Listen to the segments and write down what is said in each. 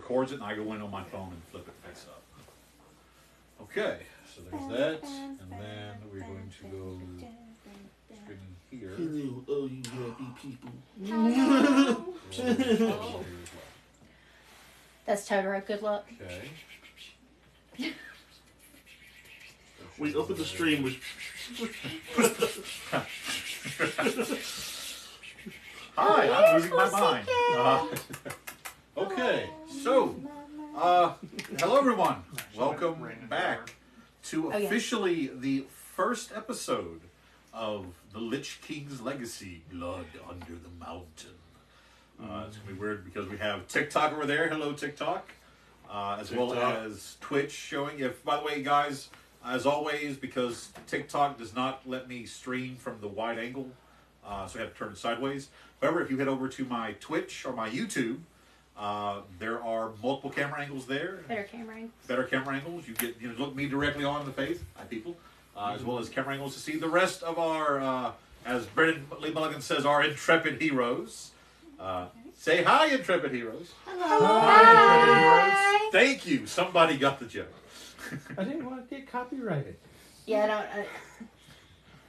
records it, and I go in on my phone and flip it face up. Okay, so there's that, and then we're going to go streaming here. Hello, all you happy people. That's Totoro. Good luck. Okay. We open the stream with. Hi, I'm losing my mind. Okay, so, hello everyone. Welcome back to officially the first episode of the Lich-King's Legacy, Blood Under the Mountain. It's going to be weird because we have TikTok over there. Hello, TikTok. As well as Twitch showing. If, by the way, guys, as always, because TikTok does not let me stream from the wide angle, so I have to turn it sideways. However, if you head over to my Twitch or my YouTube, there are multiple camera angles there. Better camera angles. Better camera angles. You get look me directly on the face, hi people, as well as camera angles to see the rest of our, as Brendan Lee Mulligan says, our intrepid heroes. Say hi, intrepid heroes. Hello. Hi, intrepid heroes. Thank you. Somebody got the joke. I didn't want to get copyrighted. Yeah, I don't.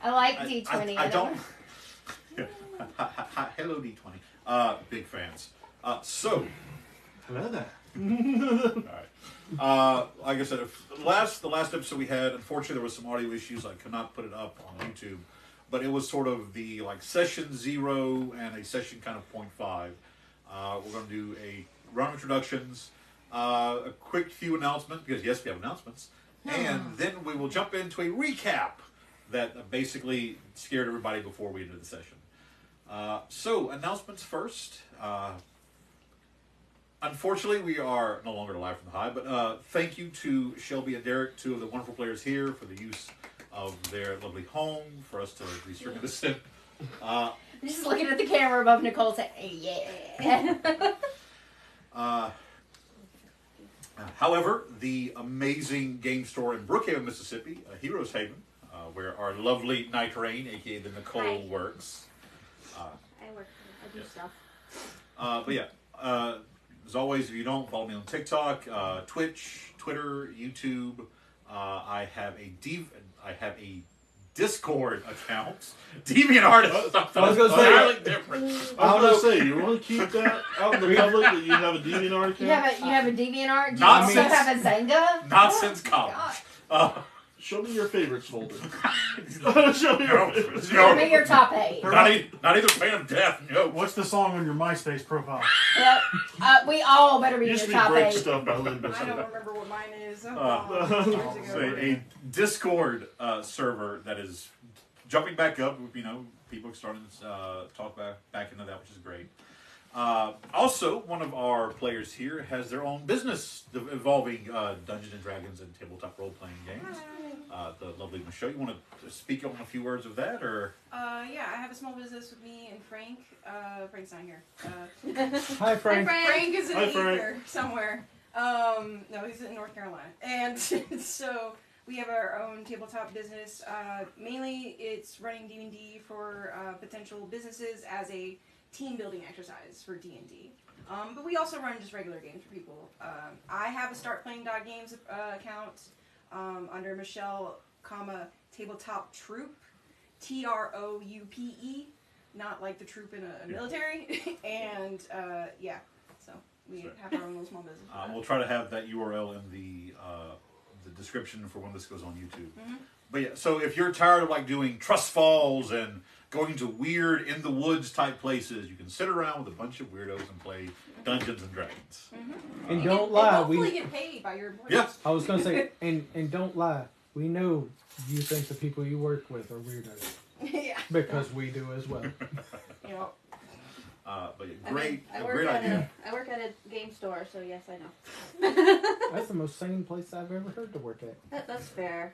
I like D20. I don't. Hello, D20. Big fans. So. Hello there. All right. Like I said, the last episode we had, unfortunately, there was some audio issues. I could not put it up on YouTube, but it was sort of the session 0 and a session kind of 0.5. We're going to do a round of introductions, a quick few announcements because yes, we have announcements, and then we will jump into a recap that basically scared everybody before we ended the session. So announcements first. Unfortunately, we are no longer live from the high, but thank you to Shelby and Derek, two of the wonderful players here, for the use of their lovely home for us to be streaming this in. Just looking at the camera above Nicole saying, yeah. However, the amazing game store in Brookhaven, Mississippi, Heroes Haven, where our lovely Night Rain, aka the Nicole, works. I work. I do stuff. But yeah, as always, if you don't follow me on TikTok, Twitch, Twitter, YouTube, I have a Discord account. DeviantArt is something entirely different. I was going to say, you want to keep that out in the public that you have a DeviantArt account? You have a DeviantArt? Do you Not also since- have a Zynga? Not since college. Show me your favorites folder. Show me your favorites. Show me your top 8. Not even Pain of Death. No. What's the song on your MySpace profile? Yep. We all better be in Used your to be top break 8. stuff by Lynn I Bishop. don't remember what mine is. Say a Discord server that is jumping back up. People are starting to talk back into that, which is great. Also, one of our players here has their own business involving Dungeons and Dragons and tabletop role-playing games. The lovely Michelle, you want to speak on a few words of that, or? Yeah, I have a small business with me and Frank. Frank's not here. Hi, Frank. Frank is in Hi, the Frank. ether somewhere. No, he's in North Carolina. And so we have our own tabletop business. Mainly, it's running D&D for potential businesses as a team building exercise for D&D. But we also run just regular games for people. I have a Start Playing Games account under Michelle, Tabletop Troop, TROUPE, not like the troop in a military. And yeah, so we have our own little small business. We'll try to have that URL in the description for when this goes on YouTube. Mm-hmm. But yeah, so if you're tired of doing trust falls and going to weird in the woods type places, you can sit around with a bunch of weirdos and play Dungeons and Dragons. Mm-hmm. And don't lie. Hopefully get paid by your employees. Yeah. I was going to say, and don't lie. We know you think the people you work with are weirdos. Yeah. Because we do as well. You know. But yeah, great work idea. I work at a game store, so yes, I know. That's the most sane place I've ever heard to work at. That's fair.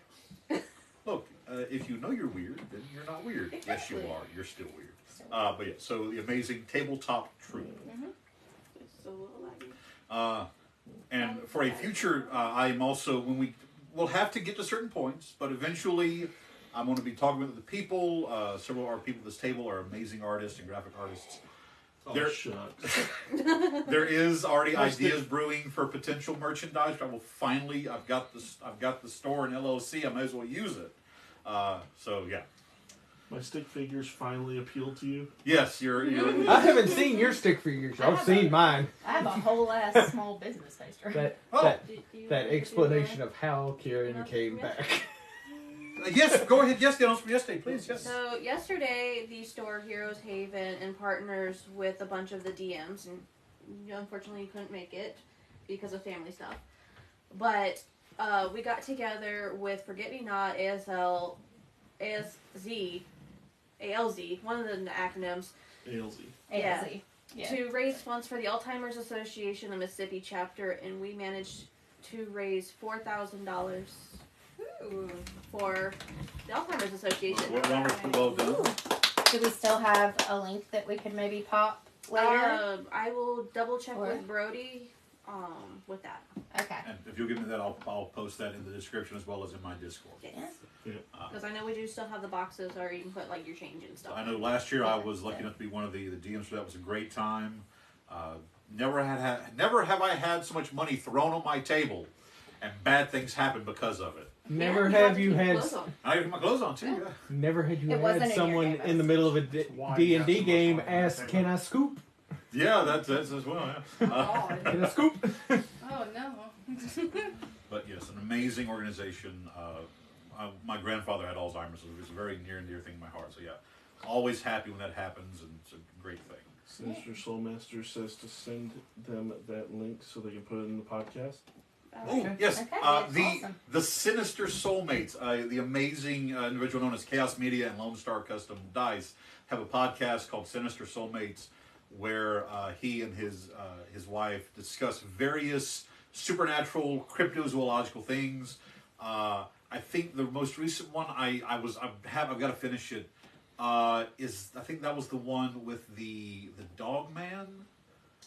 Look, if you know you're weird, then you're not weird. Yes, you are. You're still weird. But yeah, so the amazing Tabletop Troop. Mm-hmm. It's a little laggy. And for a future, I am also, we'll have to get to certain points, but eventually I'm going to be talking with the people. Several of our people at this table are amazing artists and graphic artists. There- shucks. There is already My ideas stick- brewing for potential merchandise. I will finally. I've got the store in LOC. I might as well use it. So yeah. My stick figures finally appeal to you. Yes, you're. I haven't seen your stick figures. I've seen mine. I have a whole ass small business poster. That Oh. that explanation of how Kieran came back. Yes, go ahead. Yes, the announcement from yesterday, please. Yes. So yesterday, the store Heroes Haven and partners with a bunch of the DMs, and unfortunately you couldn't make it because of family stuff. But we got together with Forget Me Not, ALZ, one of the acronyms, ALZ. Yeah. ALZ. Yeah. to raise funds for the Alzheimer's Association of Mississippi chapter, and we managed to raise $4,000 Ooh. for the Alzheimer's Association. Well done. Do we still have a link that we could maybe pop later? I will double check Or- with Brody with that. Okay. And if you'll give me that, I'll post that in the description as well as in my Discord. Yes. Yeah. Because I know we do still have the boxes, or you can put like your change and stuff. I know last year I was lucky enough to be one of the DMs for that. It was a great time. Never have I had so much money thrown on my table, and bad things happen because of it. Never Yeah, have to you keep had clothes on. I have my clothes on too. Yeah. never had you It wasn't had in your someone game, in the middle of a D&D game ask, "Can I scoop? Yeah, that's as well. Yeah. God. Can I scoop?" Oh no. But yes, an amazing organization. My grandfather had Alzheimer's, so it was a very near and dear thing in my heart. So yeah, always happy when that happens, and it's a great thing. Sinister Soulmaster says to send them that link so they can put it in the podcast. Oh yes, Okay, the awesome. Sinister Soulmates, the amazing individual known as Chaos Media and Lone Star Custom Dice, have a podcast called Sinister Soulmates, where he and his wife discuss various supernatural, cryptozoological things. I think the most recent one I've got to finish it. Is I think that was the one with the dog man,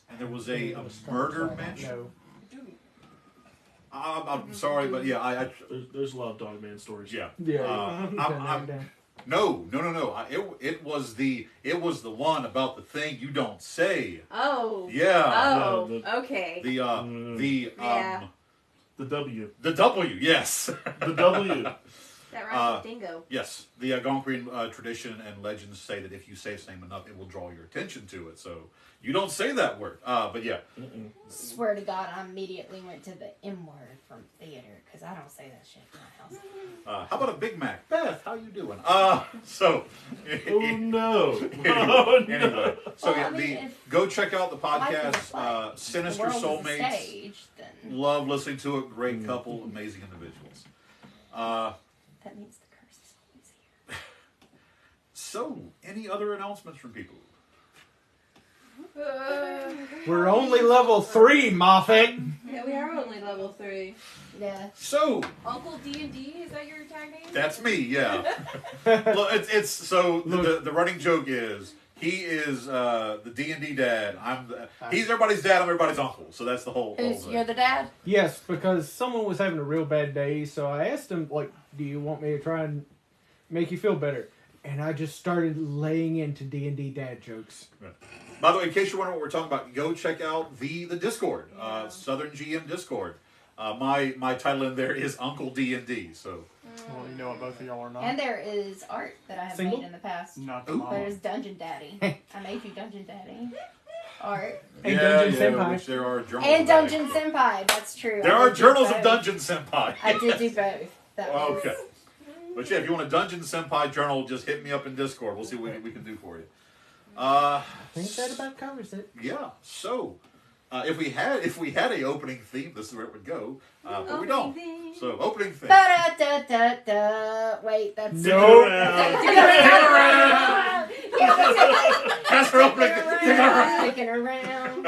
and there was a murder mentioned. No. I'm sorry, but yeah, There's a lot of Dog Man stories. yeah. Yeah. I'm- No. It was the one about the thing you don't say. Oh. Yeah. Oh. Yeah, Okay. The The W. the W. Yes. The W. That rhymes with dingo. Yes. The Algonquian tradition and legends say that if you say its name enough, it will draw your attention to it. So you don't say that word. But yeah. Swear to God, I immediately went to the M word from theater because I don't say that shit in my house. How about a Big Mac? Beth, how you doing? So. Oh no. Oh, no. Anyway, so Well, yeah, I mean, if go check out the life is a podcast, play, Sinister the world is a Soulmates. stage, then Love listening to it. Great couple, amazing individuals. that means the curse is always here. So, any other announcements from people? We're only level 3, Moffat. Yeah, we are only level 3. Yeah. So, Uncle D&D, is that your tag name? that's me. Yeah. Look, it's so the running joke is he is the D&D dad. He's everybody's dad. I'm everybody's uncle. So that's the whole Who's thing. you're the dad? Yes, because someone was having a real bad day, so I asked him, like, "Do you want me to try and make you feel better?" And I just started laying into D&D dad jokes. By the way, in case you're wondering what we're talking about, go check out the Discord, Southern GM Discord. My title in there is Uncle D&D. So Well, you know what both of y'all are not. And there is art that I have Single? made in the past. Not the Ooh. mom. There's Dungeon Daddy. I made you Dungeon Daddy. Art. And Dungeon Senpai. which there are journals And of that. Dungeon Senpai, that's true. There I are did do journals of both. Dungeon Senpai. I did do both. That was, Okay. But yeah, if you want a Dungeon Senpai journal, just hit me up in Discord. We'll see what we can do for you. I think that about covers it. Yeah. So, if we had a opening theme, this is where it would go. But we don't. Opening theme. So opening theme. Ba-da-da-da-da. Wait, that's... No. That's our opening theme. Sticking around.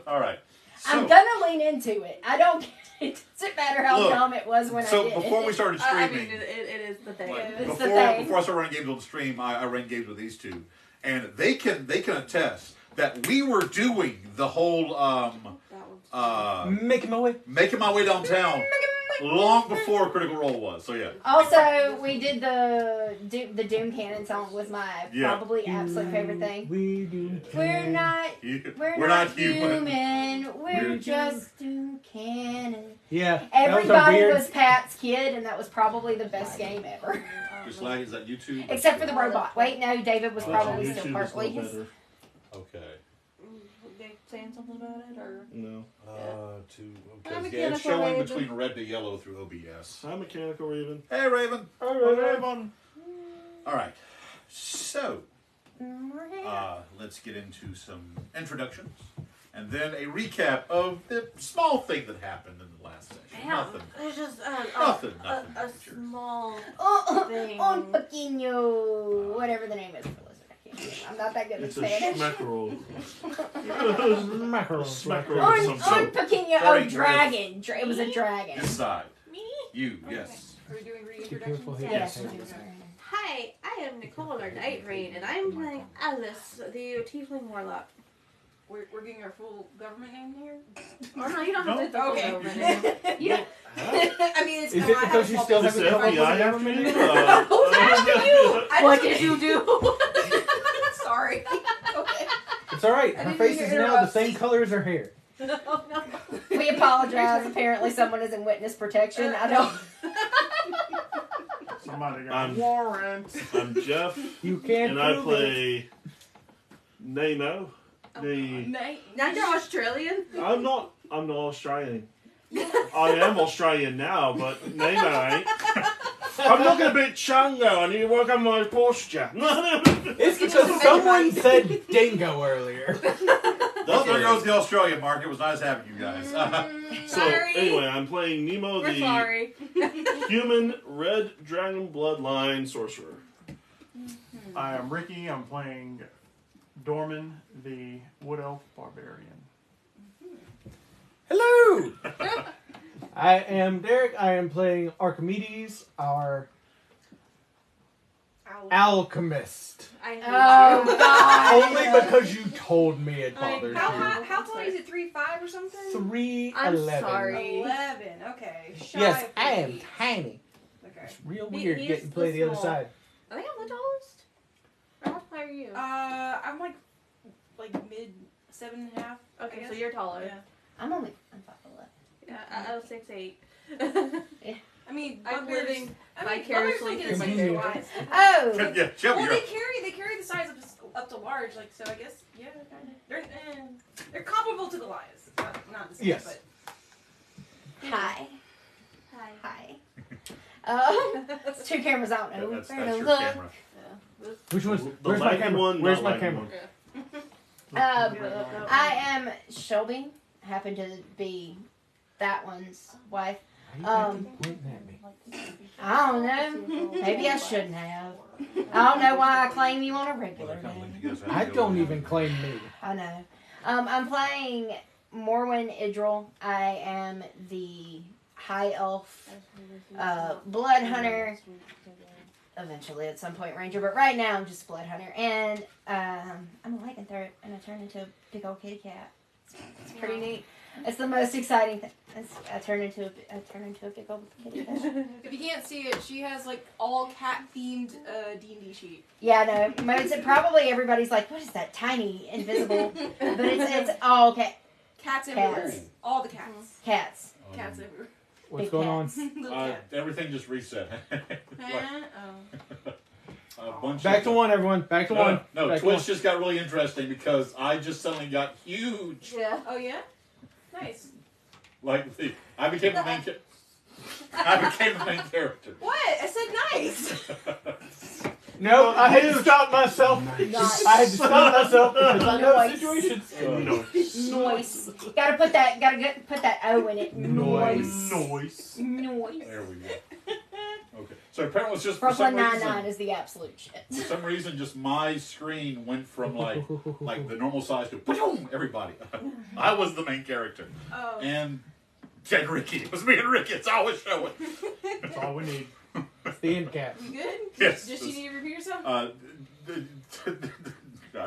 All right. So, I'm gonna lean into it. I don't. It doesn't matter how Look, dumb it was when I so did before it. we started I streaming, mean, it is the thing. like, It's the before thing. I started running games on the stream, I ran games with these two, and they can attest that we were doing the whole That was Making my way. making my way downtown long before Critical Role was. So yeah. Also, we did the Doom Cannon song was my Yeah. probably absolute favorite thing. We do. We're not human. We're just Doom Cannon. Yeah. Everybody weird... was Pat's kid, and that was probably the best game ever. Just like, is that YouTube? Except for the robot. Wait, no, David was Oh, probably YouTube still is partly no his. better. Okay. They saying something about it, or No. Yeah, it's showing between red to yellow through OBS. Hi, Mechanical Raven. Hey, Raven. Raven. All right. So, let's get into some introductions. And then a recap of the small thing that happened in the last session. Nothing. It's just Nothing a major. small thing. Un pequeño, whatever the name is for lizard. I can't do it. I'm not that good at It's a Spanish. schmackerel. Mackerel. Schmackerel of some Un sort. pequeño. Sorry, Oh, dragon. It was a dragon. This side. Me? You, yes. Are we doing Be careful reintroductions? here. Yes. Hi, I am Nicole or Night Rain, and I'm playing Alice, the Tiefling Warlock. We're getting our full government name here? Oh no, you don't have to do the Okay. full government name. You don't. I mean, it's Is I it have because a you small still Does have the a couple of FBI after you? Who's after you? What did you do? Sorry. Okay. It's alright. I Her didn't face mean is to now the interrupt. same color as her hair. Oh, no. We apologize. Apparently, someone is in witness protection. I don't. Somebody got I'm- a warrant. I'm Jeff, You can't and I prove it. play Nemo. The Now you're Australian? I'm not Australian. I am Australian now, but Nemo ain't. I'm not gonna beat Chungo. I need to work on my posture. It's because someone said dingo earlier. Well, there goes the Australian market. It was nice having you guys. So Sorry. anyway, I'm playing Nemo, We're the sorry. human red dragon bloodline sorcerer. I am Ricky. I'm playing Dorman, the wood elf barbarian. Hello! I am Derek. I am playing Archimedes, our alchemist. I hate Oh you. God. Only because you told me it I- bothers How you. high? How tall is it? 3'5" or something? 3'11". I'm sorry. 11. Okay. Shy Yes, of I am 3 feet. tiny. Okay. It's real He- weird he's getting to play the the other small. side. I think I'm the tallest. Or how high are you? I'm like mid 7.5. Okay, I guess. so you're taller. Yeah. I'm 5'11". Yeah, I was 6'8". I mean, I'm bugbears- living I mean, vicariously bugbears through don't my get character. as size. Oh. Yeah, Shelby, Well, you're they carry the size up to large, like so. I guess yeah, they're comparable to Goliaths, not the same. Yes. But Hi. Hi. Hi. It's 2 cameras. I don't know. that's Where to your look. camera. Yeah. Which one's? The Where's my laggy camera? one, Where's not my laggy camera? one. I am Shelby. Happen to be that one's wife. Why you keep pointing at me? I don't know. Maybe I shouldn't have. I don't know why I claim you on a regular day. I don't even claim me. I know. I'm playing Morwen Idril. I am the high elf blood hunter. Eventually, at some point, ranger. But right now, I'm just blood hunter. And I'm a lightning throat, and I turn into a big old kitty cat. It's pretty neat. It's the most exciting thing. I turn into a big old kitty cat. if you can't see it, she has like all cat themed D&D sheet. Yeah, I know. Most probably everybody's like, "What is that tiny invisible?" But it's all Cats everywhere. Cats. All the cats. cats. Cats everywhere. What's Big going on? cats. Little cat. Everything just reset. A bunch Back of- to one, everyone. Back to one. No, Back to Twitch one. just got really interesting because I just suddenly got huge. Yeah. Oh yeah. Nice. Like I became the main. I became the main character. What? I said nice. No, I had to stop myself. Nice. I had to stop myself because I know Nice. situations. Noise. Gotta put that O in it. Noise. Noise. Noise. There we go. Okay, so apparently it's just for Brooklyn some Nine-Nine reason. is the absolute shit. For some reason, just my screen went from like the normal size to boom, everybody. I was the main character, Oh. and Ricky. It was me and Ricky. It's always showing. That's all we need. It's the end cap. You good? Yes. Just you need to repeat yourself. I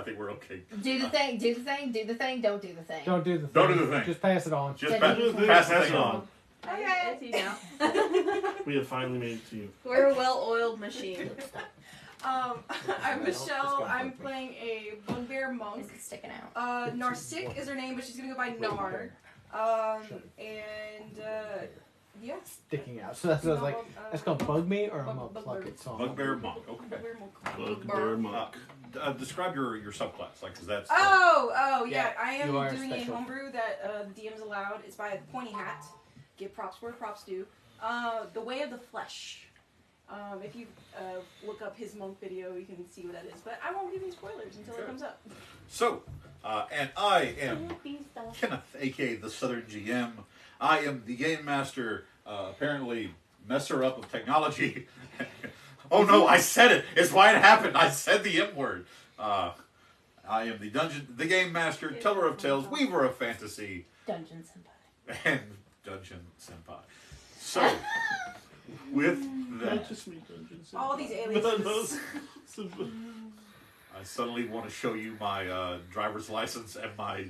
think we're okay. Do the thing. Do the thing. Do the thing. Don't do the thing. Don't do the thing. Don't do the thing. Just pass it on. Just Then pass you can- the Pass thing it on. Okay. It's you now. We have finally made it to you. We're a well-oiled machine. I'm Michelle. I'm playing a bugbear monk. It's sticking out. Narsik is her name, but she's gonna go by Nar. Yeah. Sticking out. So that's what I was like. That's called bug me, or I'm gonna Bug- pluck bug- it. So Bugbear monk. Okay. Bugbear monk. Bugbear monk. Describe your subclass, like, because that's. Oh, Yeah, I am you are doing special. a homebrew that the DM's allowed. It's by Pointy Hat. Give props where props due. The Way of the Flesh. If you look up his monk video, you can see what that is. But I won't give you spoilers until it comes up. So, and I am Kenneth, aka the Southern GM. I am the game master, apparently messer up of technology. Oh no, I said it. It's why it happened. I said the M word. I am the game master, teller of tales, weaver of fantasy, Dungeon Senpai. and dungeon senpai. So, with Not that, just me, Dungeons. All these But aliases. I suddenly want to show you my driver's license and my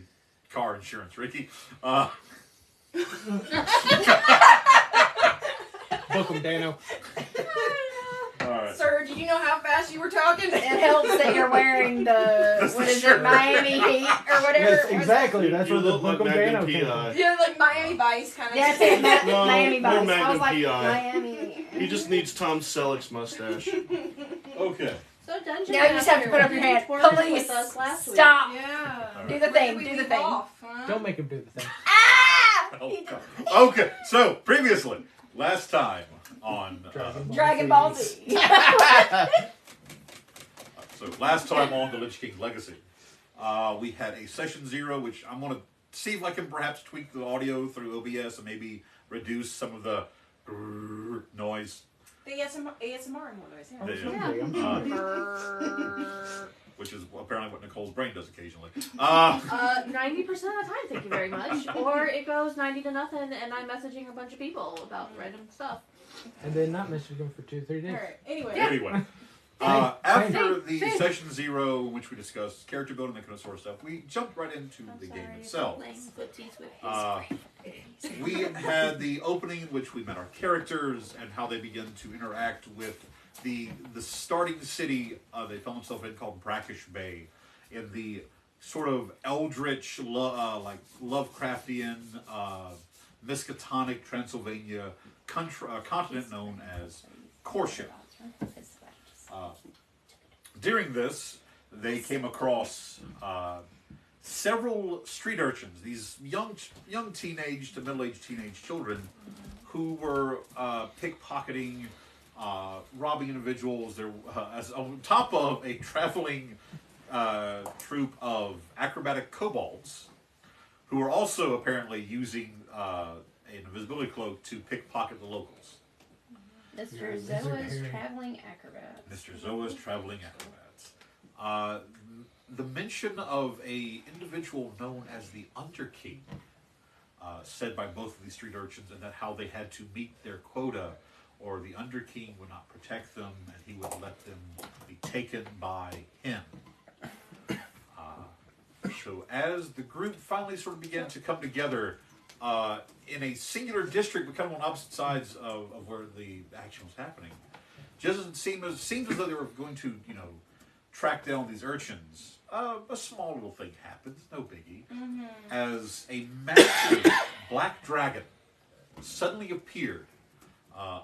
car insurance, Ricky. book 'em, Dano. All right. Sir, did you know how fast you were talking? It helps that you're wearing the, what is it, Miami Heat or whatever. Yes, exactly. That's You where the look like book 'em, Dano Magnum came from. P.I. Yeah, like Miami Vice kind of. That's it, No, Miami more Vice. I was Magnum like, P.I. Miami. He just needs Tom Selleck's mustache. Okay. So Dungeon Now you just have to put up your hand. Police, with us last week. stop. Yeah. All Do right. the Where thing, did we do the leave thing. off, huh? Don't make him do the thing. Ah! Oh, God. Okay, so previously, last time on Dragon Ball Z. so last time on the Lich-King Legacy, we had a session 0, which I'm going to see if I can perhaps tweak the audio through OBS and maybe reduce some of the noise, The ASMR more noise. Yeah. which is apparently what Nicole's brain does occasionally. 90% of the time, thank you very much. Or it goes 90 to nothing, and I'm messaging a bunch of people about random stuff. And then not message him for 2-3 days. Alright, anyway. Anyway, after the session 0, in which we discussed character building, that kind of sort of stuff, we jumped right into the game itself. Playing footsies with We had the opening in which we met our characters and how they began to interact with the starting city they found themselves in, called Brakish Bay, in the sort of eldritch, like Lovecraftian, Miskatonic Transylvania continent known as Corsia. During this, they came across several street urchins, these young teenage to middle-aged teenage children, who were pickpocketing, robbing individuals. There, as on top of a traveling troupe of acrobatic kobolds, who were also apparently using an invisibility cloak to pickpocket the locals. Mr. Zoa's traveling acrobat. Mr. Zoa's traveling acrobats. The mention of a individual known as the Underking, said by both of these street urchins, and that how they had to meet their quota, or the Underking would not protect them, and he would let them be taken by him. So as the group finally sort of began to come together in a singular district, but kind of on opposite sides of where the action was happening, just as it seemed as though they were going to, track down these urchins. A small little thing happens, no biggie, as a massive black dragon suddenly appeared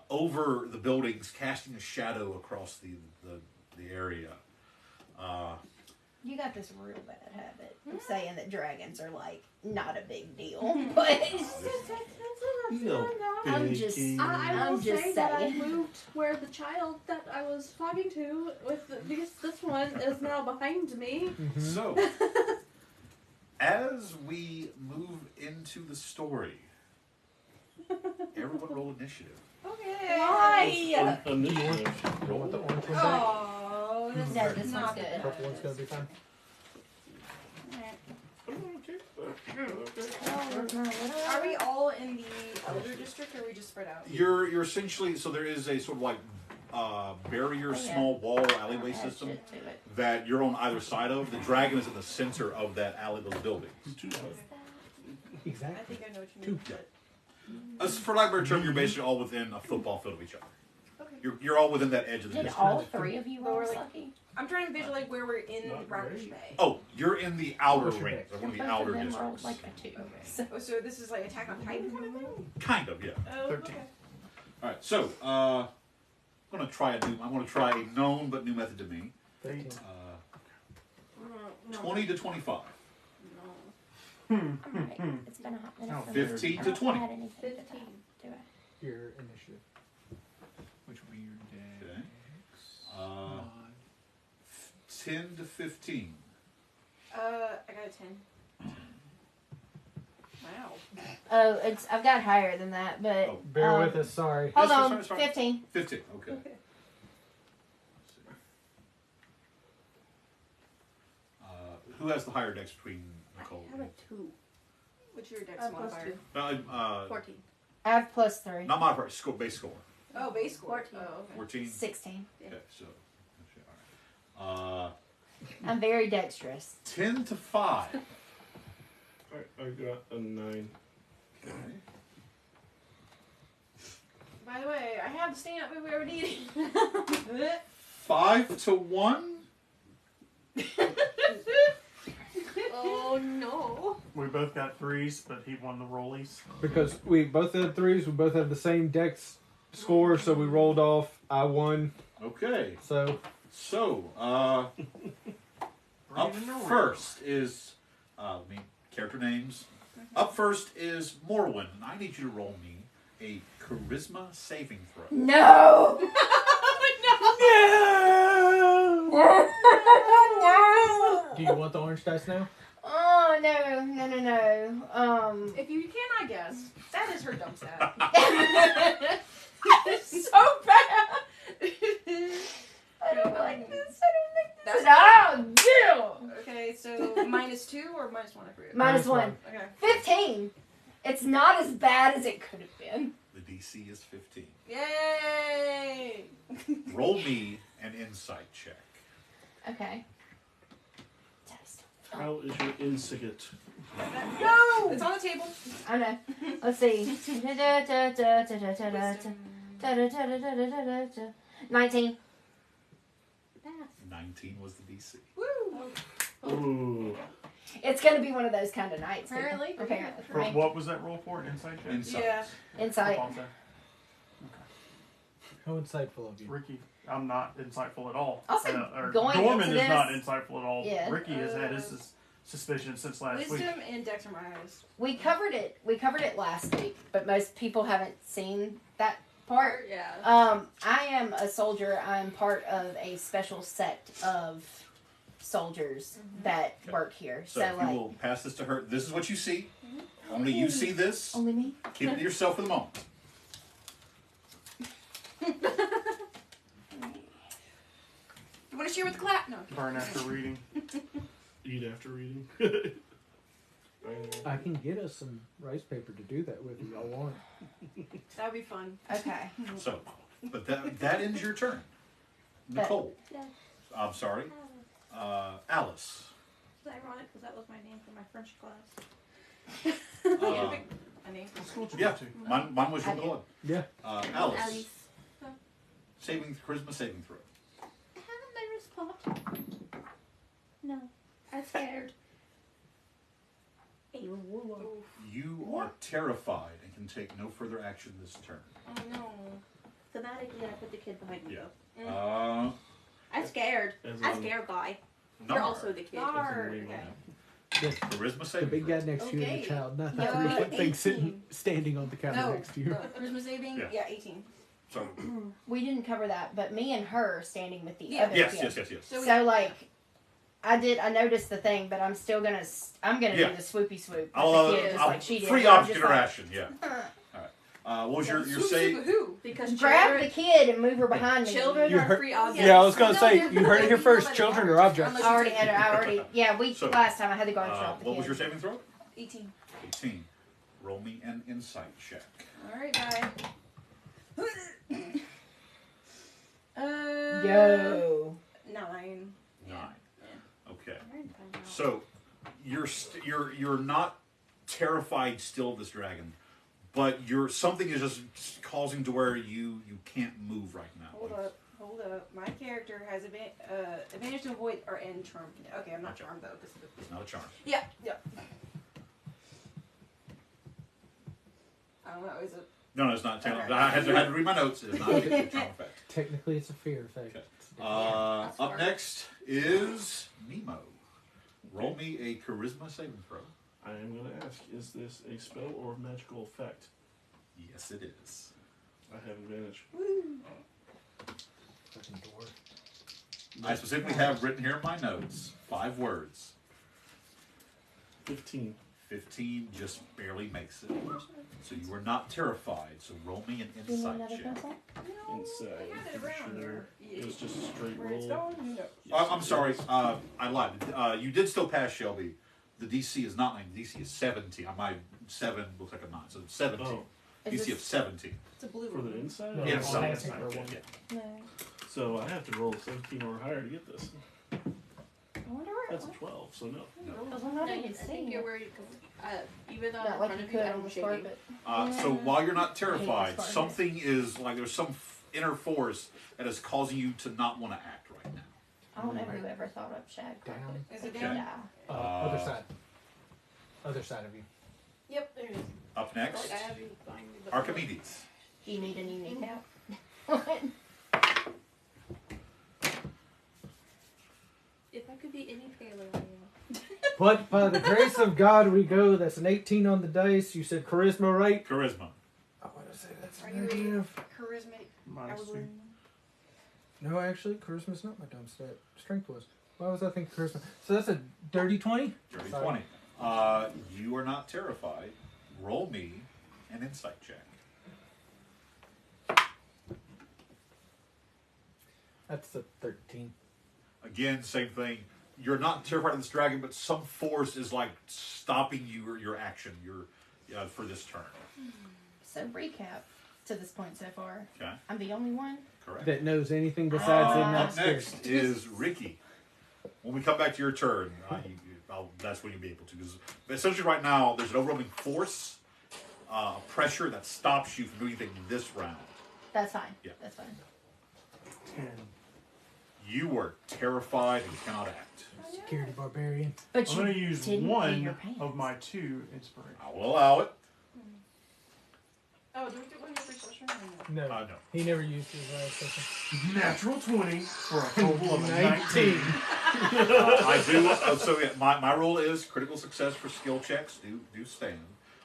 over the buildings, casting a shadow across the area. You got this real bad habit of saying that dragons are like not a big deal, but I'm just I will I'm just say that I saying. moved where the child that I was talking to with this one is now behind me. So, as we move into the story, everyone roll initiative. Okay. Why? Initiative. Roll with the orange one. Oh, this No, is this not one's good. Purple one's gonna be fine. Are we all in the Elder District, or are we just spread out? You're essentially, so there is a sort of like barrier, small wall alleyway Add system shit to it. that you're on either side of. The dragon is in the center of that alley, those buildings. I Exactly. think I know what you mean. Yeah. As for lack of a better term, you're basically all within a football field of each other. Okay. You're all within that edge of the Did distance. all three of you roll Or like- lucky? I'm trying to visualize where we're in Not Brakish great. Bay. Oh, you're in the outer What's your rings, dex? or one of the Both outer of them districts. rolled like a 2. Okay. So this is like Attack on Titan kind of thing? Kind of, yeah. Oh, 13. okay. All right, so I'm gonna try a known but new method to me. 8. No. 20 to 25, No. Alright, it's been a hot minute. Oh, for me. 15 I to don't 20. add anything to that, 15. do I? Your initiative. Which would be your Okay. dex. 10 to 15. I got a 10. Wow. Oh, I've got higher than that, but Oh, Bear with us, sorry. hold That's on, fine, that's fine. 15. 15. Okay. Who has the higher dex between Nicole? I have a 2. What's your dex Plus modifier? 2. 14. I have plus 3. Not modifier, score, base score. Oh, base score. 14. Oh, okay. 14. 16. Okay, so all right. I'm very dexterous. 10 to 5. I got a 9. Okay. By the way, I have the stand up if we ever need it. 5 to 1. Oh no. We both got 3s, but he won the rollies. Because we both had 3s, we both had the same dex score, so we rolled off. I won. Okay. So So, up first is character names. Up first is Morwen. And I need you to roll me a charisma saving throw. No! No! do you want the orange dice now? Oh, no. If you can, I guess. That is her dumb stat. It's so bad. I don't like this. I don't like this. That's Oh, deal. Okay, so -2 or -1, I forget. Minus 1. Okay. 15. It's not as bad as it could have been. The DC is 15. Yay! Roll me an insight check. Okay. How is your insigit? No! It's on the table. I know. Let's see. 19. 19 was the DC. Woo! Ooh. It's going to be one of those kind of nights. too. Apparently. Apparently. For, Right? what was that roll for? Inside check? Insight. Yeah. Insight. Okay. How insightful of you. Ricky, I'm not insightful at all. Also, or going Dorman into is not this- insightful at all. Yeah. Ricky has had his suspicion since last week. Wisdom and Dex are my eyes. We covered it. We covered it last week, but most people haven't seen that part. Yeah. I am a soldier. I'm part of a special sect of soldiers that work here. So, So, if you like, will pass this to her, this is what you see. Only you see this. only me. Keep it to yourself for the moment. You want to share with the clap? No. Burn after reading. Eat after reading. I can get us some rice paper to do that with if y'all want. That would be fun. Okay. So, but that ends your turn. Nicole. Yeah. I'm sorry. Alice. It's ironic because that was my name for my French class. I mean, What school did you Yeah, go to? mine was your I do. blood. Yeah. Alice. Alice. Charisma saving throw. I have my spot. No. I'm scared. You are terrified and can take no further action this turn. oh no. Thematically, I put the kid behind me. Yeah. though. I'm scared. As I'm in- scared guy. Nar. You're also the kid. Nar. As in Okay. Charisma The saving big throw. guy next to you and Okay. the child, not the Yeah, 3-foot thing 18. sitting, standing on the counter No. next to you. Charisma saving? Yeah. Yeah, 18. So, We didn't cover that, but me and her are standing with the Yeah. other yes, kid. yes, yes, yes. So like, I noticed the thing, but I'm still gonna. I'm gonna Yeah. do the swoopy swoop. I'll, with the kid, just I'll like she did. free and I'm object just like, interaction. Yeah. What was your Swoop, say? swoop, who? Because Grab the children, kid and move her behind me. children You are heard- free objects. Yeah, I was gonna No, say, they're- you heard it here they're first. by the Children are guards. objects. Unless I already you had take- her. I already. Yeah, So, last time I had the guard drop the What kid. was your saving throw? 18. 18. Roll me an insight check. Alright, bye. Yo. 9. 9. Okay. Find out. So you're not terrified still of this dragon, but something is just causing to where you can't move right now. Hold up. My character has advantage to avoid or end charm. Okay, I'm not charmed though. It's not a charm. Yeah. I don't know. Is it? No, it's not. Okay. I had to read my notes. It is not a charm effect. Technically, it's a fear effect. Okay. That's Up far. next is Nemo. Roll me a charisma saving throw. I am going to ask, is this a spell or magical effect? Yes, it is. I have advantage. Fucking dwarf. I specifically have written here in my notes 5 words. 15. 15 just barely makes it. So you are not terrified. So roll me an Do you need insight another check. pencil? No, Inside. I had it around there. It was just a straight Where it's roll. going? No. Yes, I'm it sorry. is. I lied. You did still pass, Shelby. The DC is not 9. The DC is 17. My 7 looks like a 9. So 17. Oh, Is DC this- of 17. It's a blue for the one. inside? No, or Inside. outside? Inside. Yeah. No. So I have to roll 17 or higher to get this. I wonder where That's it a 12, so no. was. I'm No, not I even think seeing you're it. worried because even though I'm Not in like front you of you, could on I'm the shaking. carpet. So while you're not terrified, I hate this part. something is like there's some inner force that is causing you to not want to act right now. I don't know who ever thought up shag Down. carpet. Is it Okay. down? Yeah. Other side. Other side of you. Yep, there it is. Up next, Like, I have you behind me, but Archimedes. Do you need a new kneecap? What? if I could be any paler, I am. But by the grace of God we go. That's an 18 on the dice. You said charisma, right? Charisma. I want to say that's Are a you negative. charismatic? Minus 2. No, actually, charisma's not my dumb stat. Strength was. Why was I thinking charisma? So that's a dirty 20? Dirty Sorry. 20. You are not terrified. Roll me an insight check. That's a 13. Again, same thing. You're not terrified of this dragon, but some force is like stopping your action. For this turn. So recap to this point so far. Okay, I'm the only one. correct. That knows anything besides it not Up scared. next is Ricky. When we come back to your turn, that's when you'll be able to. Because essentially, right now, there's an overwhelming force, pressure that stops you from doing anything this round. That's fine. Yeah. That's fine. 10. You were terrified and cannot act. Security barbarian. But I'm you going to use didn't pee one your pants. of my 2 inspiration. I will allow it. Oh, do we get one every session? Or No. No. He never used his last session. Natural 20 for a total of 19. 19. I do. So yeah, my rule is critical success for skill checks do stand.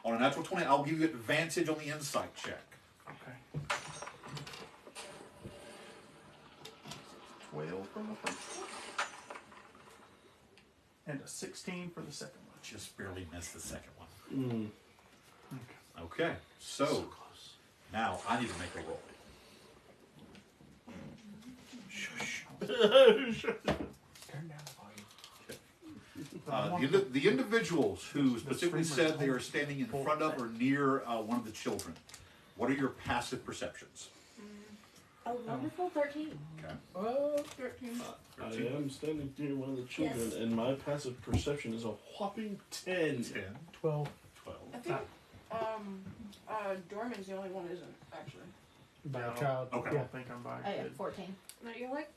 On a natural 20, I'll give you advantage on the insight check. Okay. 12 from the first one. And a 16 for the second one. Just barely missed the second one. Mm. Okay, so now I need to make a roll. Shush. Turn down the volume. The individuals who specifically said they are standing in front of or near one of the children, what are your passive perceptions? A wonderful 13. Okay. Oh, 13. I am standing near one of the children, and my passive perception is a whopping 10. 10, 12. 12. I think Dorman's the only one isn't actually. By Yeah, a child. okay. I Yeah. don't think I'm by Oh, yeah, kid. 14. No, you're like,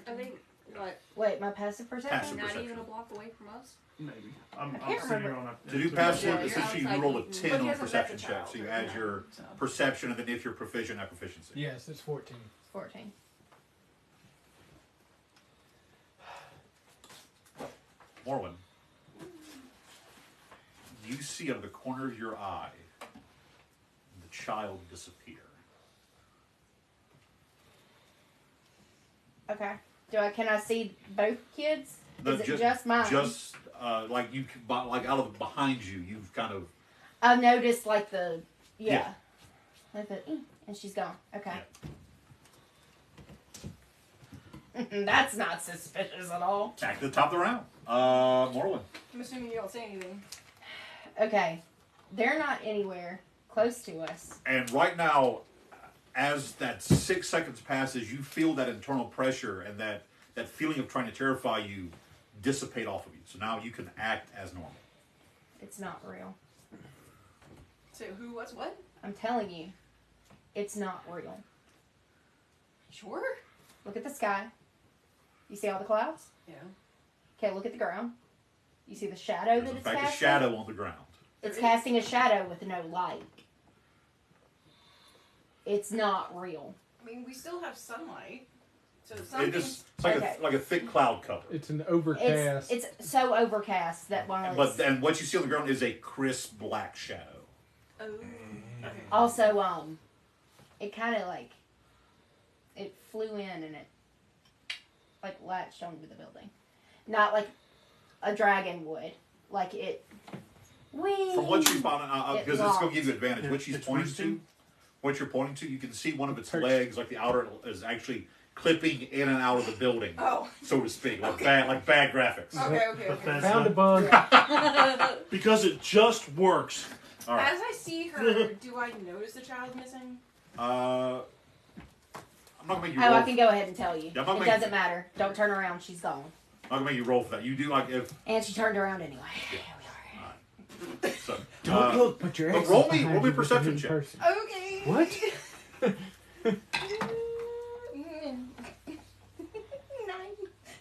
I think, what, Wait, my passive perception? Passive not perception. even a block away from us? Maybe. I'm can't sitting remember. on a. To do passive, Yeah, you're essentially you outside roll a eating. 10 But he on hasn't met perception the check, child so you right add now, your so. perception, and then if you're proficient, add proficiency. Yes, it's 14. 14. Morwen, you see out of the corner of your eye the child disappear. Okay. Can I see both kids? No, Is it just mine? Just like you, like out of behind you, you've kind of. I've noticed like the Yeah. like the and she's gone. Okay. That's not suspicious at all. Back to the top of the round. Morwen. I'm assuming you don't say anything. Okay. They're not anywhere close to us. And right now, as that 6 seconds passes, you feel that internal pressure and that feeling of trying to terrify you dissipate off of you. So now you can act as normal. It's not real. So who, what's what? I'm telling you, it's not real. Sure. Look at the sky. You see all the clouds? Yeah. Okay, look at the ground. You see the shadow There's that in it's fact a casting? shadow on the ground. It's casting a shadow with no light. It's not real. I mean, we still have sunlight. So It's something's... like a thick cloud cover. It's an overcast. It's so overcast that while it's... And what you see on the ground is a crisp black shadow. Oh. Okay. Also, it kind of like... It flew in and it like latched onto the building. Not like a dragon would. Like it... Whee! From what she's pointing It because it's going locked. to give you advantage. What she's It's pointing roosting? to, what you're pointing to, you can see one of its Perch. legs, like the outer, is actually clipping in and out of the building, Oh. so to speak, like Okay. bad graphics. Okay. Found a bug. Because it just works. All right. As I see her, do I notice the child missing? I'm not gonna make you Oh, roll. I can go ahead and tell you. Yeah, I'm not It making- doesn't matter. Don't turn around. She's gone. I'm not gonna make you roll for that. You do like if And she turned around anyway. Yeah. Here we are. so. Don't look, but your but ex roll is me- behind roll me you with a perception hidden check. person. Okay. What?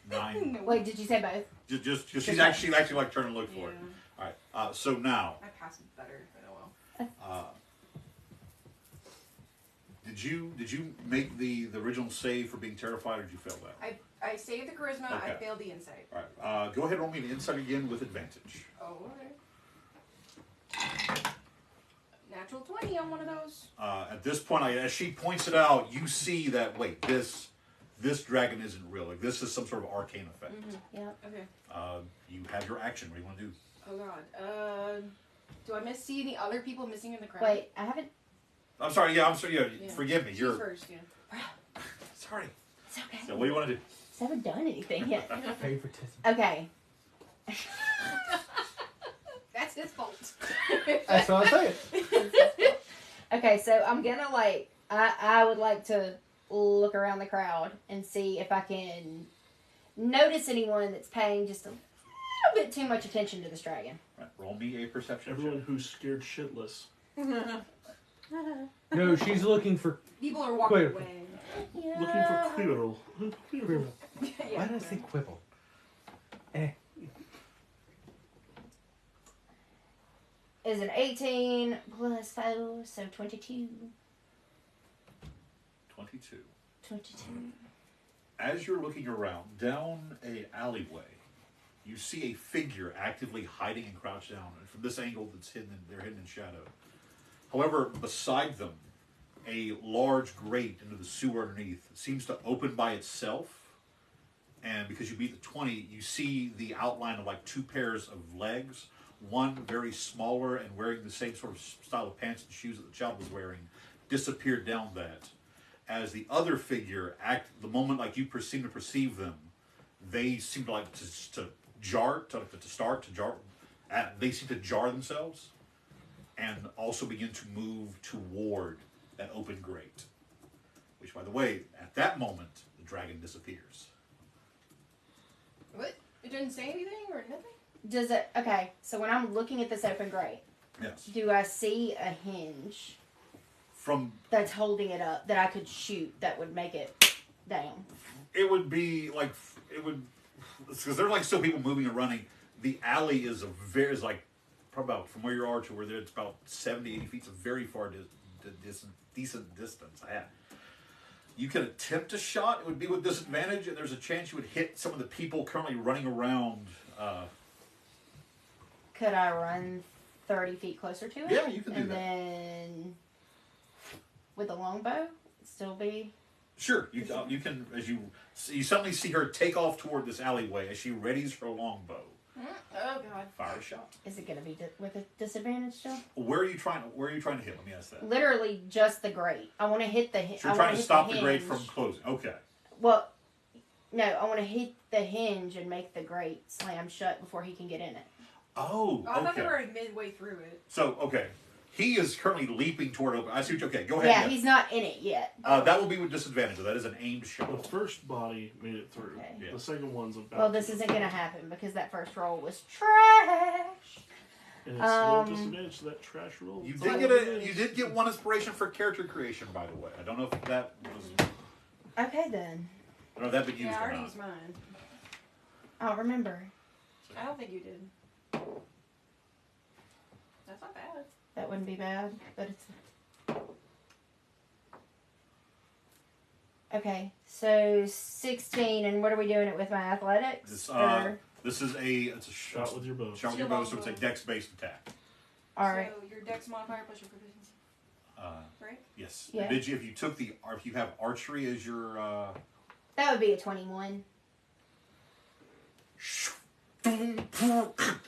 9. Wait, did you say both? Just she's Just actually like trying to look for it. Yeah. All right. So now, I passed better, but oh well. did you make the original save for being terrified, or did you fail that? I saved the charisma, I Okay. failed the insight. All right. Go ahead and roll me an insight again with advantage. Oh, okay. Natural 20 on one of those. At this point, as she points it out, you see that this dragon isn't real. Like this is some sort of arcane effect. Yeah. Okay. You have your action. What do you want to do? Oh god. Do I see any other people missing in the crowd? Wait, I haven't. I'm sorry. Yeah, I'm sorry. Yeah, Yeah. forgive me. She's You're first, yeah. sorry. It's okay. So what do you want to do? I haven't done anything yet. Favoritism. Okay. That's his fault. That's what I said. Okay, so I'm gonna I would like to look around the crowd and see if I can notice anyone that's paying just a little bit too much attention to this dragon. Right, roll me a perception Everyone check. who's scared shitless. No, she's looking for. People are walking Wait. away. Looking for Quirrell. Quibble. Yeah. Why did I say quibble? Is an 18 plus 4, so 22. 22. 22. As you're looking around down a alleyway, you see a figure actively hiding and crouched down. And from this angle, they're hidden in shadow. However, beside them, a large grate into the sewer underneath seems to open by itself. And because you beat the 20, you see the outline of like 2 pairs of legs. One very smaller and wearing the same sort of style of pants and shoes that the child was wearing, disappeared down that. As the other figure the moment like you seem to perceive them, they seem to like to jar. They seem to jar themselves, and also begin to move toward that open grate. Which, by the way, at that moment, the dragon disappears. What? It didn't say anything or nothing? Does it? Okay, so when I'm looking at this open grate, Yes. do I see a hinge From that's holding it up that I could shoot that would make it down? it would be like because there's like still people moving and running. The alley is like probably about from where you are to where it's about 70, 80 feet. It's a very far decent distance. You can attempt a shot. It would be with disadvantage, and there's a chance you would hit some of the people currently running around. Could I run 30 feet closer to it? Yeah, you can do and that. then with a longbow, still be. Sure, you can as you suddenly see her take off toward this alleyway as she readies her longbow. Oh god. Fire a shot. Is it going to be with a disadvantage still? Where are you trying to hit? Let me ask that. Literally just the grate. I want to hit the. So you're trying to stop the grate from closing. Okay. Well, no, I want to hit the hinge and make the grate slam shut before he can get in it. Oh, I thought they okay. were midway through it. So, okay. He is currently leaping toward open. I see what you... Okay, go ahead. Yeah, he's not in it yet. That will be with disadvantage. That is an aimed The shot. first body made it through. Okay. Yeah. The second one's about. Well, this isn't going to happen because that first roll was trash. And it's roll disadvantage to that trash roll. You did get one inspiration for character creation, by the way. I don't know if that was. Okay then. I don't know if that been used Yeah, I or already not. used mine. I don't remember. I don't think you did. That's not bad. That wouldn't be bad, but it's. Okay, so 16, and what are we doing it with my athletics? This is it's a Shot with your bow. Shot with your bow, so it's a dex-based attack. All right. So your dex modifier plus your proficiency, right? Yes. Yeah. Did you? If you have archery as your. That would be a 21.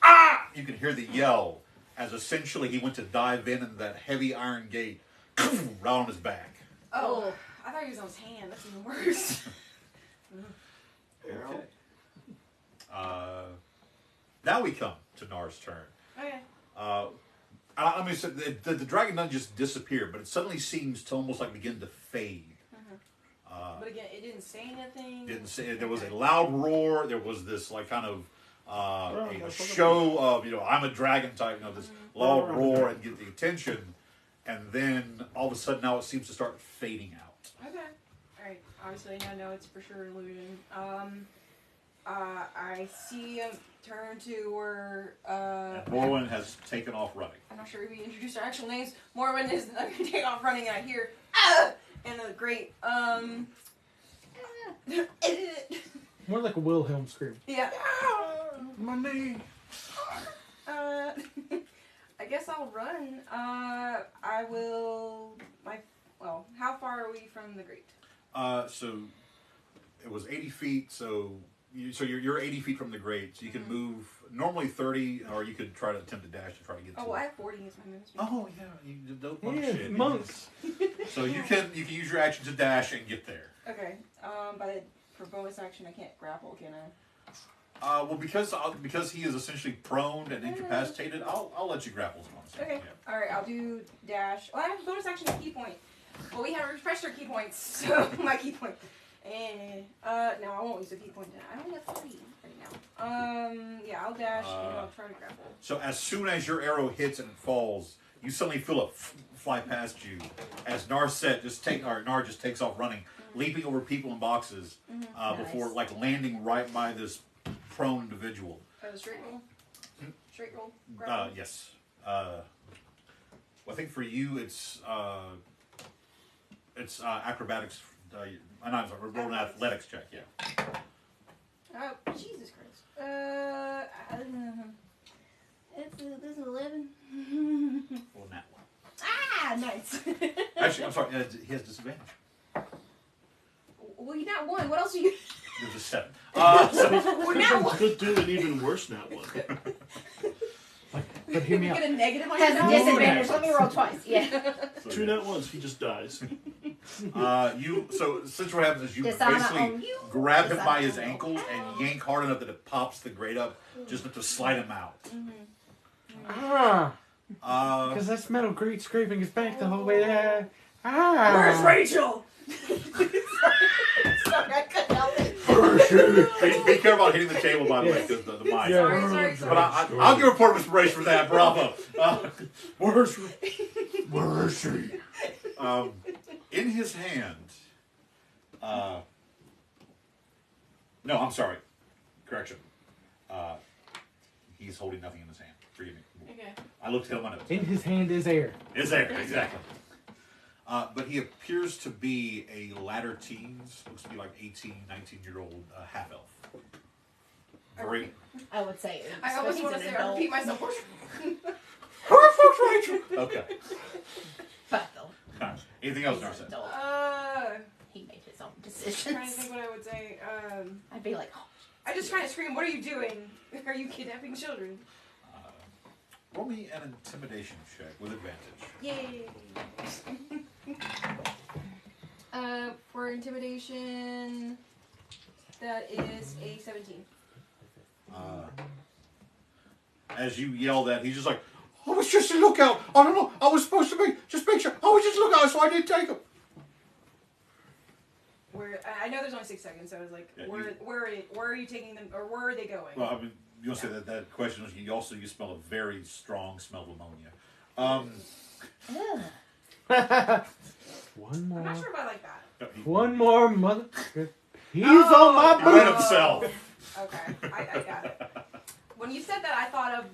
Ah! You can hear the yell as essentially he went to dive in that heavy iron gate right on his back. Oh, I thought he was on his hand. That's even worse. Okay. Now we come to Nar's turn. Okay. I mean, so the dragon doesn't just disappear, but it suddenly seems to almost like begin to fade. But again, it didn't say anything. Didn't say there was a loud roar. There was this like kind of a show of I'm a dragon type. This loud roar and get the attention, and then all of a sudden now it seems to start fading out. Okay. All right. Obviously, I know it's for sure an illusion. I see him turn to where. And Morwen has taken off running. I'm not sure if we introduced our actual names. Morwen is going to take off running, and I hear and a great More like a Wilhelm scream. yeah. My knee. I guess I'll run. I will. How far are we from the grate? So it was 80 feet. So you're 80 feet from the grate. So you can move normally 30, or you could try to attempt to dash to try to get to Oh, it. I have 40 as my movement speed. Oh yeah, you don't monk Yeah, shit. monks. So you can use your action to dash and get there. Okay. But for bonus action, I can't grapple, can I? Well, because he is essentially prone and incapacitated, I'll let you grapple as bonus action. Okay. All right. I'll do dash. Well, I have bonus action and key point. Well, we have refreshed our key points, so my key point. And no, I won't use a key point. I only have 3 right now. Yeah, I'll dash and I'll try to grapple. So as soon as your arrow hits and it falls, you suddenly feel it fly past you. As Nar just takes off running, leaping over people and boxes before like landing right by this prone individual. Straight roll. Straight roll. Grapple. Yes. Well, I think for you it's acrobatics. I'm sorry, roll an athletics check. Yeah. Oh, Jesus Christ. This is 11. Roll that one. Ah, nice. Actually, I'm sorry. He has disadvantage. Well, you not one. What else are you? There's a 7. We're not one. Could do an even worse nat one. But hear me Get out. a negative on Has your a die? disadvantage. Let me roll twice. Yeah. So, 2 nat ones, he just dies. So essentially what happens is you Dishonor basically on you. grab him by his Dishonor on ankles you. and yank hard enough that it pops the grate up, just enough to slide him out. Because that metal grate scraping his back the whole way there. Where's Rachel? Sorry, I couldn't help it. Be careful about hitting the table, by the way, because the mic. Yeah. Sorry. But I'll give a report of inspiration for that. Bravo. Where's she? In his hand. No, I'm sorry. Correction. He's holding nothing in his hand. Forgive me. Okay. I looked at him on it. In his hand is air. It's there, exactly. But he appears to be a latter teens, looks to be like 18, 19-year-old half-elf. Very... I would say. I almost want to say I repeat myself. Okay. Fuck though. Anything else, Narset? He made his own I'm trying to decisions. think what I would say. I'd be like, oh, I just try to scream, what are you doing? Are you kidnapping children? Roll me an intimidation check with advantage. Yay! For intimidation, that is a 17. As you yell that, he's just like, I was just a lookout. I don't know. I was supposed to be. Just make sure. I was just a lookout, so I didn't take him. Where I know there's only 6 seconds, so I was like, Yeah, where are you taking them, or where are they going? Well, I mean, You want to say that question was you smell a very strong smell of ammonia. One more. I'm not sure if I like that. One more mother. He's Oh, on my He boat. read himself. Okay, I got it. When you said that, I thought of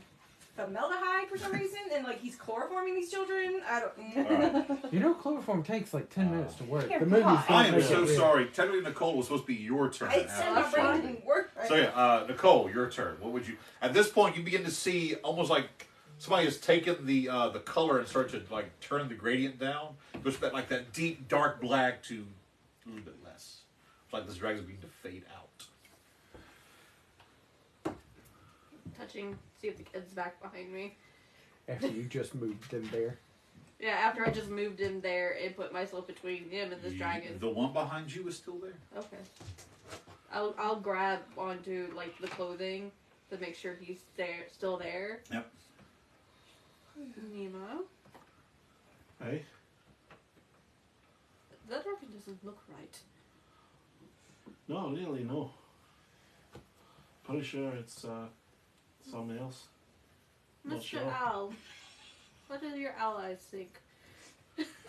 formaldehyde for some reason, and like he's chloroforming these children. I don't. All right. You know, chloroform takes like 10 minutes to work. Dear The movies God. don't I am make so it real. sorry. Technically, Nicole was supposed to be your turn. I said my brain didn't work. Right. So yeah, Nicole, your turn. What would you? At this point, you begin to see almost like somebody has taken the color and started to like turn the gradient down. It goes from that deep dark black to a little bit less. It's like this dragon's beginning to fade out. Touching, see if the kid's back behind me. After you just moved them there. Yeah, after I just moved him there and put myself between him and this dragon. The one behind you is still there. Okay. I'll grab onto like the clothing to make sure he's still there. Yep. Nemo, Hey, that dragon doesn't look right. no, really, no. Pretty sure it's something else. Not Mr. sure. Owl, what do your allies think?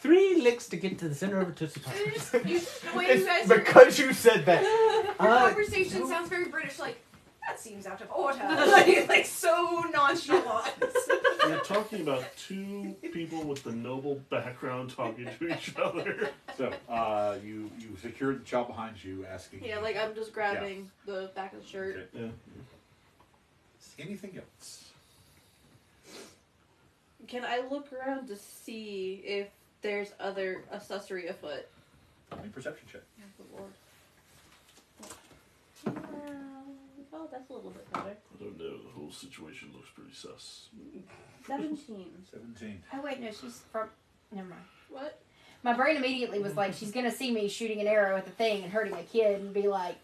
3 licks to get to the center of a Tootsie Pop. The way you guys It's because you said that. Your conversation sounds very British. Like that seems out of order. like so nonchalant. You're talking about two people with the noble background talking to each other. So you secured the child behind you, asking. Yeah, like I'm just grabbing the back of the shirt. Okay. Yeah. Anything else? Can I look around to see if there's other accessory afoot? Any perception check. Oh, Lord. Oh, that's a little bit better. I don't know. The whole situation looks pretty sus. 17. 17. Oh wait, no, she's from. Never mind. What? My brain immediately was like, she's gonna see me shooting an arrow at the thing and hurting a kid and be like,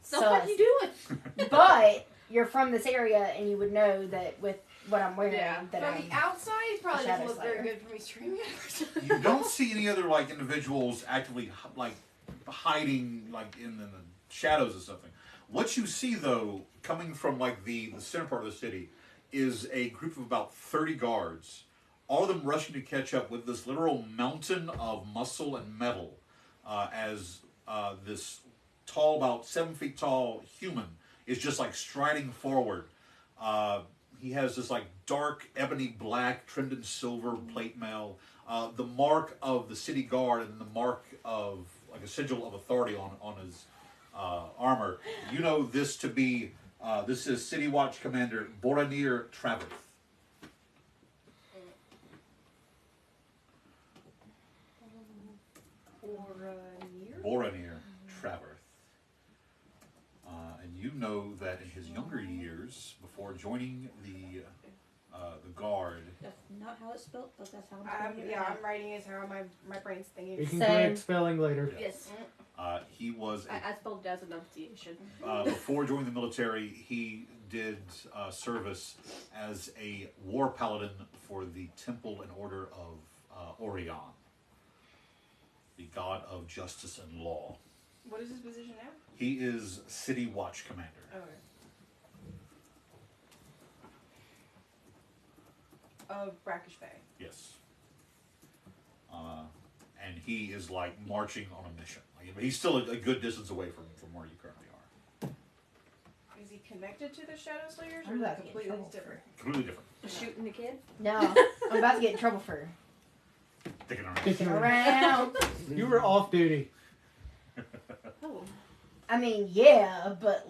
So what sus. you doing? But you're from this area and you would know that with what I'm wearing, Yeah. that From I'm. the outside, it probably doesn't Shadow look very Slayer. good for me streaming it. You don't see any other individuals actively hiding in the shadows or something. What you see though, coming from the center part of the city, is a group of about 30 guards, all of them rushing to catch up with this literal mountain of muscle and metal, as this tall, about 7 feet tall human is just striding forward. He has this dark ebony black trimmed in silver plate mail, the mark of the city guard and the mark of a sigil of authority on his armor. You know this to be this is City Watch Commander Boromir Traverth. Boromir Traverth. And you know that in his younger years, before joining the guard, That's not how it's spelled, but that's how I'm spelling it. I'm writing is how my brain's You thinking. can Same. correct spelling later. Yes. he was I spelled it as enunciation. before joining the military, he did service as a war paladin for the Temple and Order of Orion, the god of justice and law. What is his position now? He is City Watch Commander. Okay. Of Brakish Bay. Yes. And he is marching on a mission. He's still a good distance away from where you currently are. Is he connected to the Shadow Slayers, or I'm is about it to get in completely trouble different? Completely different. Shooting the kid? No, I'm about to get in trouble for Thinking around. Kicking around. around. You were off duty. Oh. I mean, yeah, but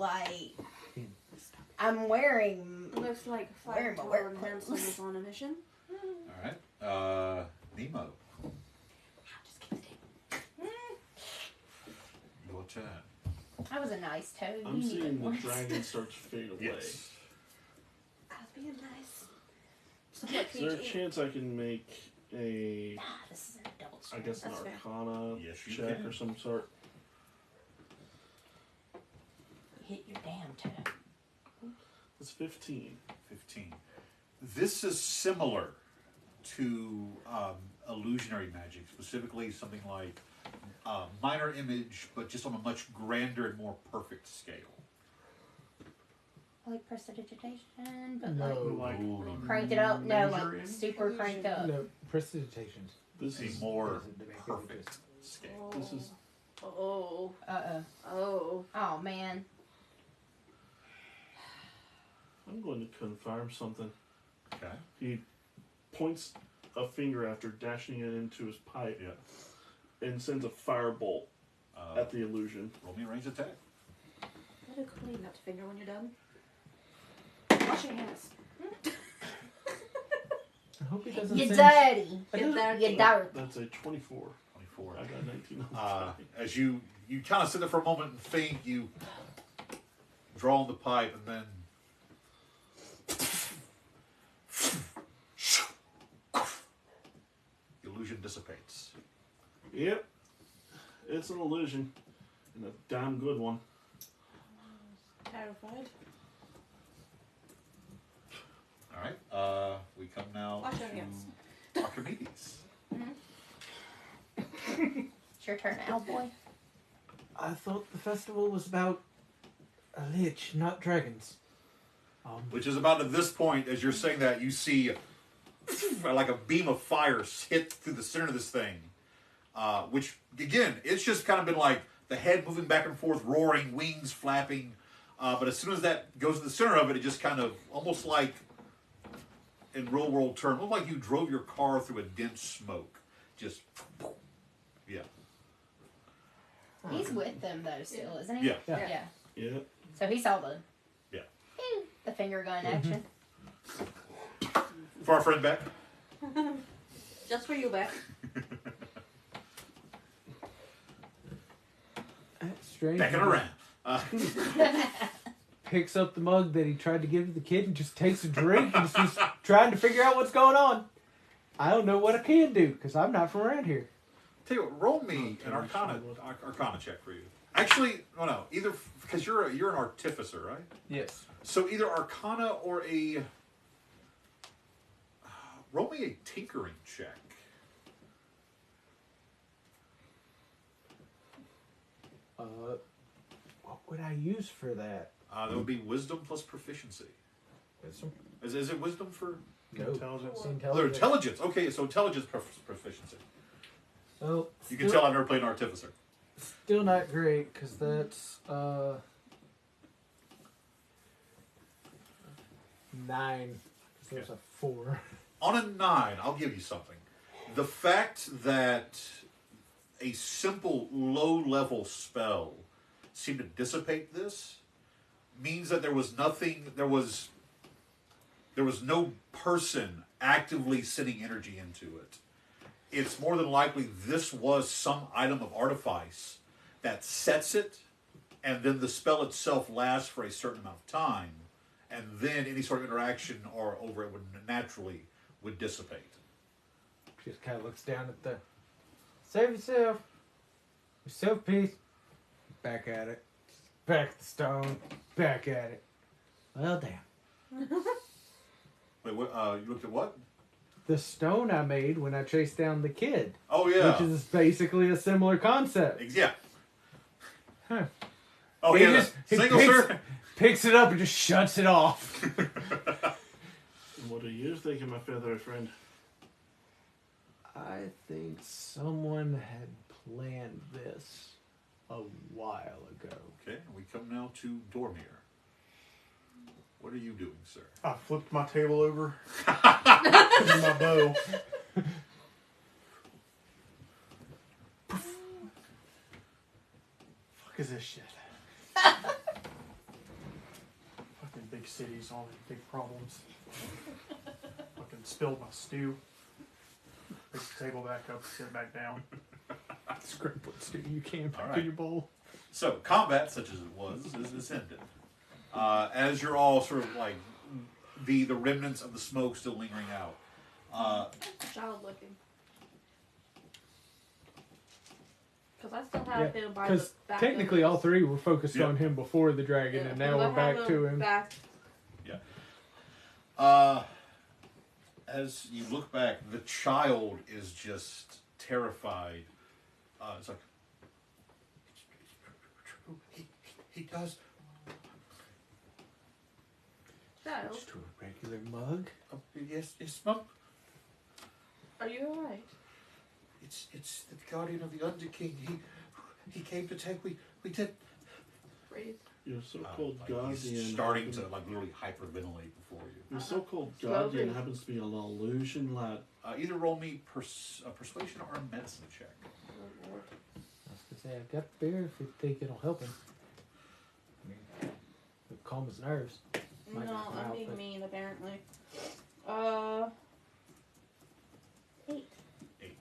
I'm wearing. Looks like Where am I 5 wearing tall Nelson clothes? is on a mission. All right. Nemo. Just keep it Your turn. I was a nice toad. I'm You seeing needed the one. dragon start to fade away. Yes. I was being nice. Somewhat Is there a PG. chance I can make a, Nah, this is a double I sword. guess, an That's fair. Arcana Yes, you check can. or some sort? You hit your damn toe. It's 15. 15. This is similar to illusionary magic, specifically something like minor image, but just on a much grander and more perfect scale. Like prestidigitation, but No. Like Ooh, cranked it up. No, Major like in- super cranked up. No, prestidigitations. This a is more Is it perfect scale. this is Oh. Oh. Oh man. I'm going to confirm something. Okay. He points a finger after dashing it into his pipe Yeah. and sends a firebolt at the illusion. Roll me a ranged attack. Gotta clean that finger when you're done. Wash your hands. I hope he doesn't You send... dirty. Get there. You dirty. That's a 24. 24. I got 19 on the As you kind of sit there for a moment and think, you draw on the pipe, and then the illusion dissipates. Yep. It's an illusion. And a damn good one. Terrified. All right. We come now Wash your hands. to Archimedes. It's your turn now, boy. I thought the festival was about a lich, not dragons. Which is about at this point, as you're saying that, you see like a beam of fire hit through the center of this thing. Which, again, it's just kind of been like the head moving back and forth, roaring, wings flapping. But as soon as that goes to the center of it, it just kind of, almost like, in real world terms, almost like you drove your car through a dense smoke. Just, yeah. He's with them though, still, isn't he? Yeah. Yeah. Yep. So he saw the. Yeah. The finger gun action. For our friend Beck. Just for you, Beck. Strange. Back and around. Picks up the mug that he tried to give to the kid and just takes a drink and is just trying to figure out what's going on. I don't know what I can do because I'm not from around here. Tell you what, roll me an Arcana check for you. Actually, oh no, either because you're an artificer, right? Yes. So either Arcana or a roll me a tinkering check. What would I use for that? That would be wisdom plus proficiency. Wisdom? Is it wisdom for No. Intelligence. oh, intelligence? Okay, so intelligence proficiency. So You can tell I've never played an artificer. Still not great because that's 9. So there's a 4. On a 9, I'll give you something. The fact that a simple low-level spell seemed to dissipate this means that there was no person actively sending energy into it. It's more than likely this was some item of artifice that sets it, and then the spell itself lasts for a certain amount of time, and then any sort of interaction or over it would dissipate. Just kind of looks down at the. Save yourself. Yourself, peace. Back at it. Back at the stone. Back at it. Well, damn. Wait, what, you looked at what? The stone I made when I chased down the kid. Oh, yeah. Which is basically a similar concept. Yeah. Huh. Oh, He yeah. just- he Single, picks- sir? Picks it up and just shuts it off. What do you think of my feathery friend? I think someone had planned this a while ago. Okay, we come now to Dormir. What are you doing, sir? I flipped my table over. With my bow. Fuck is this shit? Fucking big cities, all these big problems. Fucking spilled my stew. Pick the table back up, sit it back down. Scrape what stew you can back Alright. in your bowl. So, combat, such as it was, is ended. As you're all sort of like the remnants of the smoke still lingering out. Child looking. Because I still have him by the Because back. technically all three were focused Yeah. on him before the dragon, and now we're back to him. Back. As you look back, the child is just terrified. It's like, he does. So, Just to a regular mug. Yes, Mum. are you alright? It's the guardian of the Underking. He came to take. We did. Breathe. Your so-called Like guardian. he's starting to like literally hyperventilate before you. Your so-called Slow guardian breathe. happens to be an illusion, lad. Either roll me a persuasion or a medicine check. Oh, Lord. I was gonna say I got beer if you think it'll help him. I mean, it'll calm his nerves. Might No, knock him I'm out, being but- mean apparently. 8. 8.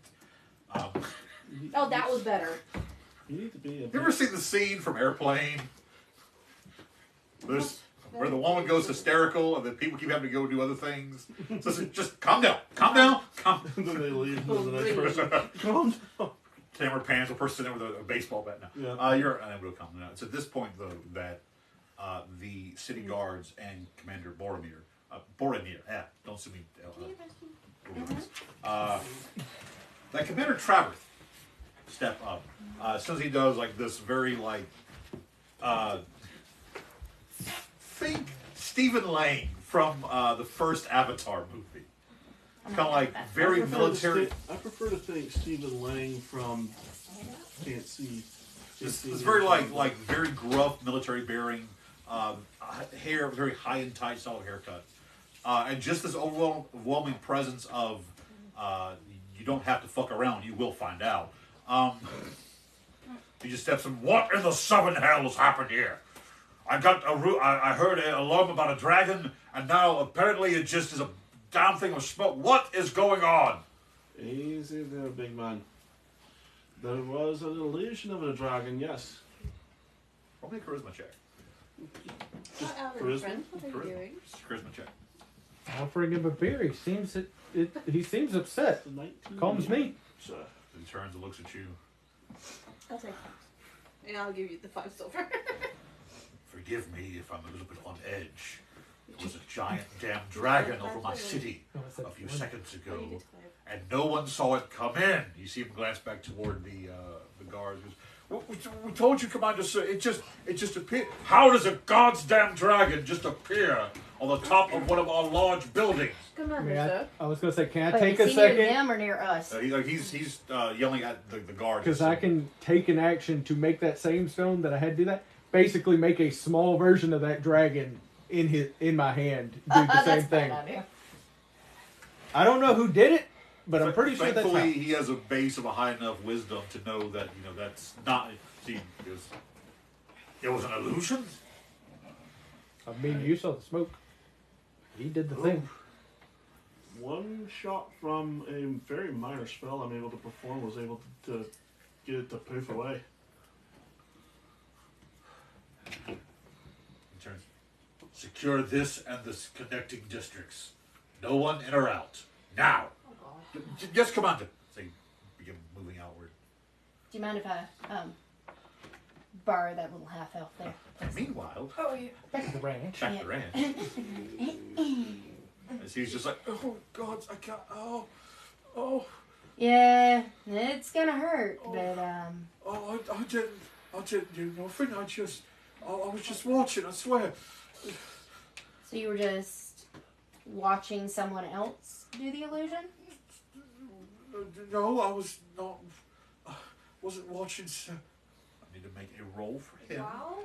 Oh, that was better. You need to be a You ever seen the scene from Airplane? Where the woman goes hysterical and then people keep having to go do other things. So just calm down, calm. and then they leave and the next person. Calm down. Camera pans, the person in with a baseball bat now. Yeah. You're unable to calm down. It's at this point though that the city guards and Commander Boromir, don't sue me. That Commander Traverth step up. As soon as he does like this very like think Stephen Lang from the first Avatar movie. Kind of like very military. I prefer to think Stephen Lang from Can't See. It's very like very gruff military bearing, hair, very high and tight style haircut, and just this overwhelming presence of you don't have to fuck around, you will find out. He just steps in. What in the seven hells happened here? I heard an alarm about a dragon, and now apparently it just is a damn thing of smoke. What is going on? Easy there, big man. There was an illusion of a dragon, yes. Roll me a charisma check. Charisma? Friend, what are you doing? Charisma check. Offering him a beer. He seems he seems upset. The 19. Calms me. So, He turns and looks at you. I'll take 5. And I'll give you the 5 silver. Forgive me if I'm a little bit on edge. There was a giant damn dragon over my city a few seconds ago, Oh, you did 5. and no one saw it come in. You see him glance back toward the guards. We told you, Commander, sir. It just appeared. How does a god's damn dragon just appear on the top of one of our large buildings? Commander, sir. I was gonna say, can I Wait, take is a he near second? them or near us? He's yelling at the guards. Because I can take an action to make that same stone that I had to do that. Basically, make a small version of that dragon in my hand. Do the same That's thing. bad idea. I don't know who did it, but I'm pretty sure that's how. Thankfully, he has a base of a high enough wisdom to know that that's not. See, it was an illusion. I mean, you saw the smoke. He did the thing. one shot from a very minor spell I'm able to perform was able to get it to poof away. He turns. Secure this and the connecting districts. No one in or out. Now. Yes, Commander. So you begin moving outward. Do you mind if I borrow that little half elf there? Meanwhile, Oh, yeah. Back to the ranch. back to the ranch. As he's just like, oh, God, I can't. Oh. Yeah, it's gonna hurt, but I didn't do nothing. I was just watching, I swear. So you were just watching someone else do the illusion? No, I was not. I wasn't watching, sir. I need to make a roll for him Wow.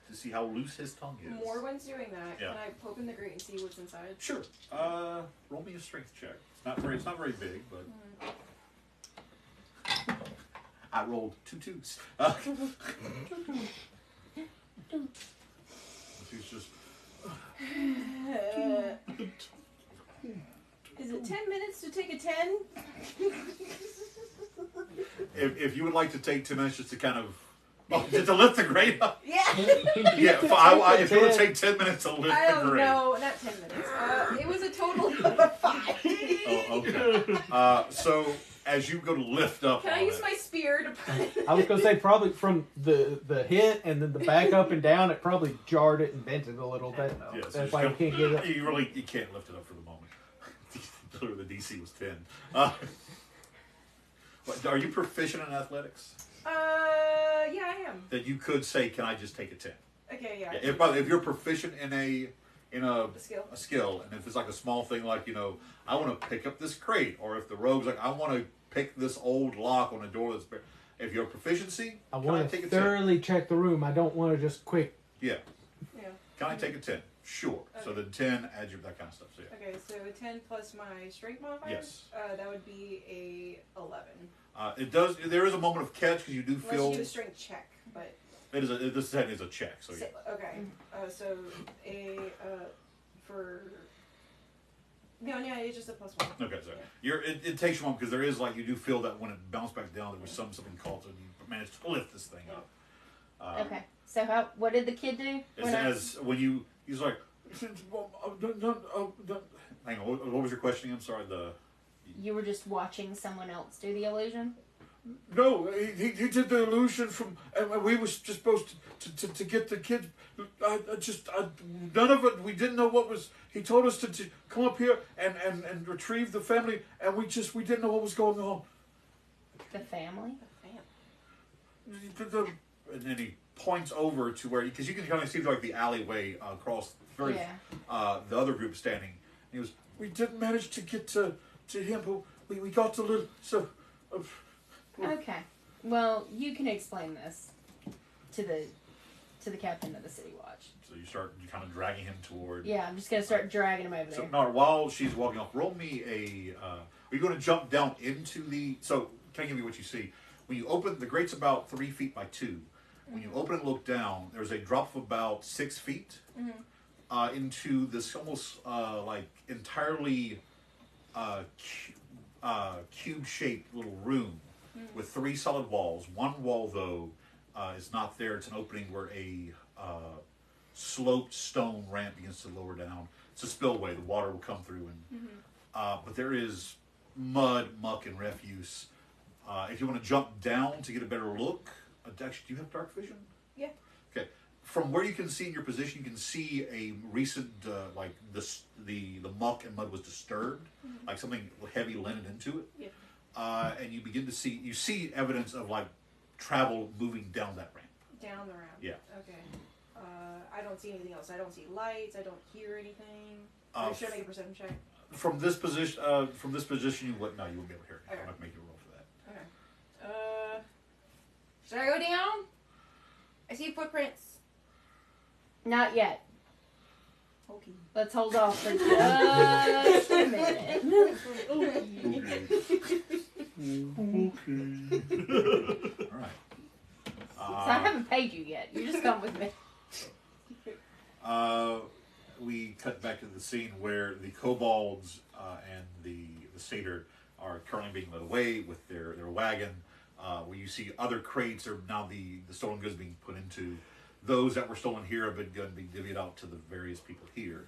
to see how loose his tongue is. Morwen's doing that. Yeah. Can I poke in the grate and see what's inside? Sure. Roll me a strength check. It's not very big, but I rolled 2 2s. He's just. Is it 10 minutes to take a 10? If you would like to take 10 minutes just to kind of to lift the grate up. Yeah. Yeah, if you would take 10 minutes to lift I the don't grate. know. Not 10 minutes. It was a total of 5. Oh, okay. So as you go to lift up, Can I on use it, my spear to put it? I was gonna say probably from the hit and then the back up and down, it probably jarred it and bent it a little bit. Yeah, so That's just why you go- can't get it. You can't lift it up for the moment. Literally, the DC was 10. Are you proficient in athletics? Yeah, I am. That you could say, "Can I just take a 10?" Okay, yeah. If you're proficient in a in a A skill. skill, and if it's like a small thing, like I want to pick up this crate, or if the rogue's like, I want to pick this old lock on a door that's. If your proficiency, I can I want take to a 10? thoroughly check the room. I don't want to just quick. Yeah. Yeah. Can I take a 10? Sure. So Okay. then 10 adds your that kind of stuff. So yeah. Okay, so a 10 plus my strength modifier. Yes. That would be a 11. It does. There is a moment of catch because you do Unless feel you do a strength check, but. it is a. This 10 is a check. So yeah. Okay. So a for. No, it's just a +1. Okay, so it takes you a moment because there is like you do feel that when it bounced back down, there was something called, and you managed to lift this thing up. Okay. So what did the kid do? He's like, hang on, what was your question? I'm sorry. You were just watching someone else do the illusion? No, he did the illusion from, and we were just supposed to get the kid. None of it. We didn't know what was. He told us to come up here and retrieve the family, and we didn't know what was going on. The family? And then he points over to where, because you can kind of see like the alleyway across the other group standing. And he goes, we didn't manage to get to him, but we got to little. So. Okay. Well, you can explain this to the captain of the city watch. So you start kind of dragging him toward. Yeah, I'm just gonna start dragging him over there. So Nara, while she's walking off, roll me a. Are you going to jump down into the? So can I give you what you see? When you open the grate's about 3 feet by 2. When you open and look down, there's a drop of about 6 feet into this almost like entirely cube-shaped little room with 3 solid walls. One wall, though, is not there. It's an opening where a sloped stone ramp begins to lower down. It's a spillway. The water will come through, and but there is mud, muck, and refuse. If you want to jump down to get a better look, actually, do you have dark vision? Yeah. Okay. From where you can see in your position, you can see a recent like the muck and mud was disturbed, like something heavy landed into it. Yeah. And you begin to see evidence of like travel moving down that ramp. Down the ramp. Yeah. Okay. I don't see anything else. I don't see lights. I don't hear anything. Should I make a perception check? From this position, you wouldn't be able to hear it. Okay. I'm not make you roll for that. Okay. Should I go down? I see footprints. Not yet. Okay. Let's hold off for just a minute. All right. So I haven't paid you yet. You just come with me. We cut back to the scene where the kobolds and the satyr are currently being led away with their wagon. Where you see other crates are now the stolen goods being put into. Those that were stolen here have been going to be divvied out to the various people here.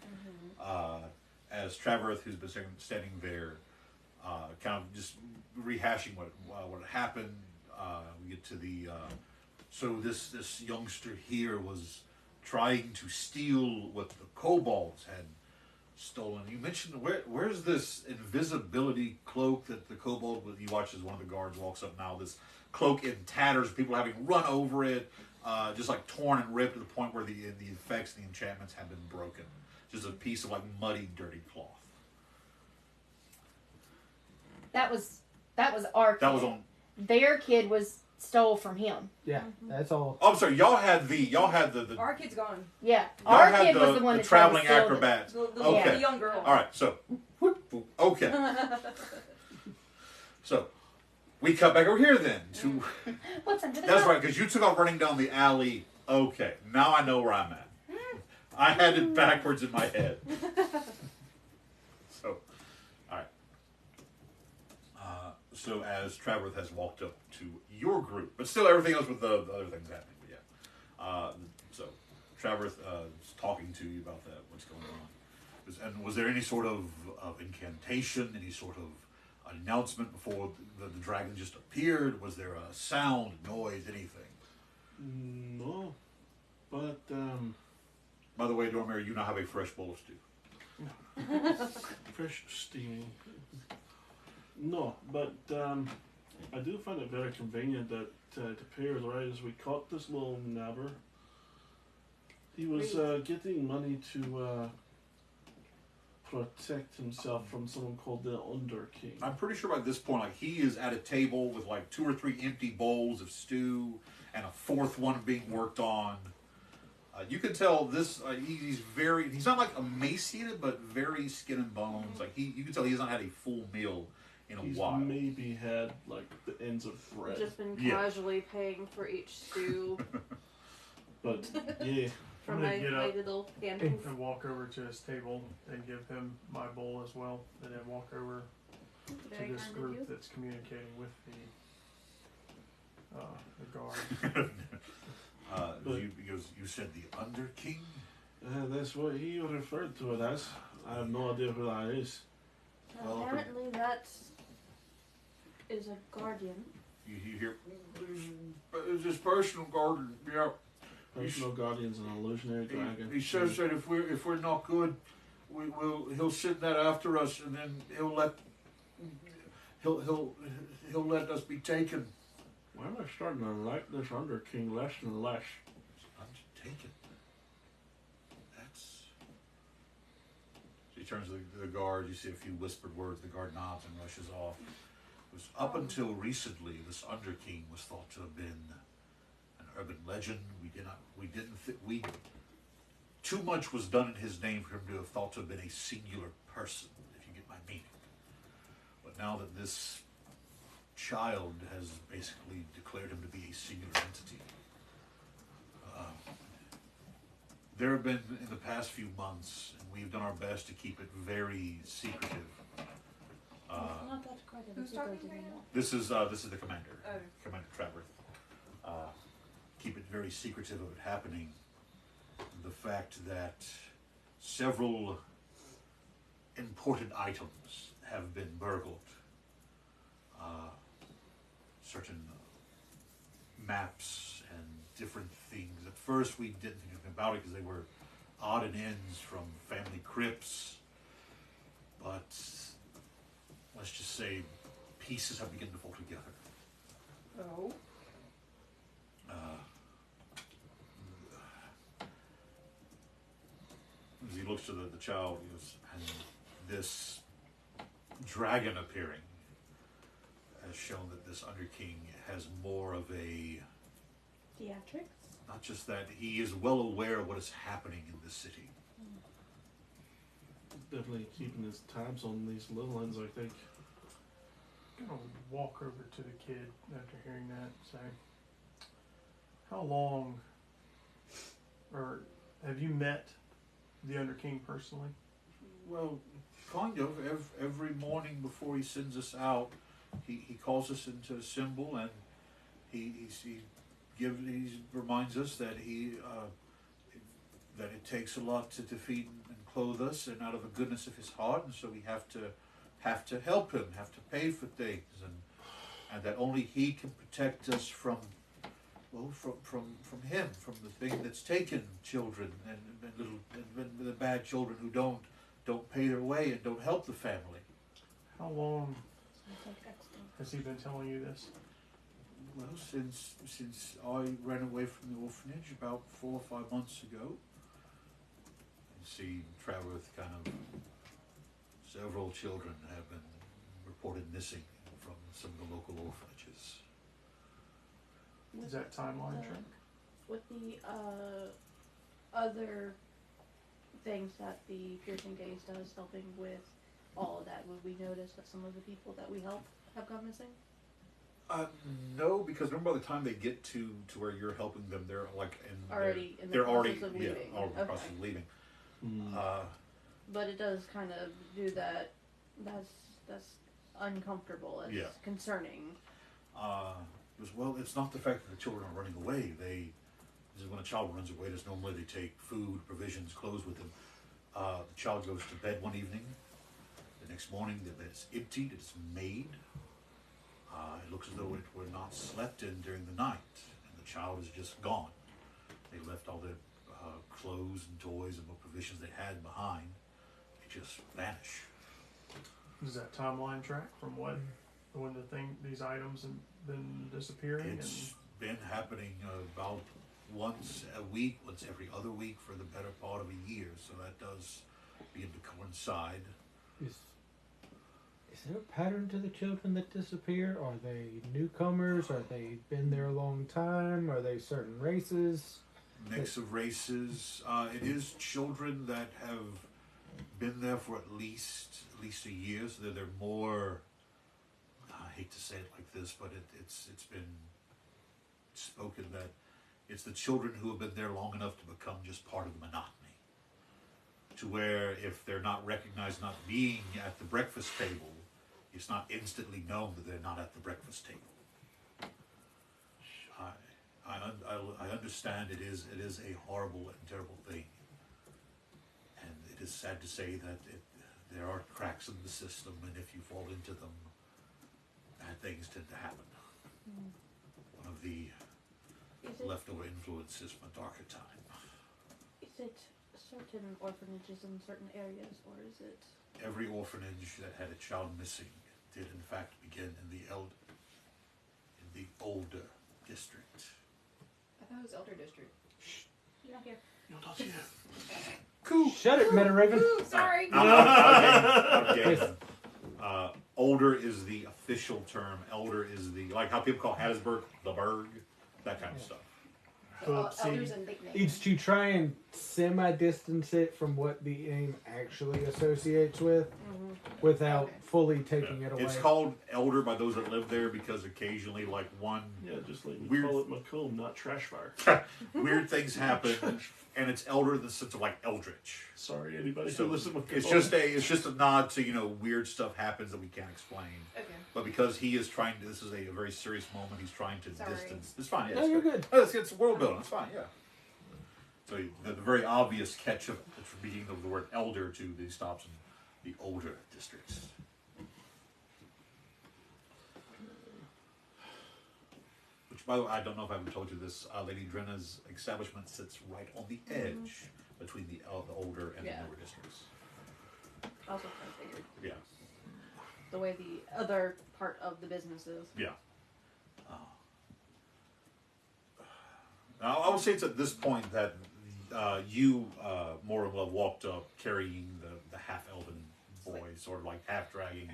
As Traverth, who's been standing there, kind of just rehashing what happened. We get to the so this youngster here was trying to steal what the kobolds had stolen. You mentioned where's this invisibility cloak that the kobold? You watch as one of the guards walks up now. This cloak in tatters, people having run over it, just like torn and ripped to the point where the effects and the enchantments have been broken. Just a piece of like muddy, dirty cloth. That was our kid. That was on. Their kid was stole from him. Yeah, that's all. Oh, I'm sorry. Y'all had the. Our kid's gone. Yeah, Y'all our had kid was the one that traveling tried to steal acrobats. The Okay. young girl. All right. So. Okay. So. We cut back over here then to. What's under the That's coat? right, because you took off running down the alley. Okay, now I know where I'm at. I had it backwards in my head. So, all right. So as Traverth has walked up to your group, but still everything else with the other things happening. But yeah. So Traverth is talking to you about that. What's going on? And was there any sort of incantation? Any sort of announcement before the dragon just appeared? Was there a sound, noise, anything? No, but By the way, Dormir, you now have a fresh bowl of stew. fresh steaming. No, but I do find it very convenient that it appears right as we caught this little nabber. He was getting money to protect himself from someone called the Under-King. I'm pretty sure by this point, like, he is at a table with like 2 or 3 empty bowls of stew and a 4th one being worked on. You can tell this. He's not like emaciated, but very skin and bones. Like you can tell he has not had a full meal in a He's while. maybe had like the ends of bread. Just been casually paying for each stew But yeah, from I'm my, gonna get my up little hand. and walk over to his table and give him my bowl as well, and then walk over Very to this kind of group you. that's communicating with the guard. You said the Under King? that's what he referred to it as. I have no idea who that is. Well, Apparently that is a guardian. You hear, there's this personal garden, yeah. Personal guardian's an illusionary dragon. He says that if we're not good, he'll send that after us, and then he'll let us be taken. Why am I starting to like this Under-King less and less? Taken. That's. So he turns to the guard. You see a few whispered words. The guard nods and rushes off. It was up until recently, this Under-King was thought to have been an urban legend. Too much was done in his name for him to have thought to have been a singular person, if you get my meaning. But now that this child has basically declared him to be a singular entity, there have been, in the past few months, and we've done our best to keep it very secretive. Who's talking right now? This is the commander, Oh. Commander Traverth. Keep it very secretive of it happening. The fact that several important items have been burgled. Certain maps and different things. At first we didn't think anything about it because they were odd and ends from family crypts. But let's just say pieces have begun to fall together. Oh. As he looks to the child, he goes, and this dragon appearing has shown that this Under-King has more of a, Theatrics? not just that, he is well aware of what is happening in this city. Definitely keeping his tabs on these little ones, I think. I'm gonna walk over to the kid after hearing that and say, how long, or have you met the Under-King personally? Well, kind of. Every morning before he sends us out, he calls us into a symbol, and he reminds us that that it takes a lot to feed and clothe us, and out of the goodness of his heart, and so we have to help him, have to pay for things, and that only he can protect us from him, from the thing that's taken children and the bad children who don't pay their way and don't help the family. How long has he been telling you this? Well, since I ran away from the orphanage about 4 or 5 months ago. You see, Traverth kind of, several children have been reported missing from some of the local orphanages. Is that timeline track? With the other things that the Piercing Gaze does, helping with all of that, would we notice that some of the people that we help have gone missing? No, because remember by the time they get to where you're helping them, they're like Already in the they're process already of leaving. already in the Okay. process of leaving. Mm. But it does kind of do that. That's uncomfortable. It's Yeah. concerning. Well, it's not the fact that the children are running away. This is when a child runs away. There's normally they take food, provisions, clothes with them. The child goes to bed one evening. The next morning, the bed is emptied. It's made. It looks as though it were not slept in during the night, and the child is just gone. They left all their clothes and toys and what provisions they had behind. They just vanish. Does that timeline track from when these items have been disappearing? It's been happening about once a week, once every other week for the better part of a year. So that does begin to coincide. Is there a pattern to the children that disappear? Are they newcomers? Are they been there a long time? Are they certain races? Mix of races. It is children that have been there for at least a year, so they're more. I hate to say it like this, but it's been spoken that it's the children who have been there long enough to become just part of the monotony, to where if they're not recognized not being at the breakfast table, it's not instantly known that they're not at the breakfast table. I understand it is a horrible and terrible thing, and it is sad to say that there are cracks in the system, and if you fall into them, bad things tend to happen. One of the leftover influences from a darker time. Is it certain orphanages in certain areas, or is it? Every orphanage that had a child missing did in fact begin in the older district. I thought it was Elder District. You're not here. No, not yet. Cool. Shut it, Meta Raven. Ooh, sorry. I'm game. Older is the official term. Elder is the, like how people call Hattiesburg the Berg, that kind of stuff. Elders and nicknames. It's to try and semi-distance it from what the name actually associates with, without fully taking it away. It's called Elder by those that live there because occasionally, like one Yeah, just like we Weird. call it Macomb, not trash fire. weird things happen, and it's Elder in the sense of like Eldritch. Sorry, anybody So who lives in Macomb. it's just a nod to weird stuff happens that we can't explain. Okay. But because he is trying to, this is a very serious moment. He's trying to Sorry. distance. It's fine. Yeah, No, it's you're good. No, it's world building. It's fine. Yeah. So the very obvious catch of the beginning of the word elder to the stops in the older districts. Which, by the way, I don't know if I ever told you this. Lady Drenna's establishment sits right on the edge between the older and the newer districts. Also kind of figured. Yeah. The way the other part of the business is. Yeah. Now, I will say it's at this point that you, more or less, walked up carrying the half-elven boy, sort of like half-dragging.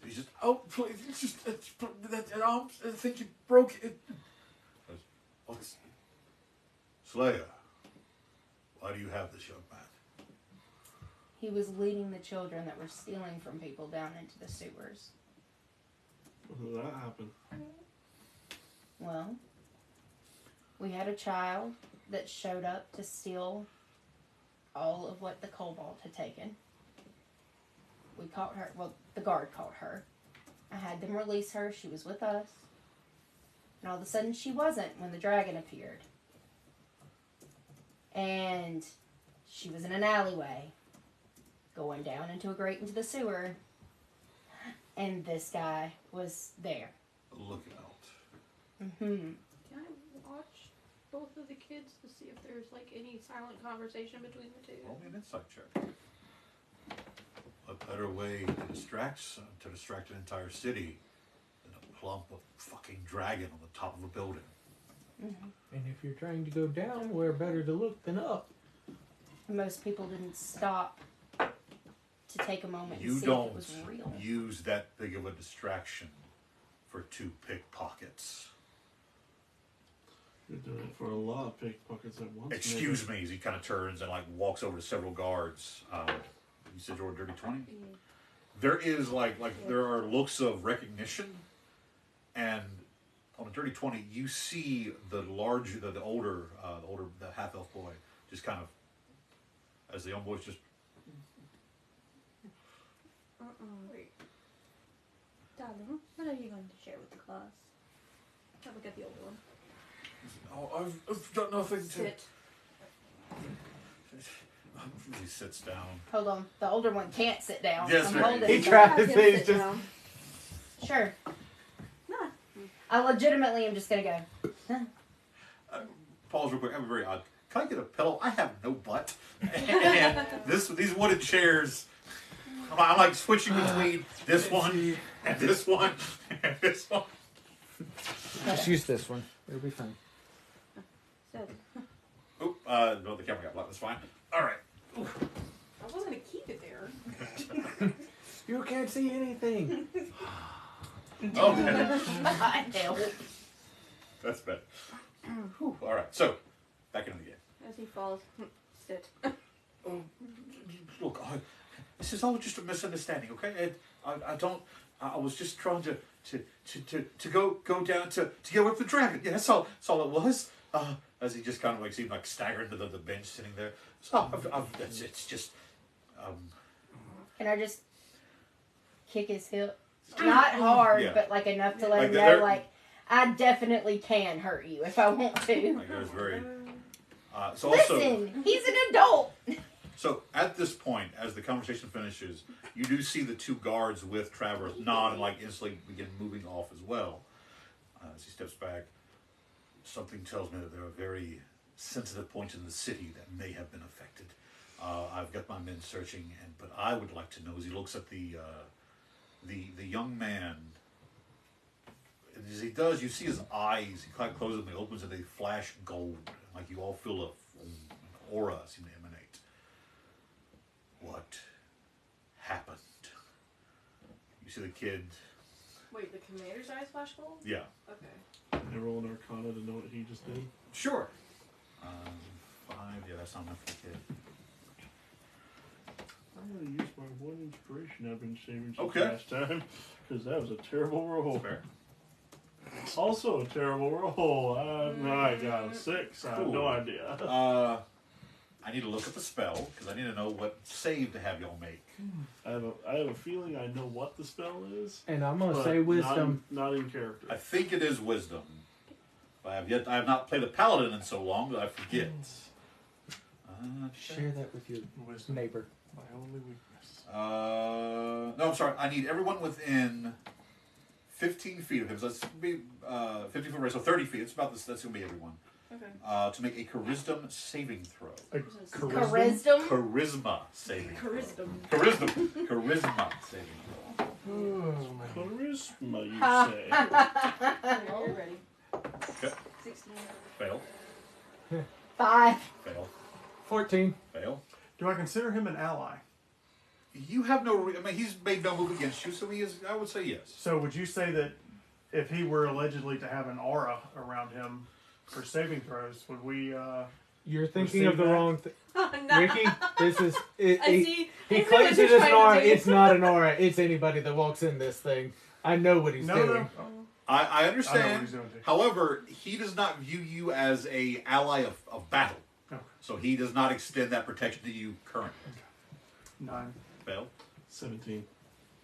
He's just, oh, please, it's just, that arm, I think you broke it. What's... Slayer, why do you have this young man? He was leading the children that were stealing from people down into the sewers. When did that happen? Well, we had a child that showed up to steal all of what the kobold had taken. We caught her, well, the guard caught her. I had them release her, she was with us. And all of a sudden she wasn't when the dragon appeared. And she was in an alleyway, going down into a grate into the sewer. And this guy was there. Look out. Mm-hmm. Can I watch both of the kids to see if there's like any silent conversation between the two? Roll me an insight check. A better way to distract an entire city than a plump of fucking dragon on the top of a building. Mm-hmm. And if you're trying to go down, where better to look than up? Most people didn't stop to take a moment and You see don't if it was real. use that big of a distraction for two pickpockets. You're doing it for a lot of pickpockets at once. Excuse me, as he kind of turns and like walks over to several guards. You said you were a dirty 20? There is there are looks of recognition, and on a dirty 20, you see the older half elf boy just kind of, as the young boy's just. Wait. Darling, what are you going to share with the class? Have a look at the older one. Oh, I've got nothing to. Sit. He sits down. Hold on. The older one can't sit down. Yes, I'm ma'am. holding He him. tried Have to him say sit it's just. down. Sure. No. I legitimately am just going to go. Pause real quick. I'm very odd. Can I get a pillow? I have no butt. And these wooden chairs. I'm like switching between this one and this one and this one. Just use this one. It'll be fine. Sit. Oop, no, the camera got blocked. That's fine. All right. I wasn't gonna keep it there. You can't see anything. Okay. Hell. That's better. Whew. All right, so back into the game. As he falls, sit. Oh, look, this is all just a misunderstanding, okay? I don't. I was just trying to go down to get with the dragon. Yeah, that's all it was. As he just kind of like seemed like staggering to the bench sitting there. So it's just. Can I just kick his hip? Not hard, Yeah. but like enough to let Like him they're- know, like, I definitely can hurt you if I want to. Like it was very. So also. Listen, he's an adult. So at this point, as the conversation finishes, you do see the two guards with Travers nod and like instantly begin moving off as well. As he steps back, something tells me that there are very sensitive points in the city that may have been affected. I've got my men searching, but I would like to know, as he looks at the young man, and as he does, you see his eyes. He kind of closes them, he opens, and they flash gold, like you all feel an aura seem to emanate. What happened? You see the kid. Wait, the commander's eyes flash gold? Yeah. Okay. Can I roll an Arcana to know what he just did? Sure. 5. Yeah, that's not enough for the kid. I'm going to use my one inspiration I've been saving since Okay. last time, because that was a terrible roll. That's fair. Also a terrible roll. I got a 6. I have Cool. no idea. I need to look at the spell because I need to know what save to have y'all make. I have a feeling I know what the spell is. And I'm gonna but say wisdom. Not in character. I think it is wisdom. I have not played a paladin in so long that I forget. Share that with your Wisdom, neighbor. my only weakness. No, I'm sorry. I need everyone within 15 feet of him. So that's be 15 foot radius, so 30 feet. It's about this. That's gonna be everyone. Okay. To make a charisma saving throw. Charisma? Charisma saving throw. Charisma. Charisma saving throw. Charisma, you Ha. say. You're ready. Okay. 16. Fail. 5. Fail. 14. Fail. Do I consider him an ally? You have no. I mean, he's made no move against you, so he is. I would say yes. So would you say that if he were allegedly to have an aura around him for saving throws, would we? You're thinking Receive of the that? wrong thing. Oh, no. Ricky, this is. It, I it- see. he I see what claims you're it as an trying to aura. do. It's not an aura. It's anybody that walks in this thing. I know what he's No, doing. no. I I know understand. what he's doing too. However, he does not view you as a ally of battle, Okay. so he does not extend that protection to you currently. 9. Fail. 17.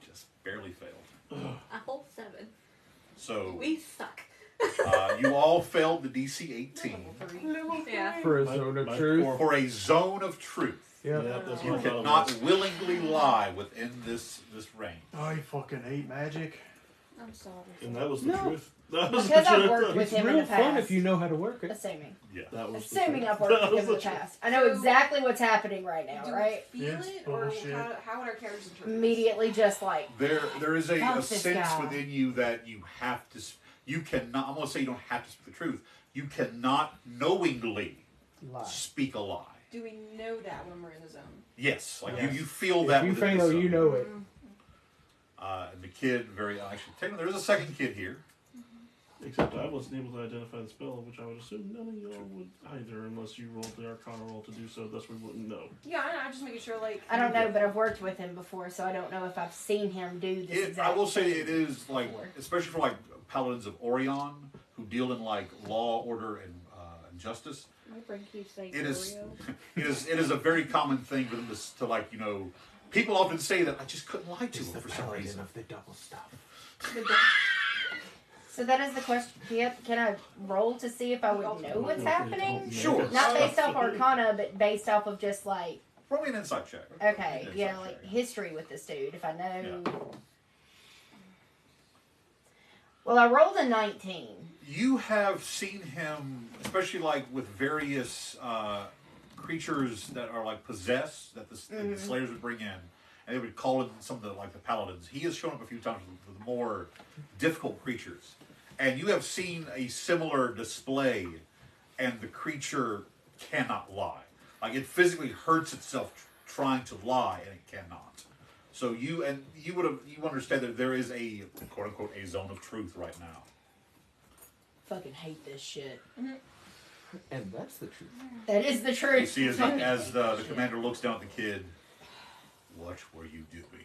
Just barely failed. A whole 7. So We suck. you all failed the DC 18 Yeah. For a My- zone of my truth. poor- for a zone of truth. Yeah. Yeah, that's You what I thought it cannot was. willingly lie within this range. Oh, you fucking hate magic. I'm sorry. And that was the No. truth. That was Because the I've truth. worked with It's him in real the past. fun if you know how to work it. Assuming. Yeah. That was the Assuming truth. I've worked with That him was in the the truth. past. I know exactly what's happening right now, Do right? we feel It's it, or bullshit. how would our characters interpret this? Immediately just like, There is a Fuck this sense guy. within you that you have to. You cannot. I'm going to say you don't have to speak the truth. You cannot knowingly Lie. speak a lie. Do we know that when we're in the zone? Yes, like Yes. you feel If that. you within fail, the you zone. know it. And the kid, very actually, technically, there is a second kid here. Except I wasn't able to identify the spell, which I would assume none of y'all would either, unless you rolled the Arcana roll to do so. Thus, we wouldn't know. Yeah, I know. I'm just making sure, like. I don't know, but I've worked with him before, so I don't know if I've seen him do this exact I will say thing it is like, before. especially for like paladins of Orion who deal in like law, order, and justice. My brain keeps saying It is. Oreo. It is a very common thing for them to like People often say that I just couldn't lie to It's him the for some paladin reason. of the double stuff. So that is the question. Can I roll to see if I would know what's happening? Sure. Not based off Arcana, but based off of just like, Roll me an insight check. okay, Insight you know, check. like history with this dude, if I know. Yeah. Well, I rolled a 19. You have seen him, especially like with various creatures that are like possessed that the Slayers would bring in, and they would call in some of the like the paladins. He has shown up a few times with more difficult creatures, and you have seen a similar display, and the creature cannot lie. Like it physically hurts itself trying to lie, and it cannot. So you understand that there is a quote unquote a zone of truth right now. Fucking hate this shit. And that's the truth. That is the You truth. see, as the commander looks down at the kid, what were you doing?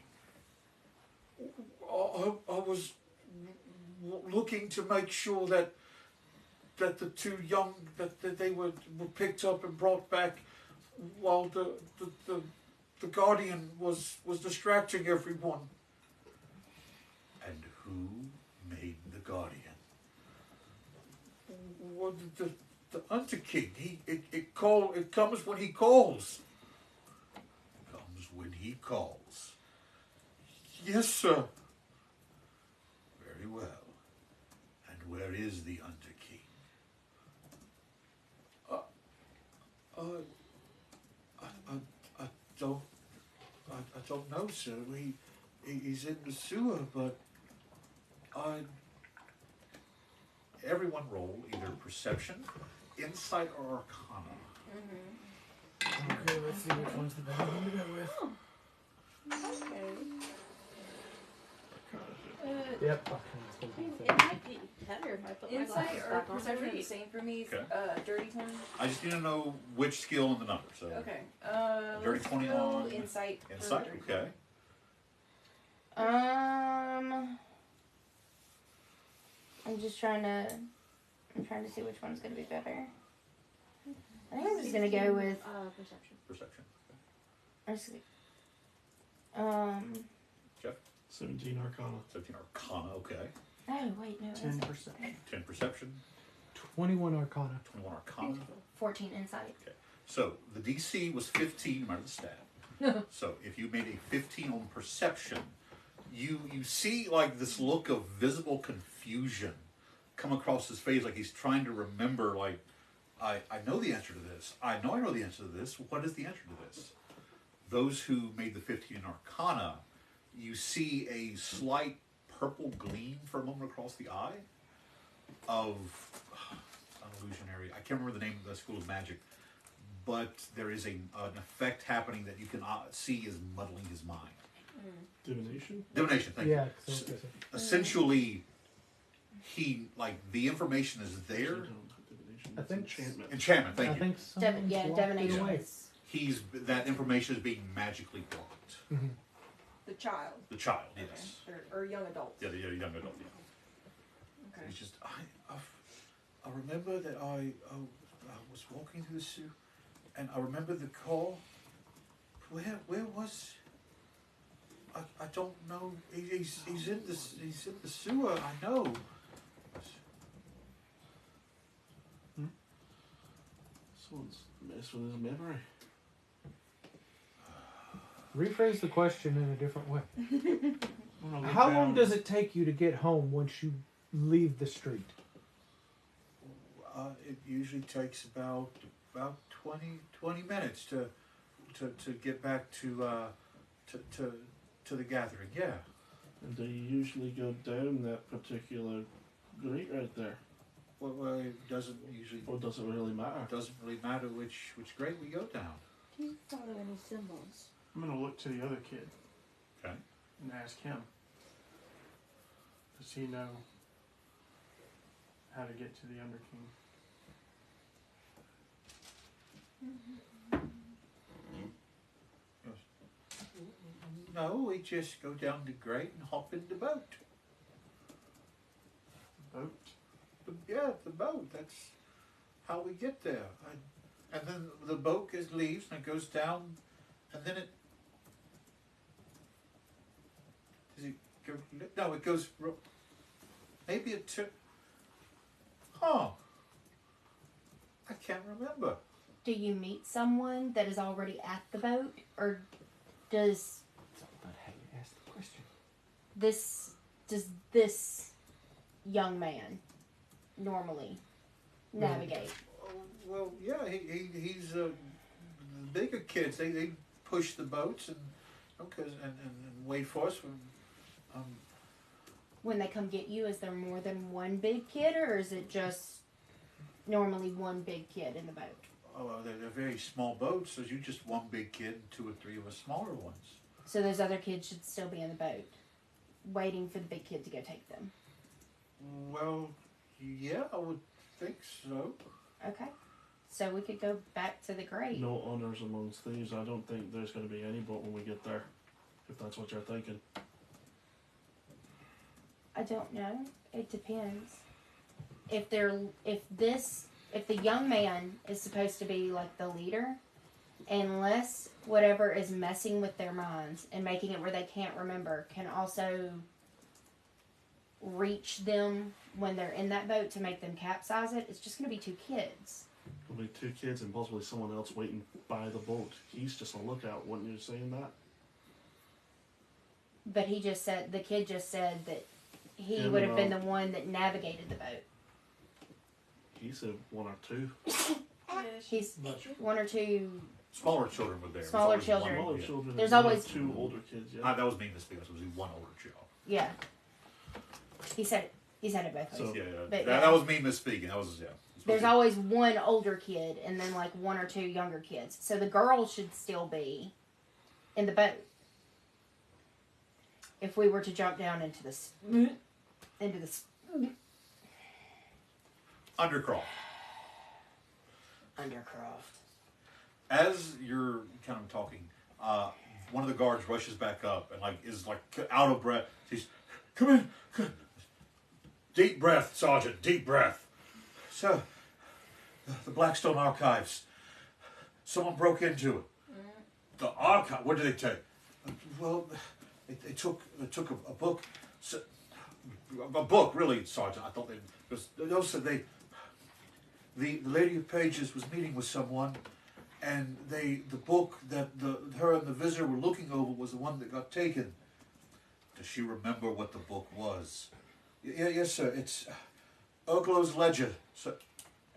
I was looking to make sure that the two young that they were picked up and brought back while the guardian was distracting everyone. And who made the guardian? Well, the Underking. It comes when he calls. Comes when he calls. Yes, sir. Very well. And where is the Underking? I don't know, sir. He's in the sewer, but everyone roll either perception, insight, or arcana. Okay, let's see which one's the better one to go with. Yep. It might be better if I put my Insight glasses or back on to perception are the read. same for me. Okay. Dirty 20. I just need to know which skill and the number. So Okay. Dirty Let's 20 go on insight. for insight. dirty Okay. I'm trying to see which one's gonna be better. I think I'm just gonna go with. Perception. Perception. I'm just gonna- Jeff. 17 Arcana. 17 arcana. Okay. Oh wait, no. 10 that's- perception. 10 perception. 21 Arcana. 21 arcana. 14 insight. Okay. So the DC was 15 minus the stat. So if you made a 15 on perception, you see like this look of visible confusion come across his face, like he's trying to remember. Like I know the answer to this. I know the answer to this. What is the answer to this? Those who made the 15 in arcana, you see a slight purple gleam for a moment across the eye of an illusionary. I can't remember the name of the school of magic, but there is an effect happening that you can see is muddling his mind. Divination? Divination, thank Yeah, you. so it's- Essentially, the information is there. Divination. I think- Enchantment. Enchantment, I thank you. think someone's locked it divination away. is. That information is being magically blocked. The child. The child, yes. Okay. Or young adult. Yeah, the young adult, yeah. Okay. It's just, I remember that I was walking through the sewer, and I remember the call. Where was? I don't know. He's in the sewer. I know. Someone's messed with his memory. Rephrase the question in a different way. I'm gonna look How long down. does it take you to get home once you leave the street? It usually takes about 20 minutes to get back to the gathering. Yeah. And do you usually go down that particular grate right there? Well, it doesn't usually. Or does it really matter? It doesn't really matter which grade we go down. Do you follow any symbols? I'm gonna look to the other kid Okay. and ask him. Does he know how to get to the Underking? No, we just go down the grate and hop in the boat. Boat? Yeah, the boat. That's how we get there. And then the boat leaves and it goes down, and then it. Does it go? No, it goes. Maybe it took. Huh. I can't remember. Do you meet someone that is already at the boat, or does It's all about how you ask the question. this young man normally navigate? Oh, well, yeah, he's the bigger kids. They push the boats and wait for us. When they come get you, is there more than one big kid, or is it just normally one big kid in the boat? they're very small boats. There's you just one big kid and 2 or 3 of us smaller ones. So those other kids should still be in the boat, waiting for the big kid to go take them. Well, yeah, I would think so. Okay. So we could go back to the grave. No honors amongst thieves. I don't think there's going to be any boat when we get there, if that's what you're thinking. I don't know. It depends. If the young man is supposed to be like the leader, unless whatever is messing with their minds and making it where they can't remember can also reach them when they're in that boat to make them capsize it, it's just going to be 2 kids. There'll be 2 kids and possibly someone else waiting by the boat. He's just a lookout. Wasn't you saying that? But the kid just said that he Yeah, would have been no. the one that navigated the boat. He said 1 or 2. He's 1 or 2. Smaller children were there. Smaller There's always one children. Smaller older- children. There's and always- 2 older kids. Yeah. that was me misspeaking. It was 1 older child. Yeah. He said it both ways. So- Yeah, But that was me misspeaking. That was There's always 1 older kid and then like 1 or 2 younger kids. So the girl should still be in the boat. If we were to jump down into this, Undercroft. Undercroft. As you're kind of talking, one of the guards rushes back up and is out of breath. He's, come in. Deep breath, Sergeant. Deep breath. So, the Blackstone Archives. Someone broke into it. The archive. What did they take? Well, they took a book. A book, really, Sergeant. I thought they also the Lady of Pages was meeting with someone, and the book that her and the visitor were looking over was the one that got taken. Does she remember what the book was? Yes, sir. It's Erglo's Ledger. So,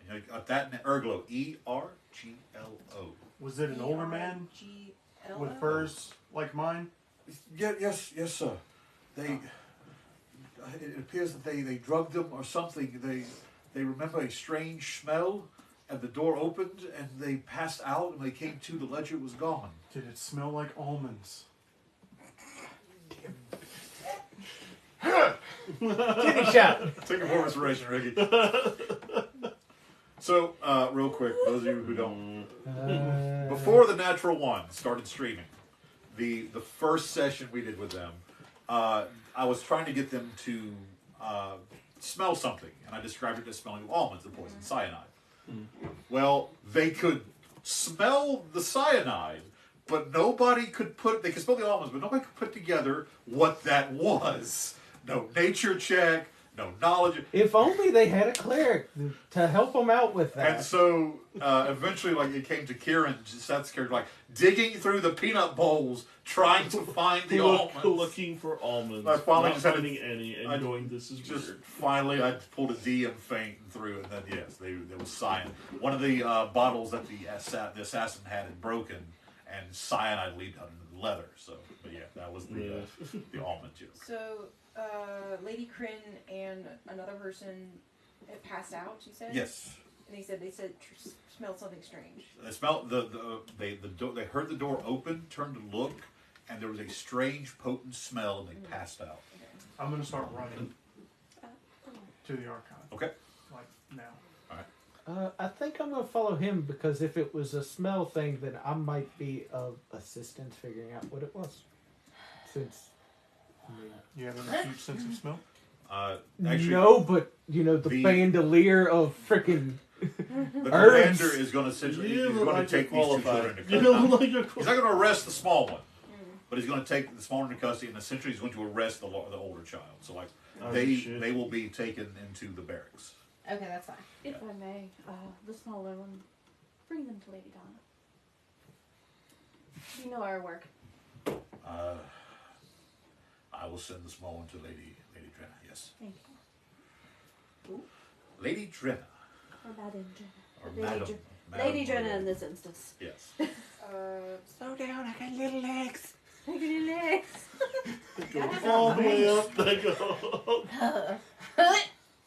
and you got that in Erglo. E-R-G-L-O. Was it an older man G-L-O? with furs like mine? Yes, sir. It appears that they drugged them or something. They remember a strange smell, and the door opened, and they passed out, and they came to, the ledger was gone. Did it smell like almonds? Kitty shot. Take a more inspiration, Ricky. So, real quick, those of you who don't, before the Natural One started streaming, the first session we did with them, I was trying to get them to smell something, and I described it as smelling of almonds, the poison cyanide. Well, they could smell the cyanide, but nobody could they could smell the almonds, but nobody could put together what that was. No nature check, no knowledge. If only they had a cleric to help them out with that. And so eventually, it came to Kieran, Seth's character, digging through the peanut bowls, trying to find the almonds. Looking for almonds. I finally not just had to- finding any, and going, this is Just weird. finally, I pulled a DM feint through, and then yes, there was cyan. One of the bottles that the assassin had broken, and cyanide leaked out into the leather. So, but yeah, that was the almond joke. So, Lady Kryn and another person had passed out, you said? Yes. And they said smelled something strange. They smelled they heard the door open, turned to look, and there was a strange, potent smell, and they passed out. I'm going to start running to the archive. Okay. Like now. I think I'm going to follow him because if it was a smell thing, then I might be of assistance figuring out what it was. Since, You have an acute sense of smell? Actually, no, but the bandolier of frickin' the herbs. commander is going to essentially You he's look going like to take you're these two children qualified. into You custody. look like you're He's not going to arrest the small one, but he's going to take the small one into custody, and essentially he's going to arrest the older child. So Oh, they shit. will be taken into the barracks. Okay, that's fine. If I may, the smaller one, bring them to Lady Donna. You know our work. I will send the small one to Lady Drenna. Yes, Thank you. Lady Drenna Or Madam or Drenna. Madam. Lady Madam Drenna in this instance. Yes. Slow down, I got little legs. Look at your legs. all the way up. They go.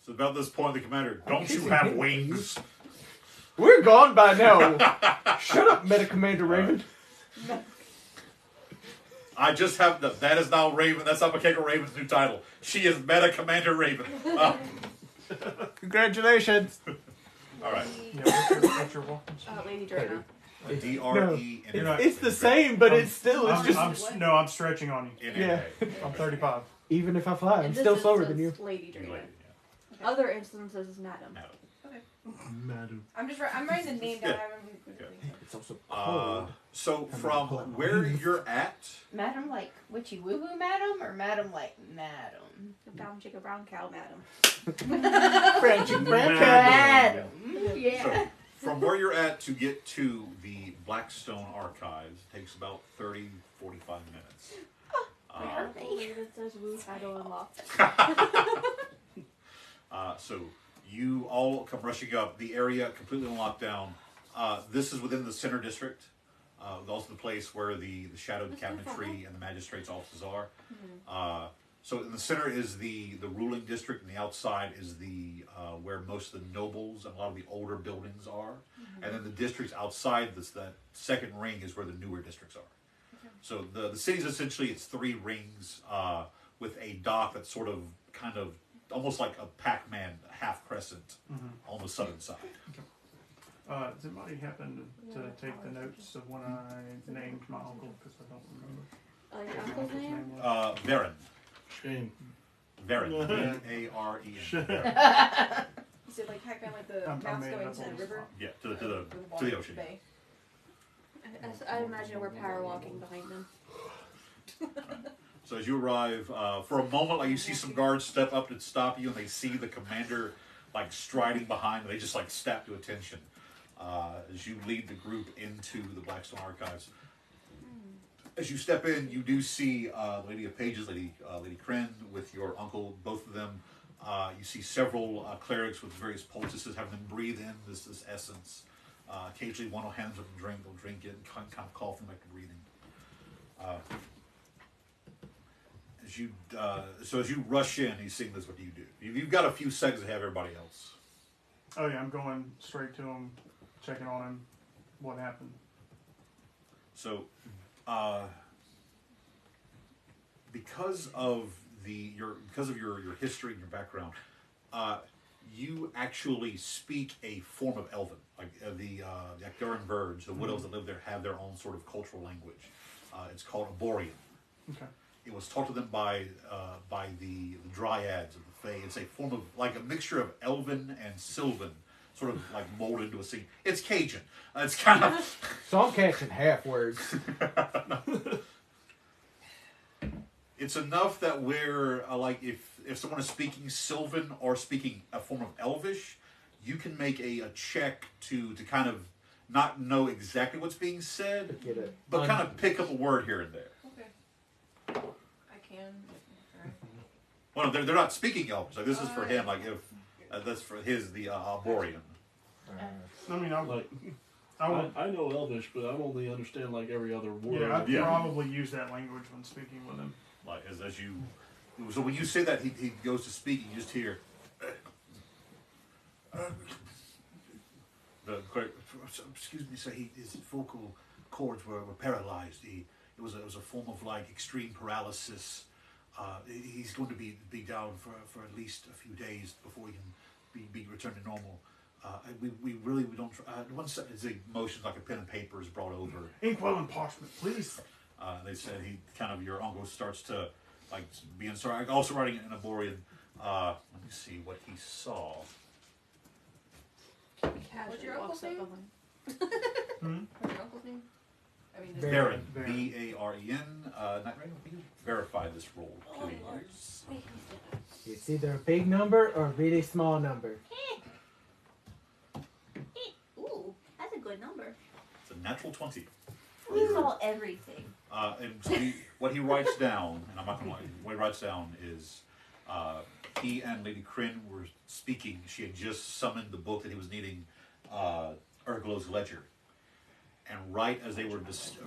So about this point, the commander, don't you have wings? We're gone by now. Shut up, Meta Commander Raven. I just have that is now Raven. That's Apokeka Raven's new title. She is Meta Commander Raven. Congratulations. All right. Yeah, what's your walking speed? Lady Drana. DRE. It's the same, but it's still it's just I'm stretching on you. yeah. I'm 35. Even if I fly, I'm In still this slower than instance, you. Lady Drana. Lady, Other instances is Madam. Madam. I'm writing the name down. It's also yeah. cold. So from where you're at, Madam like witchy woo woo madam or madam like madam? Brown chicken, brown cow, Madam. French and French. Madam. Yeah. so from where you're at to get to the Blackstone Archives takes about 30, 45 minutes. I believe it says woo title unlocked. So you all come rushing up. The area completely on lockdown. This is within the center district. Also the place where the shadowed cabinetry and the magistrate's offices are. So in the center is the ruling district, and the outside is the where most of the nobles and a lot of the older buildings are. And then the districts outside that second ring is where the newer districts are. So the city's essentially it's 3 rings with a dock that's sort of kind of almost like a Pac-Man half crescent on the southern side. Does anybody happen to take the notes of when I named my uncle? Because I don't remember. Your uncle's name? Varen. Shame. Varen. V-A-R-E-N. Is it like Pac-Man, like the I'm mouse made going up to all the this river? Yeah, to the water ocean. bay. I imagine we're power walking behind them. So as you arrive, for a moment, like you see some guards step up to stop you, and they see the commander like striding behind, and they just like snap to attention as you lead the group into the Blackstone Archives. As you step in, you do see Lady of Pages, Lady Kren, with your uncle, both of them. You see several clerics with various poultices, having them breathe in this essence. Occasionally, one will hand them a drink, they'll drink it, and kind of call for them back to breathing. As you rush in, he's seeing this. What do you do? You've got a few seconds to have everybody else. Oh yeah, I'm going straight to him, checking on him. What happened? So, because of your history and your background, you actually speak a form of Elven, like the Actaran Verge. The widows that live there have their own sort of cultural language. It's called Aborian. Okay. It was taught to them by the dryads of the Fae. It's a form of like a mixture of Elven and Sylvan, sort of like molded into a scene. It's Cajun. It's kind of So I'm catching half words. It's enough that we're like if someone is speaking Sylvan or speaking a form of Elvish, you can make a check to kind of not know exactly what's being said, Get it. but kind of pick up a word here and there. Okay. I can. Well, they're not speaking Elvish. Like this is for him. Like if that's for the Arborean. I mean, I know Elvish, but I only understand like every other word. yeah, I'd Yeah. probably use that language when speaking with him. Like as you, so when you say that he goes to speak, you just hear. The clerk, excuse me, sir. His vocal cords were paralyzed. It was a form of like extreme paralysis. He's going to be down for at least a few days before he can be returned to normal. We don't. One second, his emotions like a pen and paper is brought over. Inkwell and parchment, please. They said your uncle starts to like being sorry. Also writing it in Aborian. Let me see what he saw. What's your uncle's name? What's your uncle's name? I mean, Varen, Varen. V-A-R-E-N. Not right. Can you verify this roll, please? It's either a big number or a really small number. Ooh, that's a good number. It's a natural 20. We saw everything. And so what he writes down, and I'm not going to lie, what he writes down is he and Lady Krin were speaking. She had just summoned the book that he was needing, Urglo's Ledger. And right as they were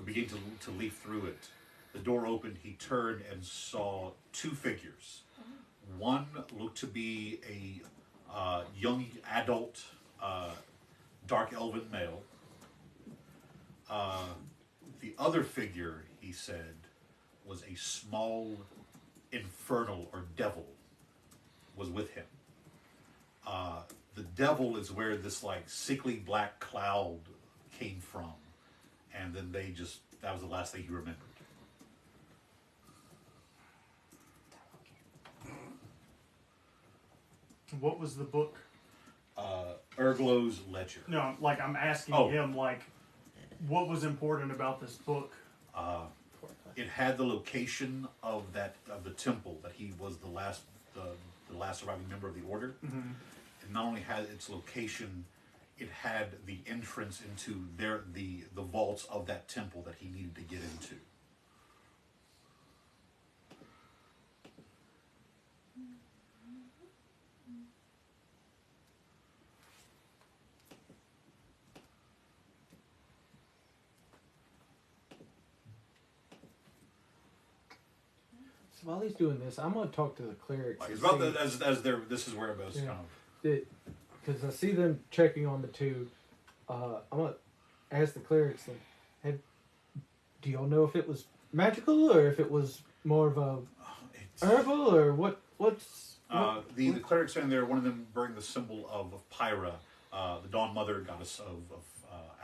beginning to leaf through it, the door opened, he turned and saw 2 figures. One looked to be a young adult dark elven male. The other figure, he said, was a small infernal or devil was with him. The devil is where this like sickly black cloud came from, and then that was the last thing he remembered. What was the book? Urglo's Ledger. No, like I'm asking him, like, what was important about this book? It had the location of the temple that he was the last surviving member of the order. Mm-hmm. It not only had its location, it had the entrance into the vaults of that temple that he needed to get into. So while he's doing this, I'm gonna talk to the clerics. Like it's about this is where it goes. Yeah. Kind Because I see them checking on the two. I'm gonna ask the clerics then. Do y'all know if it was magical or if it was more of a herbal or what? The clerics in there. One of them bearing the symbol of Pyra, the Dawn Mother, goddess of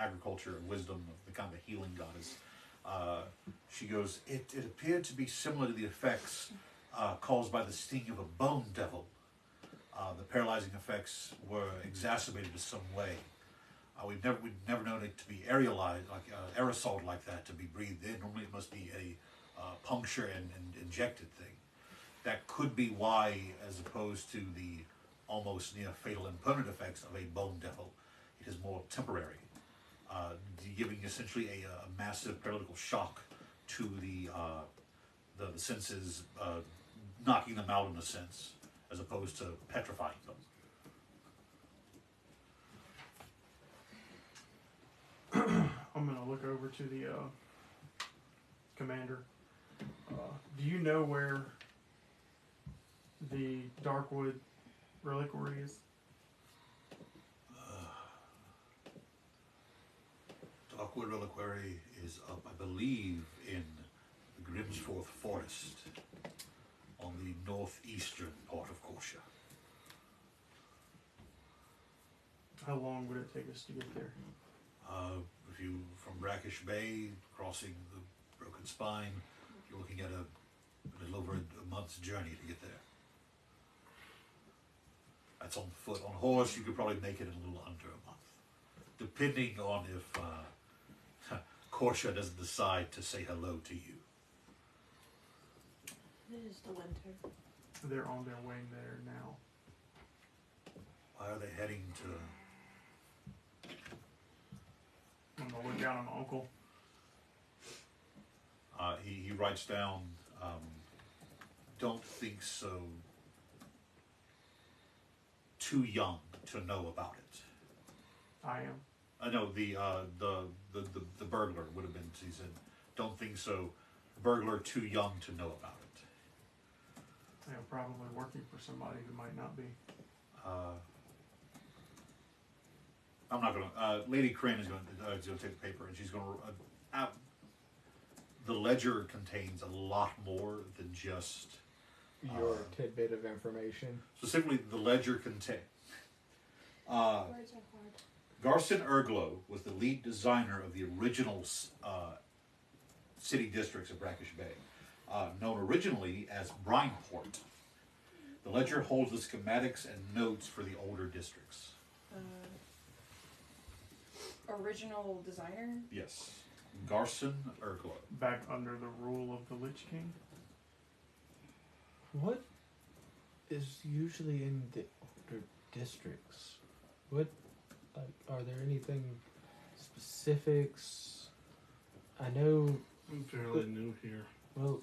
agriculture and wisdom, of the kind of healing goddess. She goes, it appeared to be similar to the effects caused by the sting of a bone devil. The paralyzing effects were exacerbated in some way. We've never known it to be aerosolized, like aerosol like that, to be breathed in. Normally it must be a puncture and injected thing. That could be why, as opposed to the almost near fatal and permanent effects of a bone devil, it is more temporary, giving essentially a massive paralytical shock to the senses, knocking them out in a sense, as opposed to petrifying them. I'm gonna look over to the commander. Do you know where the Darkwood reliquary is? Darkwood Reliquary is up, I believe, in the Grimsforth Forest, on the northeastern part of Corsia. How long would it take us to get there? If you from Brakish Bay, crossing the Broken Spine, you're looking at a little over a month's journey to get there. That's on foot. On horse, you could probably make it in a little under a month, depending on if Corsia doesn't decide to say hello to you. It is the winter. They're on their way there now. Why are they heading to? I'm gonna look down at my uncle. He writes down, don't think so. Too young to know about it. I am. I know the burglar would have been. He said, don't think so. Burglar too young to know about it. They are probably working for somebody who might not be. I'm not going to. Lady Crane is going to take the paper, and she's going to. The ledger contains a lot more than just Your tidbit of information. specifically the ledger contains. Words are hard. Garson Urglo was the lead designer of the original city districts of Brakish Bay, known originally as Brineport. The ledger holds the schematics and notes for the older districts. Original designer? Yes. Garson Urglo. Back under the rule of the Lich-King. What is usually in the older districts? What, like, are there anything specifics? I know. I'm fairly new here. Well,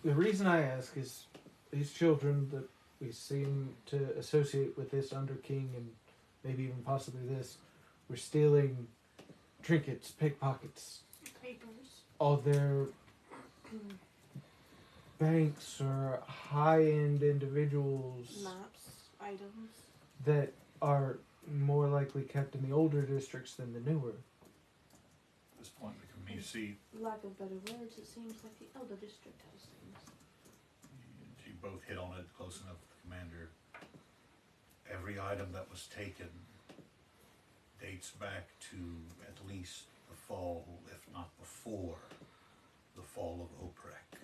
the reason I ask is these children that we seem to associate with this Under King and maybe even possibly this were stealing trinkets, pickpockets. Papers. Are there banks or high-end individuals Maps. Items. that are more like likely kept in the older districts than the newer. At this point, you see, Lack of better words, it seems like the Elder District has things. you both hit on it close enough, Commander. Every item that was taken dates back to at least the fall, if not before, the fall of Oprek.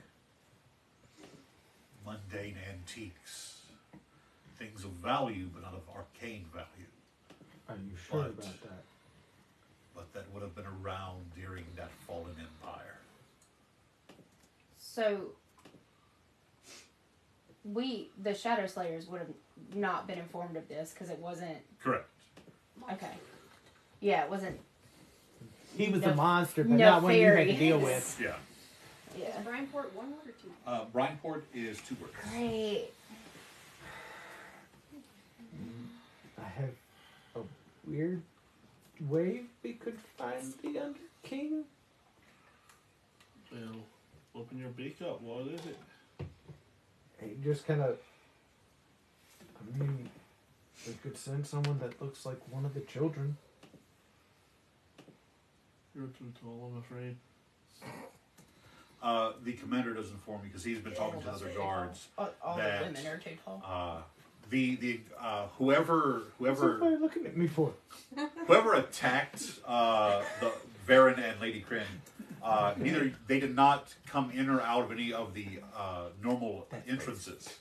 Mundane antiques, things of value but not of arcane value. Are you sure But- about that? But that would have been around during that fallen empire. So, the Shadow Slayers, would have not been informed of this because it wasn't. Correct. Okay. Yeah, it wasn't. He was No- a monster, but no not one you had to fairy. deal with. Yeah. Yeah. Is Brianport one word or two? Brianport is 2 words. Great. I have a weird way we could find the Under King. Bill, open your beak up. What is it? It just kind of. I mean, we could send someone that looks like one of the children. You're too tall, I'm afraid. The commander does inform me because he's been talking to other guards. All that, the women are too tall. Whoever What's everybody looking at me for? whoever attacked the Varen and Lady Kryn, they did not come in or out of any of the normal entrances.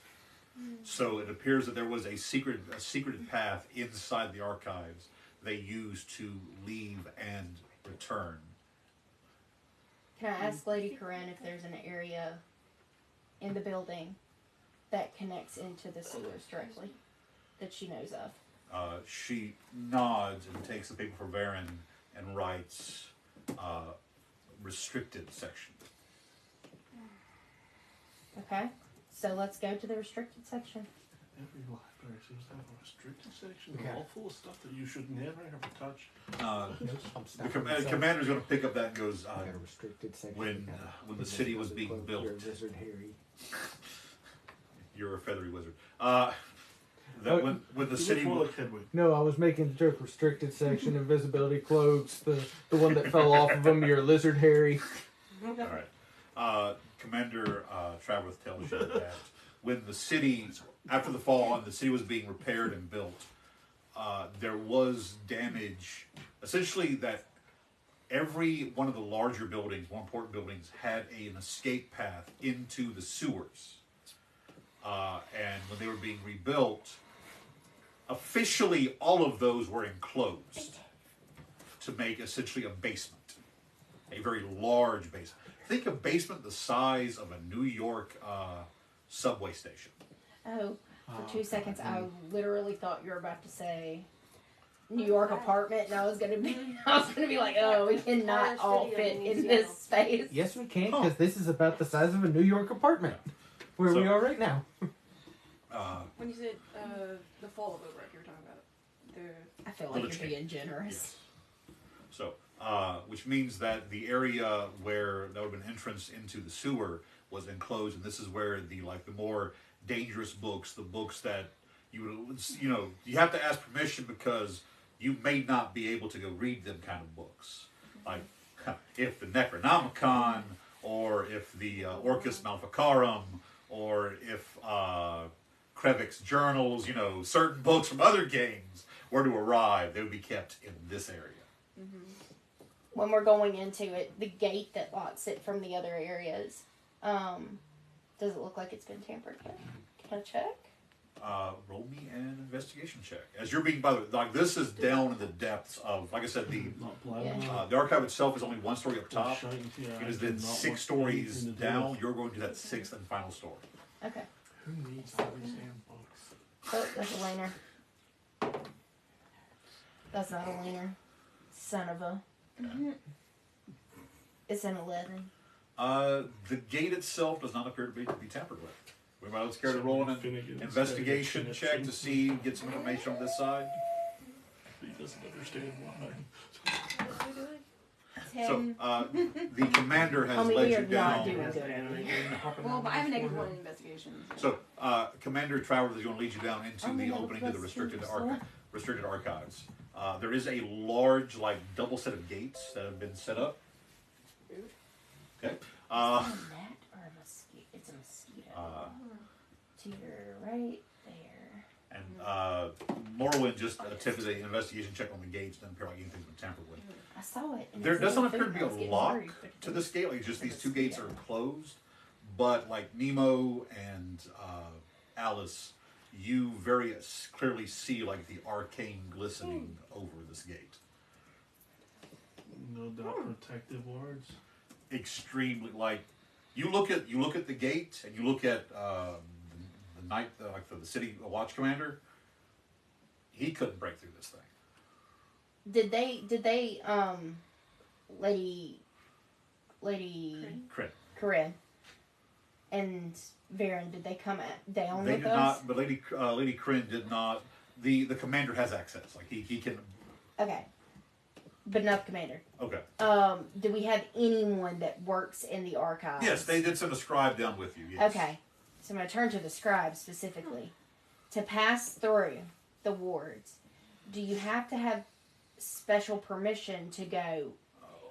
So it appears that there was a secreted path inside the archives they used to leave and return. Can I ask Lady Corinne if there's an area in the building that connects into the sewers directly that she knows of? She nods and takes the paper for Varen and writes restricted section. Okay, so let's go to the restricted section. Every library seems to have a restricted section, Okay. all full of stuff that you should never ever touch. I'm The commander's going to pick up that and goes, I got a restricted section. when the city was being built. You're a wizard, Harry. You're a feathery wizard. When the You city look more like Hedwig. No, I was making the joke. Restricted section, invisibility cloaks, the one that fell off of him. You're a lizard, Harry. All right. Commander Travis tells you that when the city, after the fall, and the city was being repaired and built, there was damage. Essentially, that every one of the larger buildings, more important buildings, had an escape path into the sewers. And when they were being rebuilt, officially all of those were enclosed to make essentially a basement, a very large basement. Think a basement the size of a New York subway station. Oh, for 2 seconds, I literally thought you were about to say New York apartment, and I was gonna be like, oh, we cannot all fit in this space. Yes, we can, because this is about the size of a New York apartment, where we are right now. When you said the fall of Obrek, you were talking about I feel like Lich-King. you're being generous. Yes. So, which means that the area where that would have been entrance into the sewer was enclosed, and this is where the more dangerous books, the books that you have to ask permission because you may not be able to go read them kind of books, like if the Necronomicon, or if the Orcus Maleficarum, or if Krevik's journals, certain books from other games were to arrive, they would be kept in this area. When we're going into it, the gate that locks it from the other areas, does it look like it's been tampered with? Can I check? Roll me an investigation check. As you're being, by the way, this is down in the depths of, like I said, the archive itself is only 1 story up top. It is then 6 stories down. You're going to that 6th and final story. Okay. Who needs all these damn books? Oh, that's a laner. That's not a laner. Son of a. It's an 11. The gate itself does not appear to be tampered with. We might let's care to roll an investigation check to see, get some information on this side. He doesn't understand why. So, the commander has Homie, led we you are not down. doing good. Well, but I have a -1 in investigation. So, Commander Travers is going to lead you down into the opening to the restricted archives. There is a large, like, double set of gates that have been set up. Okay. Is it a gnat or a mosquito? It's a mosquito. To your right there. And Morrowind just attempted an investigation check on the gates. Doesn't appear like anything's been tampered with. I saw it. And There it was doesn't in the appear to food, be and I was a getting lock worried, but to this gate. Like, just these two gates are mosquito. closed. But like Nemo and Alice, you very clearly see like the arcane glistening over this gate. No doubt protective wards. Extremely, like you look at the gate and you look at the night, like the city watch commander. He couldn't break through this thing. Did they Lady Crit. Corinne and Varen, did they come down They with did us? not, but Lady Kryn did not. The commander has access. Like he can. Okay. But not the commander. Okay. Do we have anyone that works in the archives? Yes, they did send a scribe down with you. Yes. Okay. So I'm going to turn to the scribe specifically. To pass through the wards, do you have to have special permission to go?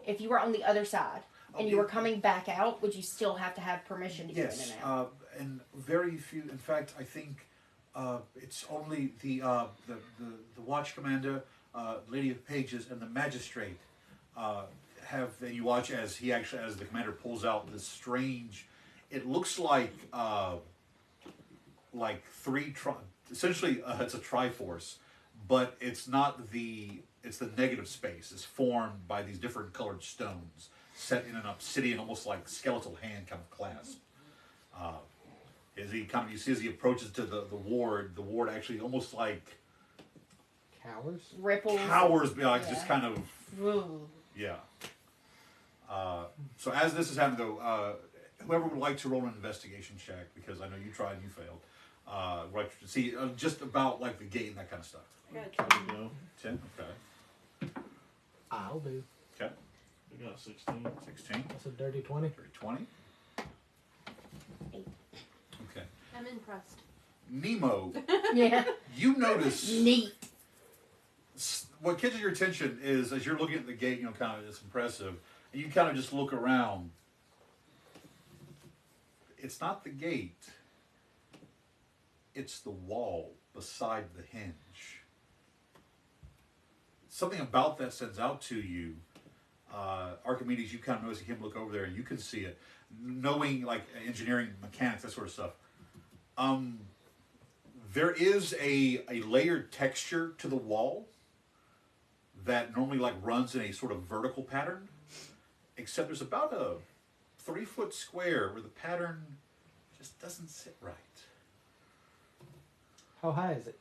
If you were on the other side and you were coming back out, would you still have to have permission to go in Yes, and out? and very few. In fact, I think it's only the watch commander, Lady of Pages, and the magistrate have. And you watch as the commander pulls out this strange. It looks like three. Essentially, it's a Triforce, but it's not the. It's the negative space. It's formed by these different colored stones set in an obsidian, almost like skeletal hand kind of clasp. You see as he approaches to the ward actually almost like Cowers? Ripples. cowers, like Yeah. just kind of, Ooh. yeah. So as this is happening though, whoever would like to roll an investigation check, because I know you tried and you failed, right, to see just about like the gate and that kind of stuff. There we go. 10, okay. I'll do. Okay, I got 16. 16, That's a dirty 20. 20. 8. Okay. I'm impressed. Nemo, Yeah. you notice Neat. what catches your attention is as you're looking at the gate, kind of it's impressive, and you kind of just look around. It's not the gate, it's the wall beside the hinge. Something about that stands out to you. Archimedes, you kind of notice him look over there and you can see it. Knowing like engineering, mechanics, that sort of stuff. There is a layered texture to the wall that normally like runs in a sort of vertical pattern, except there's about a 3-foot square where the pattern just doesn't sit right. How high is it?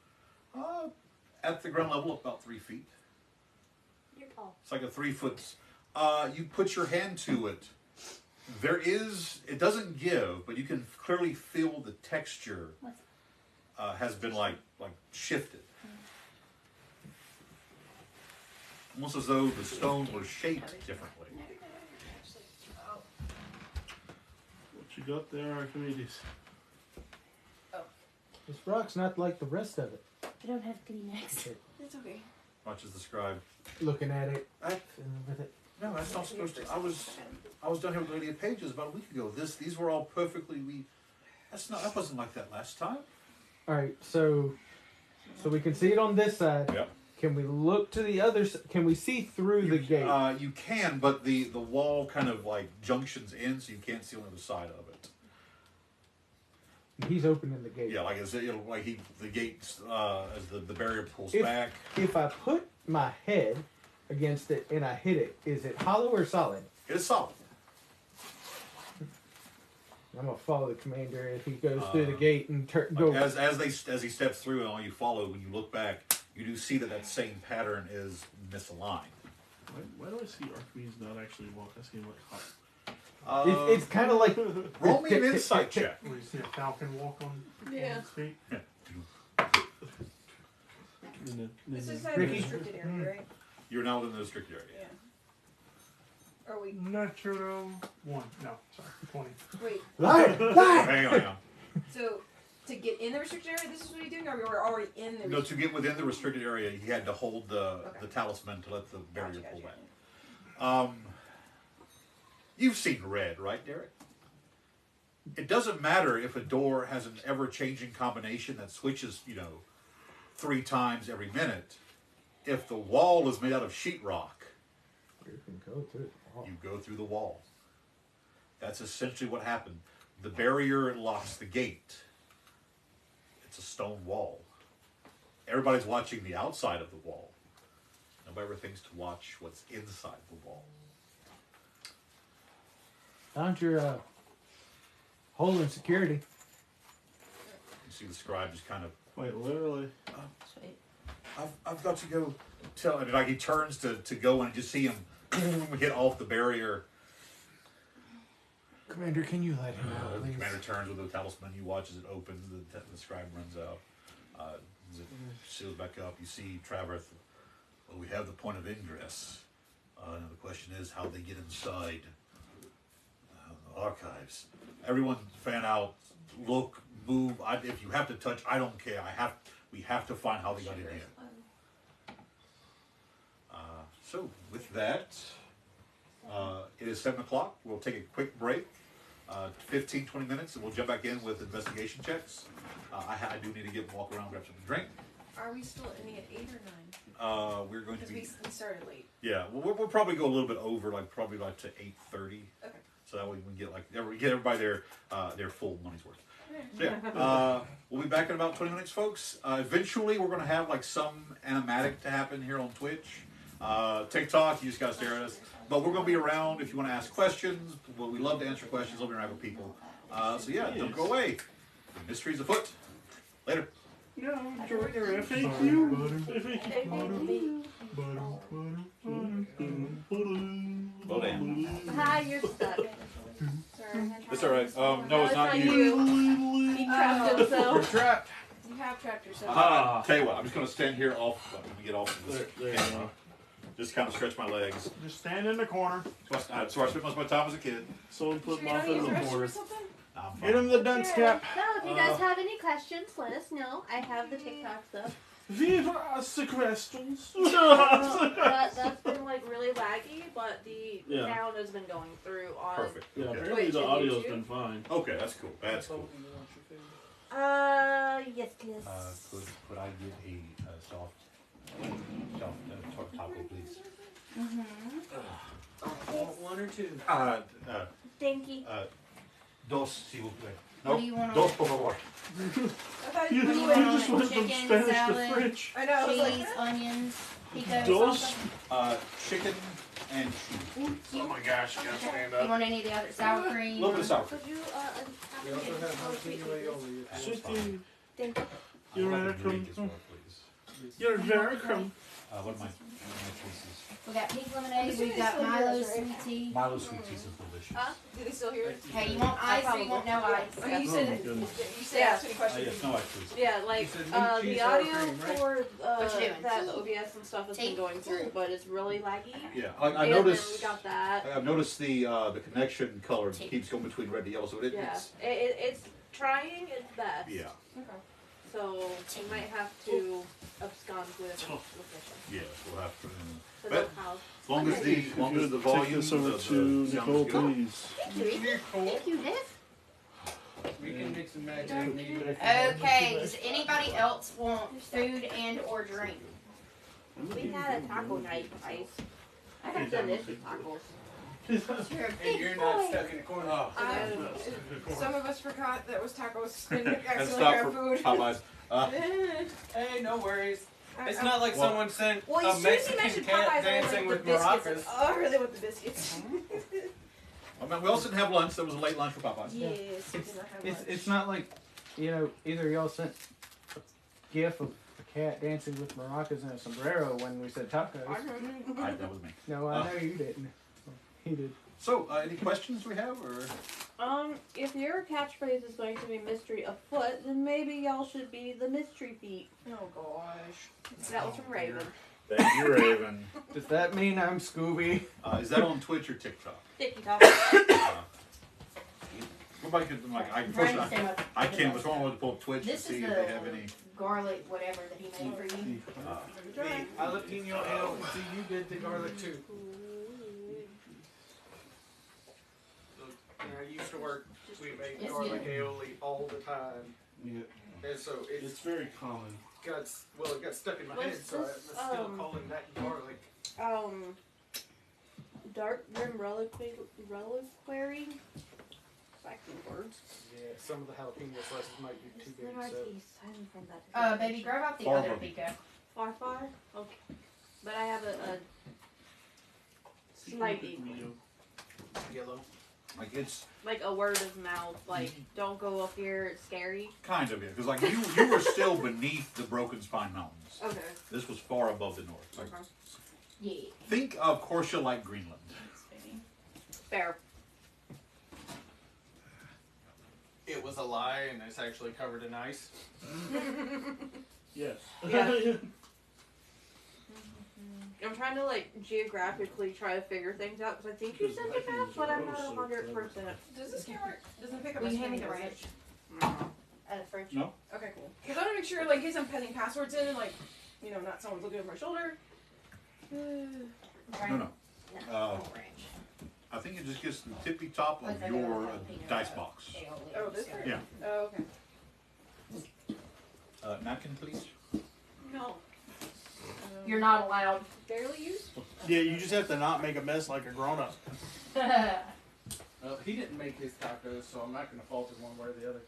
At the ground level, about 3 feet. You're tall. It's like a 3-foot. You put your hand to it. It doesn't give, but you can clearly feel the texture has been like shifted. Almost as though the stones were shaped differently. What you got there, Archimedes? This rock's not like the rest of it. I don't have Kleenex. It's okay. Much as described. Looking at it, I, fiddling with it. no, that's not supposed to. I was down here with Lady of Pages about a week ago. These were all perfectly. That wasn't like that last time. All right, so we can see it on this side. Yep. Can we look to the other side? Can we see through the gate? You can, but the wall kind of like junctions in, so you can't see on the other side of it. He's opening the gate. Yeah, like the gate as the barrier pulls If- back. If I put my head against it and I hit it, is it hollow or solid? It is solid. I'm gonna follow the commander if he goes through the gate and go. Like as he steps through and all you follow, when you look back, you do see that same pattern is misaligned. Why do I see Archimedes not actually walk? I see him like hop. It's kind of like Roll me an insight check. Where you see a falcon walk on his feet. This is then a Ricky? restricted area, right? You're now in the restricted area. Yeah. Are we? Natural 1. No, sorry, 20. Wait. liar, liar. Hang on. So To get in the restricted area, this is what you're doing, or we were already in the No, to get within the restricted area, he had to hold the talisman to let the barrier pull back. You've seen red, right, Derek? It doesn't matter if a door has an ever-changing combination that switches, 3 times every minute. If the wall is made out of sheetrock, You can go through it. Oh. you go through the wall. That's essentially what happened. The barrier locks the gate. It's a stone wall. Everybody's watching the outside of the wall. Nobody ever thinks to watch what's inside the wall. Found your hole in security. You see the scribe just kind of, Wait, literally. Sweet. I've got to go tell, and like he turns to go and just see him hit off the barrier. Commander, can you let him out, The please? commander turns with the talisman. He watches it open. The scribe runs out. As it seals back up, you see Traverth. Well, we have the point of ingress. Now the question is how they get inside the archives. Everyone fan out. Look, move. If you have to touch, I don't care. We have to find how they got in here. So with that, it is 7 o'clock. We'll take a quick break. 15, 20 minutes, and we'll jump back in with investigation checks. I do need to walk around, grab something to drink. Are we still ending at 8 or 9? We're going to Because be. we started late. Yeah, we'll probably go a little bit over, probably to 8:30. Okay. So that way we can get everybody their full money's worth. So yeah, we'll be back in about 20 minutes, folks. Eventually, we're going to have some animatic to happen here on Twitch. TikTok, you just got to stare at us. But we're going to be around if you want to ask questions. Well, we love to answer questions, love to interact with people. So yeah, don't go away. The mystery's afoot. Later. No, enjoy your FAQ. Well, damn. Hi, you're stuck. Sorry. It's all right. No, it's not not you. you. He trapped himself. Trapped. You have trapped yourself. Tell you what, I'm just going to stand here off. Let me get off of this There you camera. go. Just kind of stretch my legs. Just stand in the corner. So I spent most of my time as a kid. Someone put Sure you don't Moffat in use the the restroom or corner. something? I'm Hit him fine. the dunce cap. No, if you guys have any questions, let us know. I have the TikTok stuff. Viva the questions. That's been really laggy, but the Yeah. sound has been going through on. Perfect. Yeah, Okay. apparently Twitch the and audio's YouTube. been fine. Okay, that's cool. That's cool. Yes, please. Could I get a soft taco, please? One or two. Thank you. Dos, si vous plaît. What do you want Dos, on por favor. I thought You, What do you you want on just it? went from Chicken, Spanish salad, to French. I know. I was cheese, like, onions, pico, Dos. salsa? Chicken and cheese. Oh my gosh, you gotta stand You up. want any of the other sour A cream? little bit of sour cream. Could you We also have jalapeno aioli. That's Sweet fine. tea. Thank you. You're I'd like a drink welcome. as well, please. You're welcome. What are my choices? We got pink I'm lemonade, assuming we've got it's still Milo yours, right? sweet tea. Milo sweet teas is delicious. Huh? did they still hear it? Okay, you want ice or you want no ice? I mean, you Oh said my it. goodness. You said Yeah. ask any questions. Yes, no ice, please. Yeah, You said meat, the cheese, sour audio cream, right? for What you doing? that OBS and stuff has been Tea? going through, but it's really laggy. Yeah, And I then we noticed. got that. I've noticed the connection color keeps going between red and yellow, so Yeah, it's trying its best. yeah. Okay. So you might have to abscond with location. Yes, we'll have to. So But- that's how. As long as the If you the could volume take this over the to sound Nicole, is good. please. Thank you, Thank you, Nick. We can mix and match if needed. Okay, does anybody else want food and or drink? We had a taco night, guys. I got delicious tacos. You're a And big you're boy. not stuck in a corner. Some of us forgot that was tacos and And accidentally stop grabbed for food. Popeyes. Hey, no worries. It's I- not like Well- someone sent Well, a as soon as you Mexican mentioned cat Popeyes, I dancing went with like the biscuits. maracas. Oh, I really want the biscuits. I mean, we also didn't have lunch. There was a late lunch for Popeyes. Yes, we did not have lunch. It's not like, either y'all sent a gif of a cat dancing with maracas and a sombrero when we said tacos. That was me. No, I know you didn't. He did. So, any questions we have, or If your catchphrase is going to be mystery afoot, then maybe y'all should be the mystery feet. Oh gosh. That was from Raven. thank you, Raven. Does that mean I'm Scooby? Is that on Twitch or TikTok? TikTok. somebody could like. I I'm trying to unfortunately stand up I for can't. the What's wrong with pull up Twitch to This see is if they have any. garlic, whatever that he made for you. The jalapeno ale. See, you did the garlic too. When I used to work, we made It's garlic good. aioli all the time, Yeah, and so it's very common. it got stuck in my Was head. So I this, still calling that garlic. Dark Grim Reliquary. Backing words. Yeah, some of the jalapeno slices might be too big. So From that Baby, grab out the Far other from- pico. Far. Okay. But I have a slight equal. yellow. Like it's Like a word of mouth. Like, don't go up here. It's scary. kind of because like you were still beneath the Broken Spine Mountains. Okay. This was far above the north. Like, Okay. Yeah. think of Corsia like Greenland. Fair. It was a lie, and it's actually covered in ice. Yes. Yeah. I'm trying to like geographically try to figure things out because I think you sent a map, but I'm not 100%. Does this camera doesn't pick up Will my you hand me screen, the does it? ranch? French. No. Okay, cool. Because I want to make sure, like, in case I'm putting passwords in and, like, you know, not someone's looking over my shoulder. No. Ranch. I think it just gets the tippy top of Like your a dice box. Oh, this one? one? Yeah. Oh, okay. Napkin, please. No. You're not allowed. Barely used? Yeah, you just have to not make a mess like a grown up. Well, he didn't make his tacos, so I'm not going to fault him one way or the other.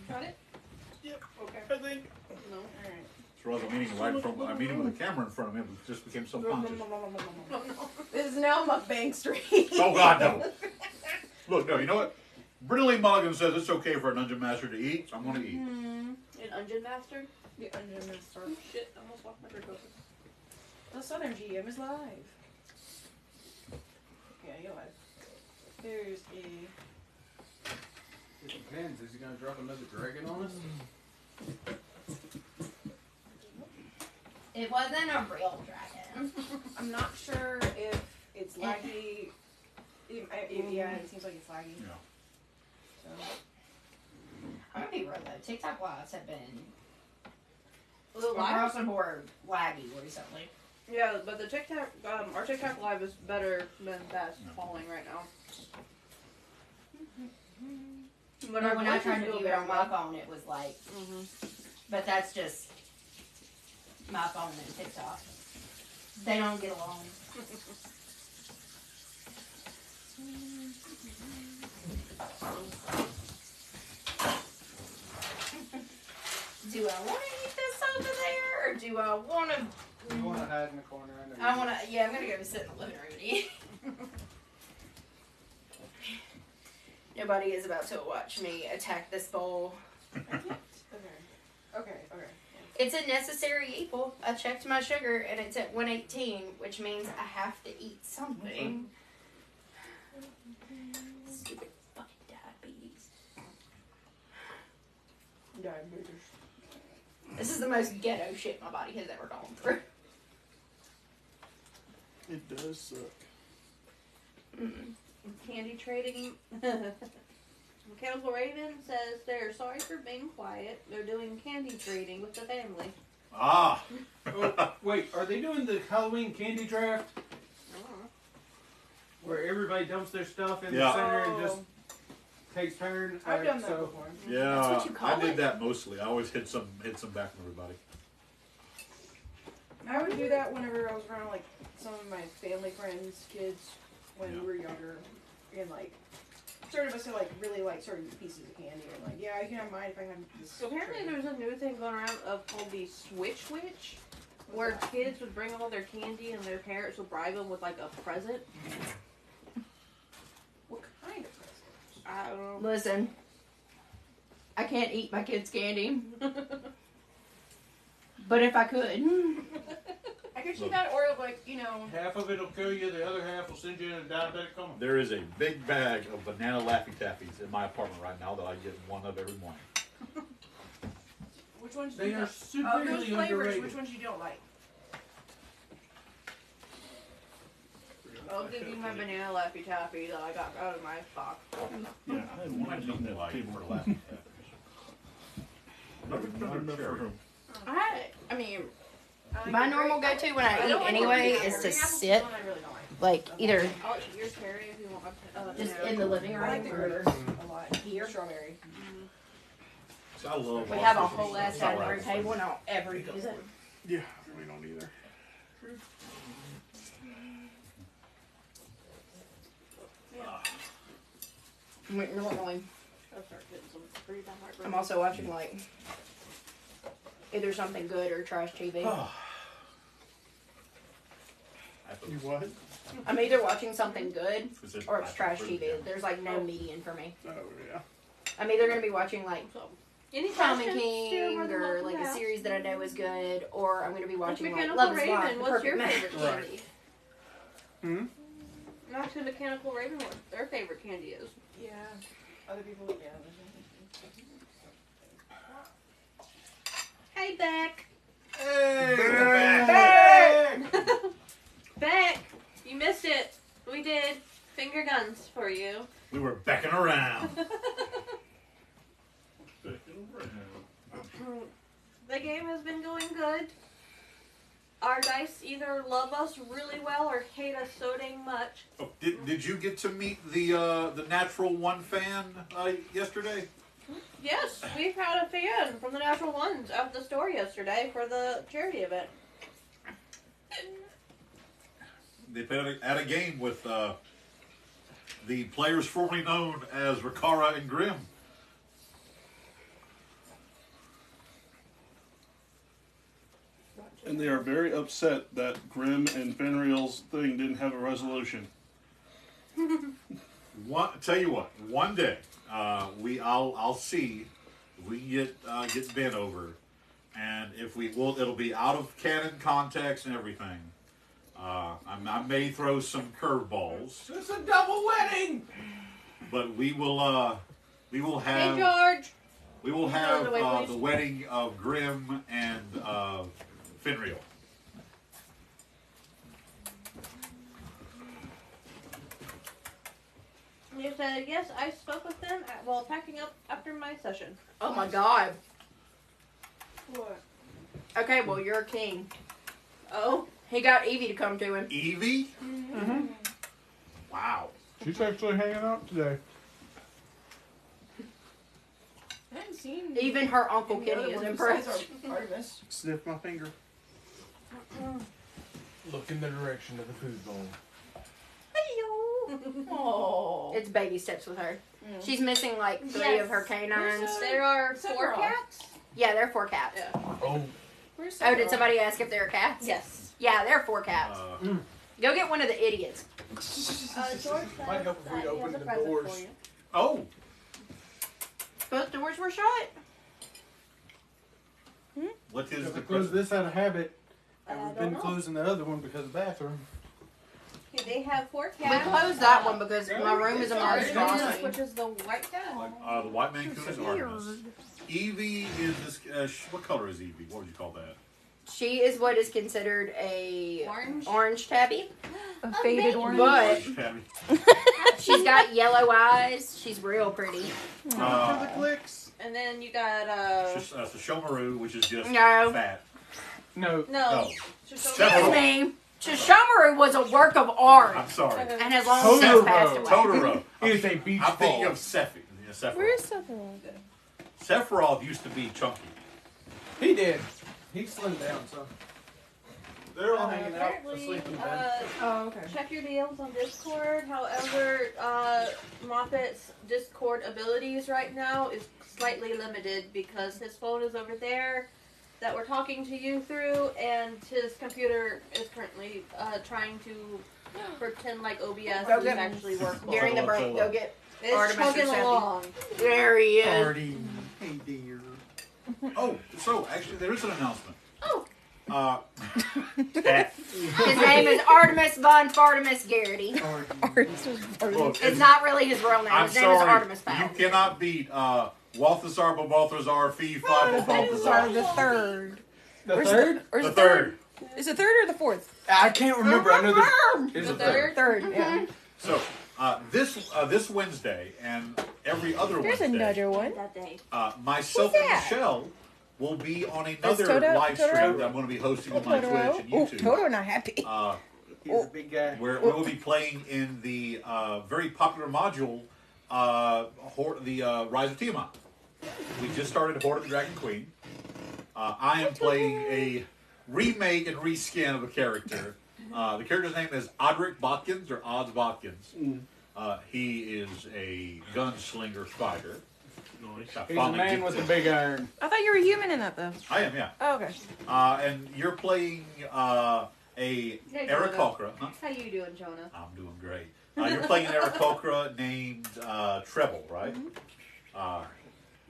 Got it? Yep. Okay. I think. No. Alright. So rather than I'm eating with a camera in front of me, it just became subconscious. This is now mukbang street. Oh God, no! Look, no, you know what? Brittany Mulligan says it's okay for a dungeon master to eat, so I'm gonna eat. An Onion Master? The Onion Master. Shit, I almost lost my drink open. The Southern GM is live. Yeah, you're live. There's a... It depends. Is he going to drop another dragon on us? It wasn't a real dragon. I'm not sure if it's laggy. Yeah, it seems like it's laggy. Yeah. So. I'm gonna be real though. TikTok lives have been The across live? the board laggy recently. Yeah, but the TikTok, our TikTok live is better than that's falling right now. But But when I voices tried to go view it on my very phone, it was like, well. but that's just my phone and TikTok. They don't get along. Do I want to eat this over there, or do I want to? You want to hide in the corner? I know. I want to. Yeah, I'm gonna go sit in the living room and eat. Nobody is about to watch me attack this bowl. Okay. It's a necessary evil. I checked my sugar and it's at 118, which means I have to eat something. Stupid fucking diabetes. Diabetes. This is the most ghetto shit my body has ever gone through. It does suck. Candy trading. Mechanical Raven says they're sorry for being quiet. They're doing candy trading with the family. Ah! Oh, wait, are they doing the Halloween candy draft? Where everybody dumps their stuff in Yeah. the center and just takes turns? I've done that so before. Yeah, That's what you call I did it? that mostly. I always hit some back from everybody. I would do that whenever I was around, like, some of my family friends' kids when Yeah. we were younger. And, like, certain of us had, like, really, like, certain pieces of candy. And, like, yeah, you can have mine if I have this. So apparently tray. there's a new thing going around called the Switch Witch, where kids would bring all their candy and their parents would bribe them with like a present. What kind of present? I don't know. Listen, I can't eat my kids' candy. But if I could. I could see that, or, like, you know. half of it'll kill you, the other half will send you in a diabetic coma. There is a big bag of banana Laffy Taffies in my apartment right now that I get one of every morning. Which ones do They you are not? severely Those flavors, underrated. which ones you don't like? I'll give you my banana Laffy Taffy that I got out of my box. Yeah, I had one I eating don't that like table. for laughing. Not enough for him. I mean, my normal go-to when I eat anyway is to sit, like, either I'll eat your cherry if you want my just in the living room or here. Strawberry. I love We have a whole ass dining room table and I don't ever use it. Yeah, we don't either. Normally, I'll start getting some pretty damn heartburn. I'm also watching, like, either something good or trash TV. You what? I'm either watching something good Is it or it's trash apple fruit? TV. There's, like, no median for me. Oh yeah. I'm either going to be watching, like, So, any Tom and questions? King You're more than or, welcome like, to a ask. series that I know is good, or I'm going to be watching, like, Mechanical Love is Blind, Raven, the what's your perfect favorite match. candy? Hmm? Ask the Mechanical Raven what their favorite candy is. Yeah. Other people, yeah. Hey, Beck! Hey, Beck! Beck! You missed it. We did finger guns for you. we were becking around. The game has been going good. Our dice either love us really well or hate us so dang much. Oh, did you get to meet the Natural One fan yesterday? Yes, we've had a fan from the Natural Ones at the store yesterday for the charity event. They played at a game with the players formerly known as Rakara and Grim. And they are very upset that Grim and Fenriel's thing didn't have a resolution. Tell you what, one day I'll see if we can get Ben over, and if we will, it'll be out of canon context and everything. I may throw some curveballs, It's a double wedding! but we will have Hey, George! we will Can you have go the way, please? the wedding of Grim and Fenriel. You said, yes, I spoke with them while packing up after my session. Oh my god. What? Okay, well, you're a king. Oh? He got Evie to come to him. Evie? Mm-hmm. Wow. She's actually hanging out today. I haven't seen Even her Uncle any Kenny other is one impressed. besides Artemis. Sniff my finger. Look in the direction of the food bowl. Oh. It's baby steps with her. She's missing like 3 of her canines. There are Except 4 for us. cats? Yeah, they're 4 cats. Yeah. Oh, Where's Oh, did somebody ask if they're cats? Yes. Yeah, they're 4 cats. Go get one of the idiots. George says Might help if we that he open has a the present doors. for you. Oh, Both doors were shut. what is if the we close this out of habit, and I we've don't been know. closing the other one because of the bathroom. Okay, they have 4 We cats. closed that one because my room is a monstrosity. Which is the white cat. the white Mancoon is Artemis. Evie is this. What color is Evie? What would you call that? She is what is considered a Orange? tabby, A faded orange. but Tabby. she's got yellow eyes. She's real pretty. Clicks. And then you got, It's the Shomaru, which is just No. fat. No. no. No, Excuse Totoro. me. Shishomaru was a work of art I'm sorry. and has long since Totoro. passed away. Totoro. He is a beach I'm thinking ball. of Sephi. Yeah, Sephiroth. Where's Sephiroth? Sephiroth used to be chunky. He did. He slimmed down, so. They're all hanging out, Apparently, asleep in bed. Oh, okay. check your DMs on Discord. However, Moppet's Discord abilities right now is slightly limited because his phone is over there that we're talking to you through, and his computer is currently trying to pretend like OBS is Okay. actually workable. During the break, go get. It's Artemis or chugging Sephi. along. There he is. Party. Hey, dear. Oh, so actually, there is an announcement. Oh. Cat. His name is Artemis von Fartimus Garrity. Look, It's not really his real name. I'm His name is sorry. Artemis You Fowl. cannot beat Balthazar, Fee, Fi, Sorry, Balthazar. the third. The Where's third? Where's The third. Is it third or the fourth? I can't remember. I know there's The third? Third, yeah. So this Wednesday and every other There's Wednesday, another one. That day. myself Who's and that? Michelle will be on That's another Toto? live stream Totoro? that I'm going to be hosting on my Twitch and Oh, YouTube. Toto not happy. He's a big guy. Where we will be playing in the very popular module, the Rise of Tiamat. We just started Horde of the Dragon Queen. I am playing a remake and reskin of a character. The character's name is Odric Botkins, or Odds Botkins. He is a gunslinger fighter. Nice. Got He's a finally man get with to- a big iron. I thought you were human in that though. I am, yeah. Oh, okay. And you're playing a Hey, Aarakocra. Huh? How you doing, Jonah? I'm doing great. You're playing an Aarakocra named Treble, right?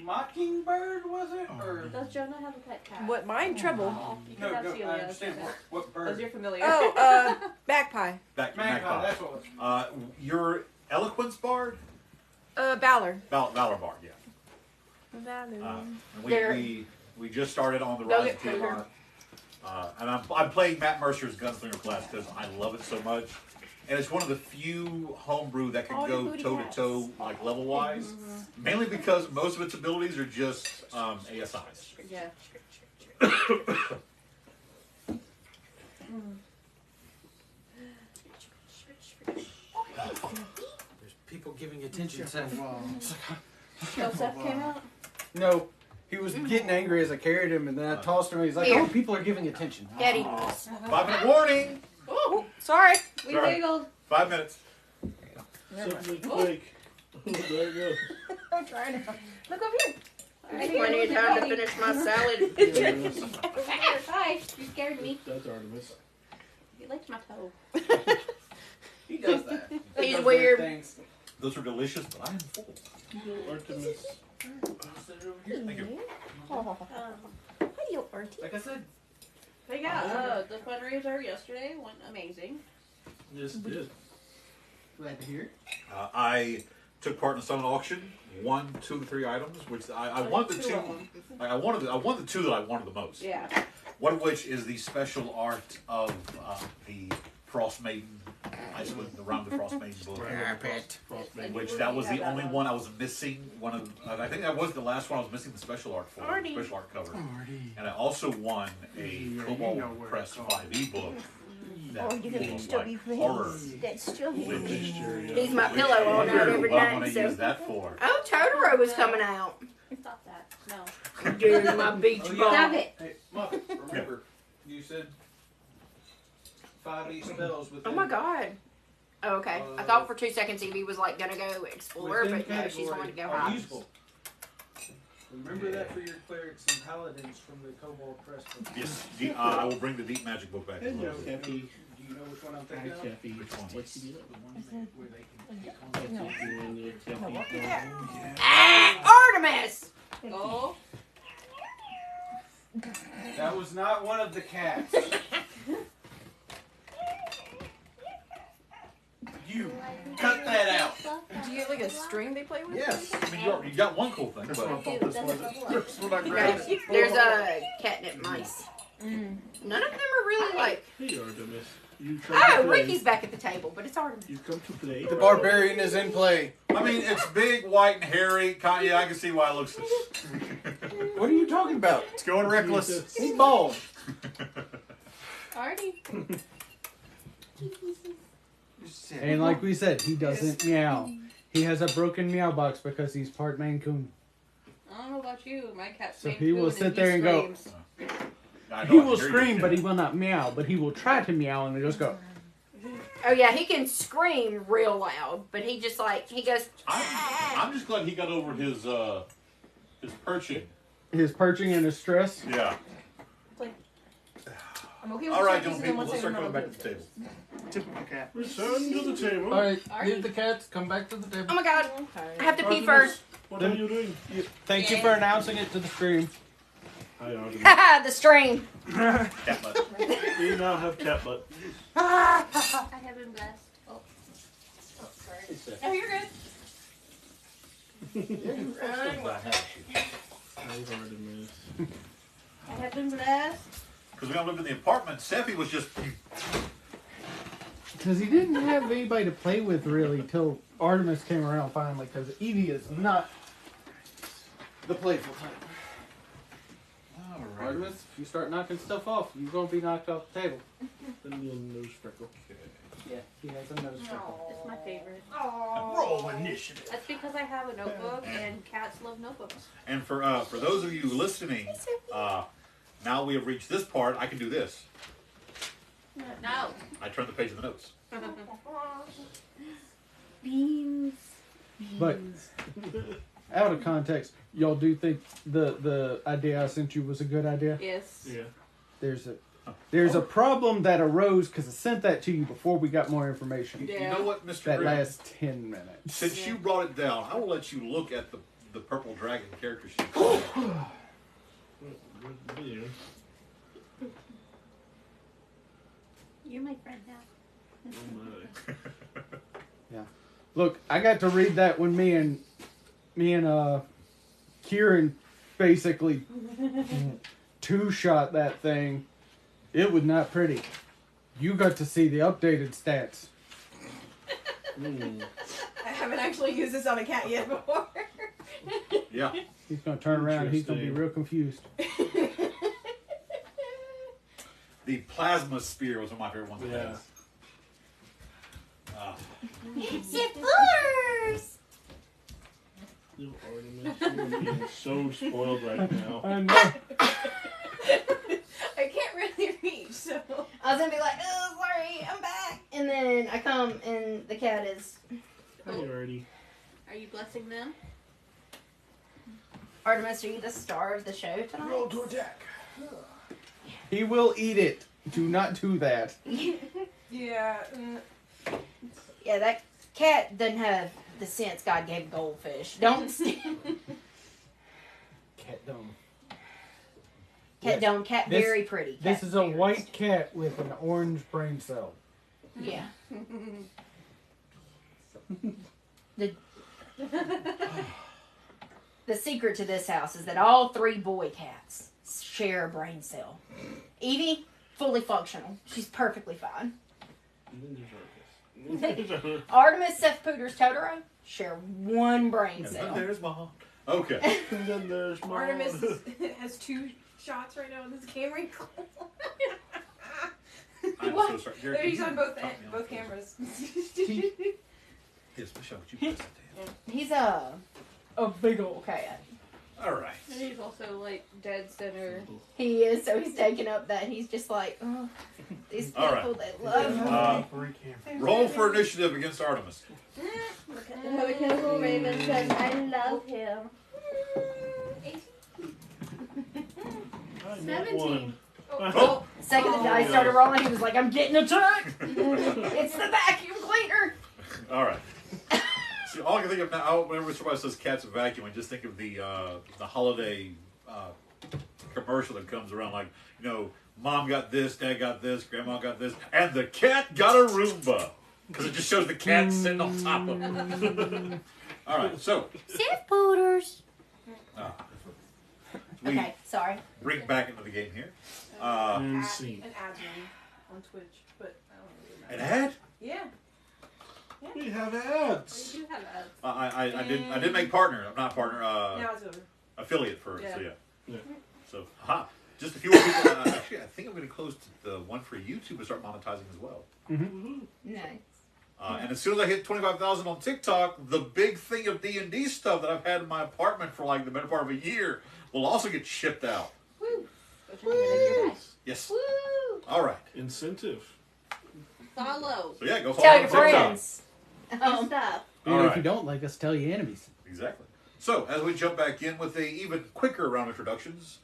Mockingbird, was it? Or Does Jonah have a pet cat? What, mine? Trouble. You can have Celia. I understand. What bird? Those you're familiar. Oh, Bagpie. Magpie. That's what it was. Your Eloquence Bard? Valor. Valor Bard, yeah. Valor. And we just started on the Rise of Tiamat. And I'm playing Matt Mercer's Gunslinger class because I love it so much. And it's one of the few homebrew that can All go your booty toe to cats. toe, like level wise. Mainly because most of its abilities are just ASIs. Yeah. There's people giving attention. Seth. So Seth came out? No, he was getting angry as I carried him, and then I tossed him. He's like, Here. "Oh, people are giving attention." Daddy. 5-minute warning! Oh, sorry. We Sorry. giggled. 5 minutes. Something quick. Oh, there you go. I'm trying to. Look over here. Plenty of time to finish my salad. Hi. You scared me. That's Artemis. You licked my toe. He does that. He's Does weird. weird things. Those are delicious, but I am full. Artemis. Thank you. Hi, you Artie. Like I said, But yeah, the fundraiser yesterday went amazing. Yes, it did. glad to hear. I took part in a summon auction, won 2 of the 3 items, which I wanted the 2. Like I wanted the 2 that I wanted the most. Yeah. One of which is the special art of the Frost Maiden, Icewind, the Round of the Frost Maiden book. Which that was the only one I was missing. I think that was the last one I was missing the special art for, the special art cover. And I also won a Cobalt Press 5e book. Oh, you can still be horror. That's still He's my pillow all night every What I'm going night. to use So. that for. Oh, Totoro was coming out. Stop that. No. Dude, my beach ball. Stop it. Hey, Muffet, remember, you said 5 spells with Oh my god. Oh, okay. I thought for 2 seconds Evie was like gonna go explore, but no, she's going to go hide. useful. Remember that for your clerics and paladins from the Cobalt Press book. Yes, I will bring the Deep Magic book back. as well. Cappy. Do you know which one I'm thinking of? Cappy. Which one? What's the Where they can No, look at that. Ah, Artemis! Oh. That was not one of the cats. You cut that out. Do you have like a string they play with? Yes. I mean, you got one cool thing, but Okay, there's a catnip mice. Mm. None of them are really like. Hey, Artemis. You come Oh, to play. Ricky's back at the table, but it's Artemis. You come to play. The barbarian is in play. I mean, it's big, white, and hairy. Kanye, I can see why it looks. What are you talking about? It's going reckless. He's bald. Already. And like we said, he doesn't meow. He has a broken meow box because he's part Maine Coon. I don't know about you. My cat's So Maine he will Coon sit there and go. screams. I know, He I will can hear scream, you. but he will not meow. But he will try to meow and just go. Oh yeah, he can scream real loud, but he just like he goes. I'm just glad he got over his perching. His perching and his stress. Yeah. I'm okay with All right, the young pieces, and people, once let's I start coming remember back to the table. Typical cat. Return to the table. All right, Artie. leave the cats. Come back to the table. Oh my god, I have to pee Artemis, first. What are you doing? Thank you for announcing it to the stream. Hi, Artemis. Haha, the stream. Cat butt. We now have cat butt. I have been blessed. Oh. Oh, sorry. Oh, you're good. Hi, Artemis. I have been blessed. Because when I lived in the apartment, Seffi was just. Because he didn't have anybody to play with really till Artemis came around finally. Because Evie is not the playful type. Alright. Artemis, if you start knocking stuff off, you're gonna be knocked off the table. The little nose freckle. Yeah, he has a nose freckle. It's my favorite. Roll initiative. That's because I have a notebook and cats love notebooks. And for those of you listening, now we have reached this part. I can do this. No. I turn the page of the notes. Beans. But out of context, y'all do think the idea I sent you was a good idea? Yes. Yeah. There's a problem that arose because I sent that to you before we got more information. You Yeah. know what, Mr. That Grimm? last 10 minutes. Since you brought it down, I will let you look at the purple dragon character sheet. You're my friend now. Look, I got to read that when me and Kieran basically two-shot that thing. It was not pretty. You got to see the updated stats. I haven't actually used this on a cat yet before. Yeah. He's gonna turn around and he's gonna be Interesting. real confused. The plasma spear was one of my favorite ones. Yeah. Zippers! Little Artemis, you're being so spoiled right now. I know. I can't really reach, so. I was gonna be like, oh, sorry, I'm back. And then I come and the cat is. Hi, already. Are you blessing them? Artemis, are you the star of the show tonight? Roll to attack. He will eat it. Do not do that. Yeah. Yeah, that cat doesn't have the sense God gave goldfish. Don't Cat dome. cat don't cat This- very pretty. This Cat is a very- white cat with an orange brain cell. Yeah. the secret to this house is that all 3 boy cats share a brain cell. Evie, fully functional. She's perfectly fine. And then there's Artemis. Artemis, Seth Pooters, Totoro share 1 brain And then cell. there's Mom. Okay. And then there's Mom. Artemis has 2 shots right now in this camera. I'm What? so sorry. Gary, There, he's can on you both pop me on both the phone? cameras. Yes, Michelle, would you pass that to him? He's a big old cat. All right. And he's also like dead center. He is, so he's taking up that. He's just like, oh, these people, All right. they love me. Three cameras. Roll for initiative against Artemis. The mechanical raven says, I love him. I got 17. one. Oh, Second the dice started rolling, he was like, I'm getting attacked. It's the vacuum cleaner. all right. See, all I can think of now, whenever somebody says cats vacuum, I just think of the holiday commercial that comes around, like, you know, Mom got this, Dad got this, Grandma got this, and the cat got a Roomba. Because it just shows the cat sitting on top of it. All right, so Seth Pooters. we Okay, sorry. bring back into the game here. And scene. An admin on Twitch, but I don't really An matter. ad? Yeah. We have We ads. do have ads. I did make partner. I'm not partner. Now it's over. Affiliate first. So Yeah. Yeah. So just a few more people. Actually, I think I'm going to close the one for YouTube and start monetizing as well. Nice. And as soon as I hit 25,000 on TikTok, the big thing of D&D stuff that I've had in my apartment for like the better part of a year will also get shipped out. Woo! Go turn your dice. Yes. Woo! All right. Incentive. Follow. So yeah, go follow Tell me your on TikTok. friends. Good Um, stuff. And All if right. you don't like us, tell your enemies. Exactly. So as we jump back in with a even quicker round of introductions,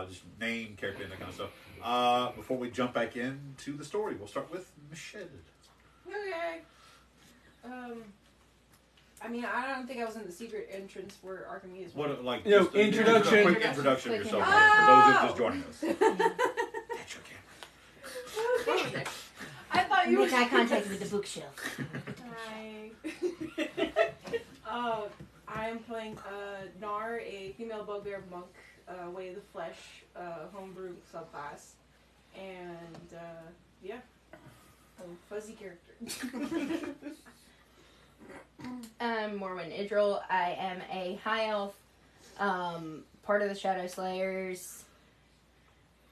just name, character, and that kind of stuff. Before we jump back into the story, we'll start with Michelle. Okay. I mean, I don't think I was in the secret entrance where Archimedes was. What like Yo, just a introduction. quick introduction of Quick yourself introduction. for those who are just joining us. That's your camera. I thought you Make were. eye contact with the bookshelf. Hi. I am playing Nar, a female bugbear monk, Way of the Flesh, homebrew subclass. And yeah, a fuzzy character. I'm Morwen Idril. I am a high elf, part of the Shadow Slayers.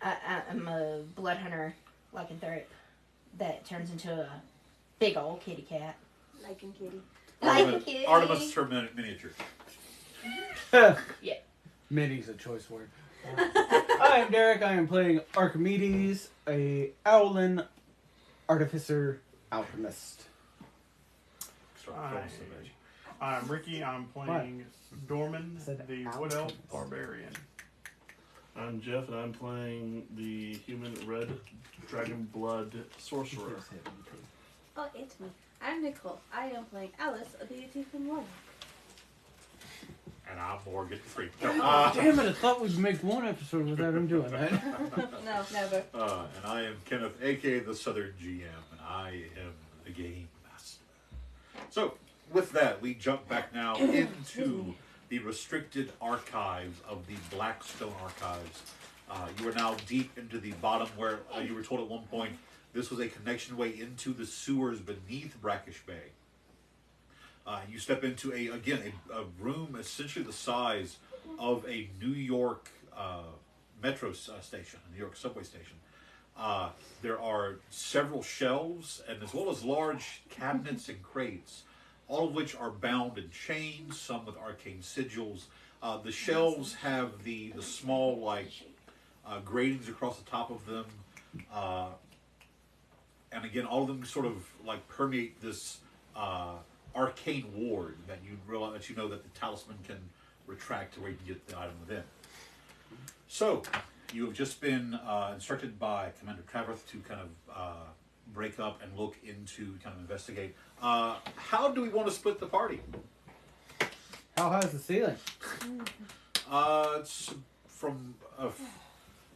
I'm a blood hunter, lycanthrope, that turns into a big old kitty cat. Like in kitty. Like a kitty. Artemis is her miniature. Yeah. Mini's a choice word. I am Derek. I am playing Archimedes, a Owlin artificer alchemist. I'm Ricky. I'm playing Dorman, the Wood Elf Barbarian. I'm Jeff, and I'm playing the human red dragon blood sorcerer. Oh, it's me. I'm Nicole. I am playing Alice, a deity from Warlock. And I'm Morgan Freak. Damn it, I thought we'd make one episode without him doing that. No, never. And I am Kenneth, aka the Southern GM, and I am the Game Master. So, with that, we jump back now into the restricted archives of the Blackstone Archives. You are now deep into the bottom where you were told at one point this was a connection way into the sewers beneath Brakish Bay. You step into a room essentially the size of a New York metro station, a New York subway station. There are several shelves, and as well as large cabinets and crates, all of which are bound in chains, some with arcane sigils. The shelves have the small gratings across the top of them, and again, all of them sort of permeate this arcane ward that you realize that you know that the talisman can retract to where you can get the item within. So, you have just been instructed by Commander Traverth to kind of break up and look into, kind of investigate. How do we want to split the party? How high is the ceiling? It's from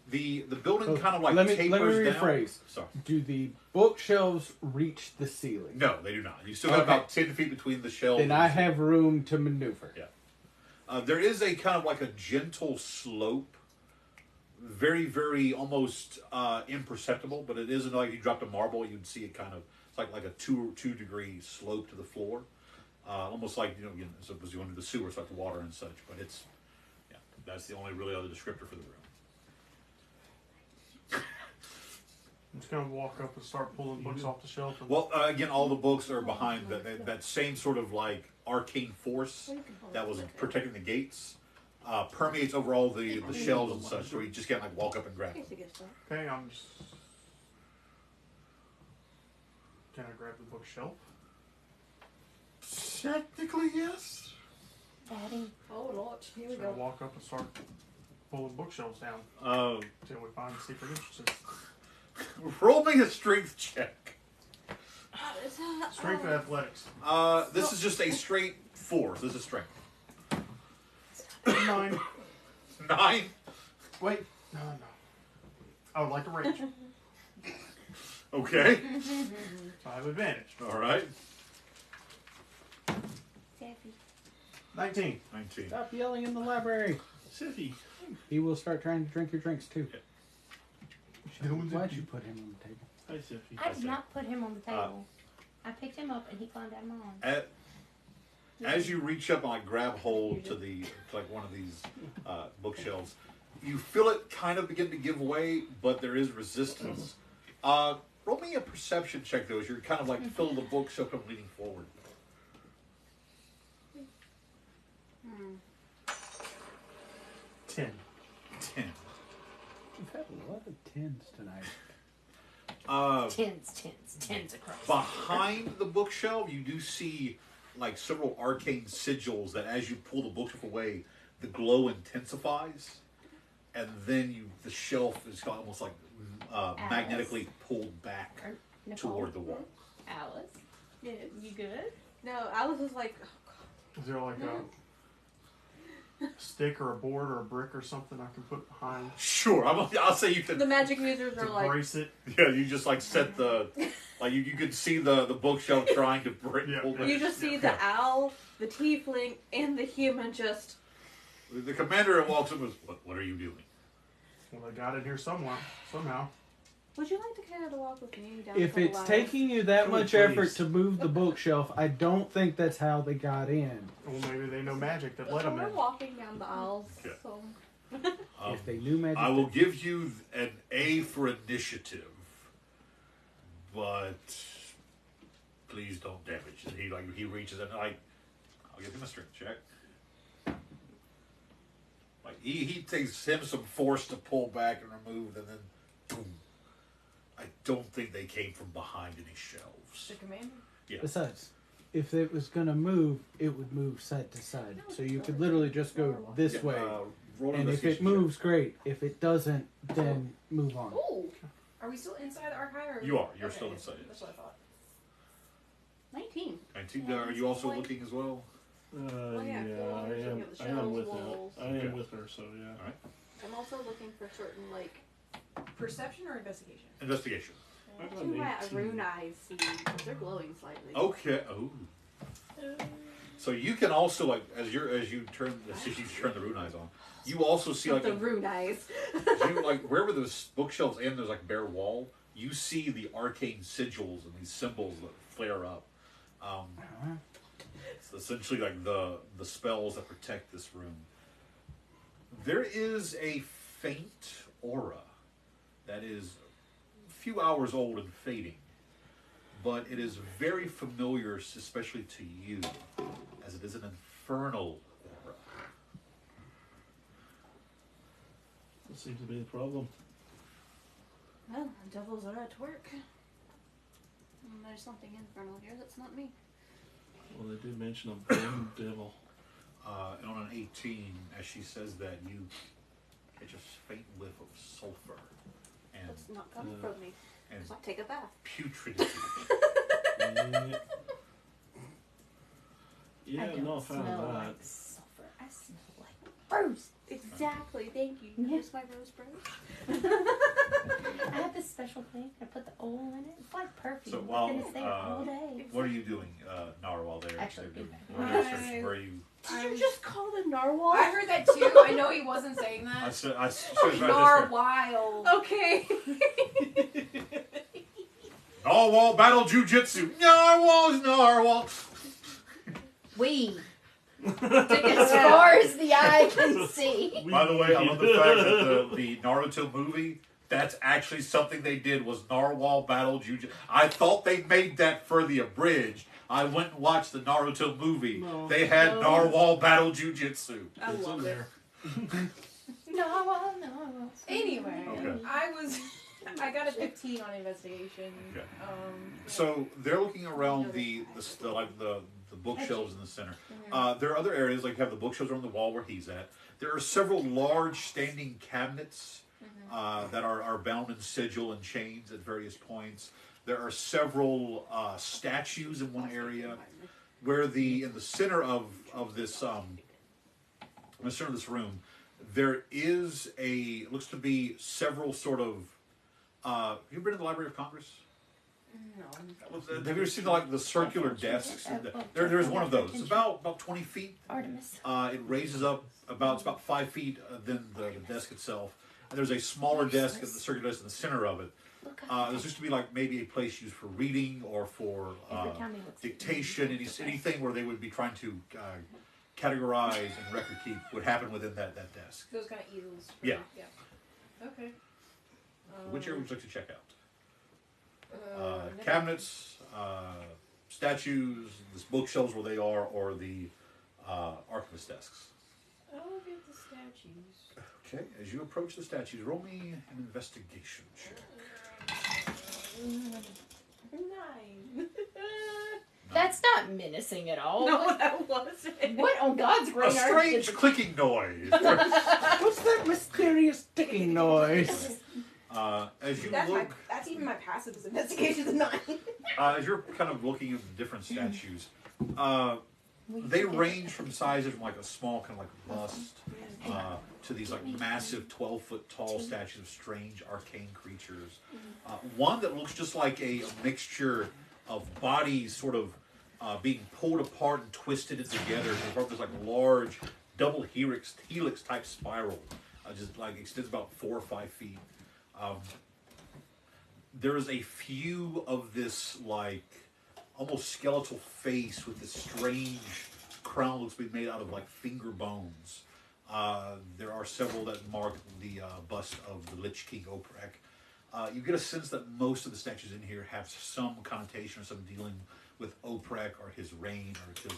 the building kind of let me tapers down. rephrase. Sorry. Do the bookshelves reach the ceiling? No, they do not. You still got about 10 feet between the shelves. Then I have room to maneuver. Yeah. There is a kind of a gentle slope. Very, very almost imperceptible, but it isn't like you dropped a marble, you'd see it kind of, it's like a two degree slope to the floor. Almost like, suppose you went into the sewer, so like the water and such, but it's, yeah, that's the only really other descriptor for the room. I'm just going to walk up and start pulling books off the shelf. Well, again, all the books are behind that same sort of arcane force that was protecting the gates. Permeates over all the shelves and such, so you just can't walk up and grab them. Okay, I'm just... Can I grab the bookshelf? Technically, yes. Daddy. Oh, Lord. Here we So I go. walk up and start pulling bookshelves down until we find the secret entrances. Roll me a strength check. Strength or athletics? This is just a straight 4. This is strength. 9. 9. Wait. No. I would like to rage. Okay. So I have advantage. All right. 19. 19. Stop yelling in the library. Siffy. He will start trying to drink your drinks too. Doing Why'd you put him on the table? Hi, Siffy. I did not put him on the table. I picked him up and he climbed out of mine. As you reach up and grab hold to one of these bookshelves, you feel it kind of begin to give way, but there is resistance. Roll me a perception check though, as you're kind of filling the bookshelf and leaning forward. 10. 10. We've had a lot of 10s tonight. Tens across. Behind the bookshelf, you do see several arcane sigils that, as you pull the bookshelf away, the glow intensifies, and then the shelf is almost magnetically pulled back toward the wall. Alice, Yes. you good? No, Alice is like, oh, God. Is there a stick or a board or a brick or something I can put behind Sure, I'll say you can. The magic users to are like, brace it? Yeah, you just set the you could see the bookshelf trying to break. Yeah. pull back. you just see the owl, the tiefling, and the human just. The commander walks up and goes, what are you doing? Well, I got it here somehow. Would you like to kind of walk with me down? If a couple it's aisles? taking you that Come on, much effort please. to move the bookshelf, I don't think that's how they got in. Well, maybe they know magic that let them We're in. walking down the aisles, Okay. so If they knew magic, I will give you an A for initiative, but please don't damage it. He reaches and I'll give him a strength check. Like he takes him some force to pull back and remove, and then boom. I don't think they came from behind any shelves. The commander? Yeah. Besides, if it was gonna move, it would move side to side. So you could literally just go this Yeah, way. roll an And if it investigation moves, great. If it doesn't, then move on. Ooh! Are we still inside the archive? Or You are. You're okay, still inside, That's yes. what I thought. 19. check. 19. Are you also looking as well? Well, yeah, Yeah, floor, I looking am. at the I am shelves, with walls. her. I am Okay. with her. So yeah. All right. I'm also looking for certain, like, Perception or investigation? Investigation. I got to an my 18. rune eyes see, because they're glowing slightly. Okay. Oh. So you can also as you turn the rune eyes on, you also see the rune eyes. wherever those bookshelves end, there's like bare wall. You see the arcane sigils and these symbols that flare up. It's essentially like the spells that protect this room. There is a faint aura that is a few hours old and fading, but it is very familiar, especially to you, as it is an infernal aura. That seems to be the problem. Well, the devils are at work. There's something infernal here that's not me. Well, they did mention a bone devil. And on an 18, as she says that, you catch a faint whiff of sulfur and That's not coming from me. and So I take a bath. putridity. Yeah, I don't no, I found smell that. like sulfur. I smell like rose. Exactly, thank you. Yeah. Here's my rose brush. I have this special thing. I put the oil in it. It's like perfume. So while, It's there all day. What are you doing, Nara, while they're Actually, doing? I- Where are you? Did you just call it a narwhal? I heard that too. I know he wasn't saying I that. said right Narwhal. Okay. Narwhal battle jujitsu. Narwhal. We took as far as the eye can see. By the way, I love the fact that the Naruto movie, that's actually something they did was Narwhal battle jujitsu. I thought they made that for the abridged. I went and watched the Naruto movie. No. They had Narwhal battle jujitsu. I It's love in it. there. No. Anyway, Okay. I got a 15 on investigation. Okay. Yeah. So they're looking around the bookshelves in the center. There are other areas, like you have the bookshelves on the wall where he's at. There are several large standing cabinets that are bound in sigil and chains at various points. There are several statues in one area where in the center of this in the center of this room, there is looks to be several sort of. Have you been to the Library of Congress? No. Have you ever seen the circular desks? There's one of those. It's about 20 feet. Artemis. It raises up it's about 5 feet than the desk itself. And there's a smaller desk, the circular desk in the center of it. There's used to be maybe a place used for reading or for dictation, anything where they would be trying to categorize and record keep would happen within that desk. Those kind of easels. Yeah. Okay. Which area would you like to check out? Never- Cabinets, statues, the bookshelves where they are, or the archivist desks. I'll get the statues. Okay, as you approach the statues, roll me an investigation check. 9. That's not menacing at all. No, that wasn't. What on God's A green earth strange is clicking noise. What's that mysterious ticking noise? As you That's look, that's even my passive is investigation is 9. as you're kind of looking at the different statues, they range from sizes from a small kind of bust to these massive 12-foot tall statues of strange arcane creatures. One that looks just like a mixture of bodies sort of being pulled apart and twisted together to form this large double helix type spiral, just extends about 4 or 5 feet. there is a few of this like almost skeletal face with this strange crown looks to be made out of like finger bones. There are several that mark the bust of the Lich-King Oprek. You get a sense that most of the statues in here have some connotation or some dealing with Oprek or his reign, or because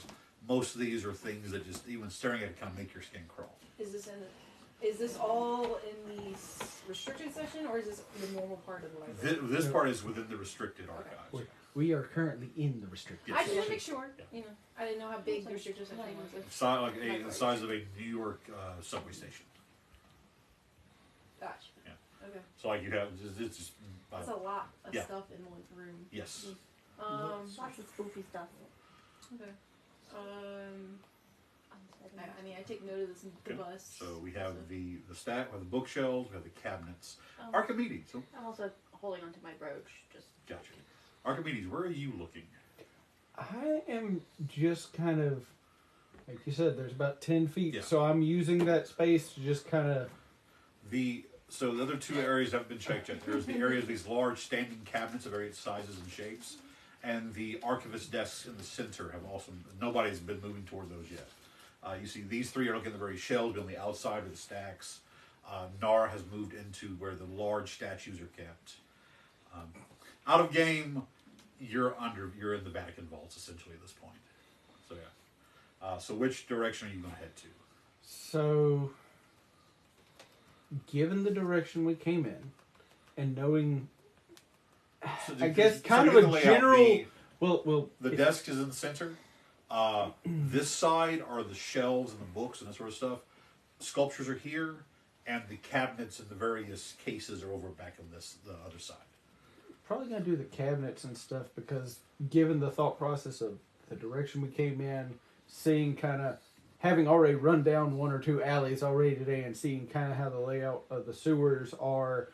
most of these are things that just even staring at it kind of make your skin crawl. Is this all in the restricted section, or is this the normal part of the library? This part is within the restricted archives. We are currently in the restricted. Yes. I just want to make sure. Yeah. You know, I didn't know how big the restricted section was. The size of a New York subway station. Gotcha. Yeah. Okay. So like you have, it's just That's a lot of yeah. stuff in one room. Yes. Lots of spooky stuff. Okay. I mean, I take note of this in the Okay. bus. So we have the stack, we have the bookshelves, we have the cabinets. Oh. Archimedes. So, I'm also holding onto my brooch. Just gotcha. Archimedes, where are you looking? I am just kind of, like you said, there's about 10 feet, Yeah. so I'm using that space to just kind of... So the other two areas haven't been checked yet. There's the area of these large standing cabinets of various sizes and shapes, and the archivist desks in the center have also, nobody's been moving toward those yet. You see these three are looking at the very shelves on the outside of the stacks. Nara has moved into where the large statues are kept. Out of game, you're in the Vatican vaults essentially at this point. So yeah. So which direction are you going to head to? So, given the direction we came in, and knowing, So I guess so kind you of can a lay out general... Well, the desk is in the center. This side are the shelves and the books and that sort of stuff. Sculptures are here, and the cabinets and the various cases are over back on the other side. probably going to do the cabinets and stuff, because given the thought process of the direction we came in, seeing kind of, having already run down one or two alleys already today and seeing kind of how the layout of the sewers are,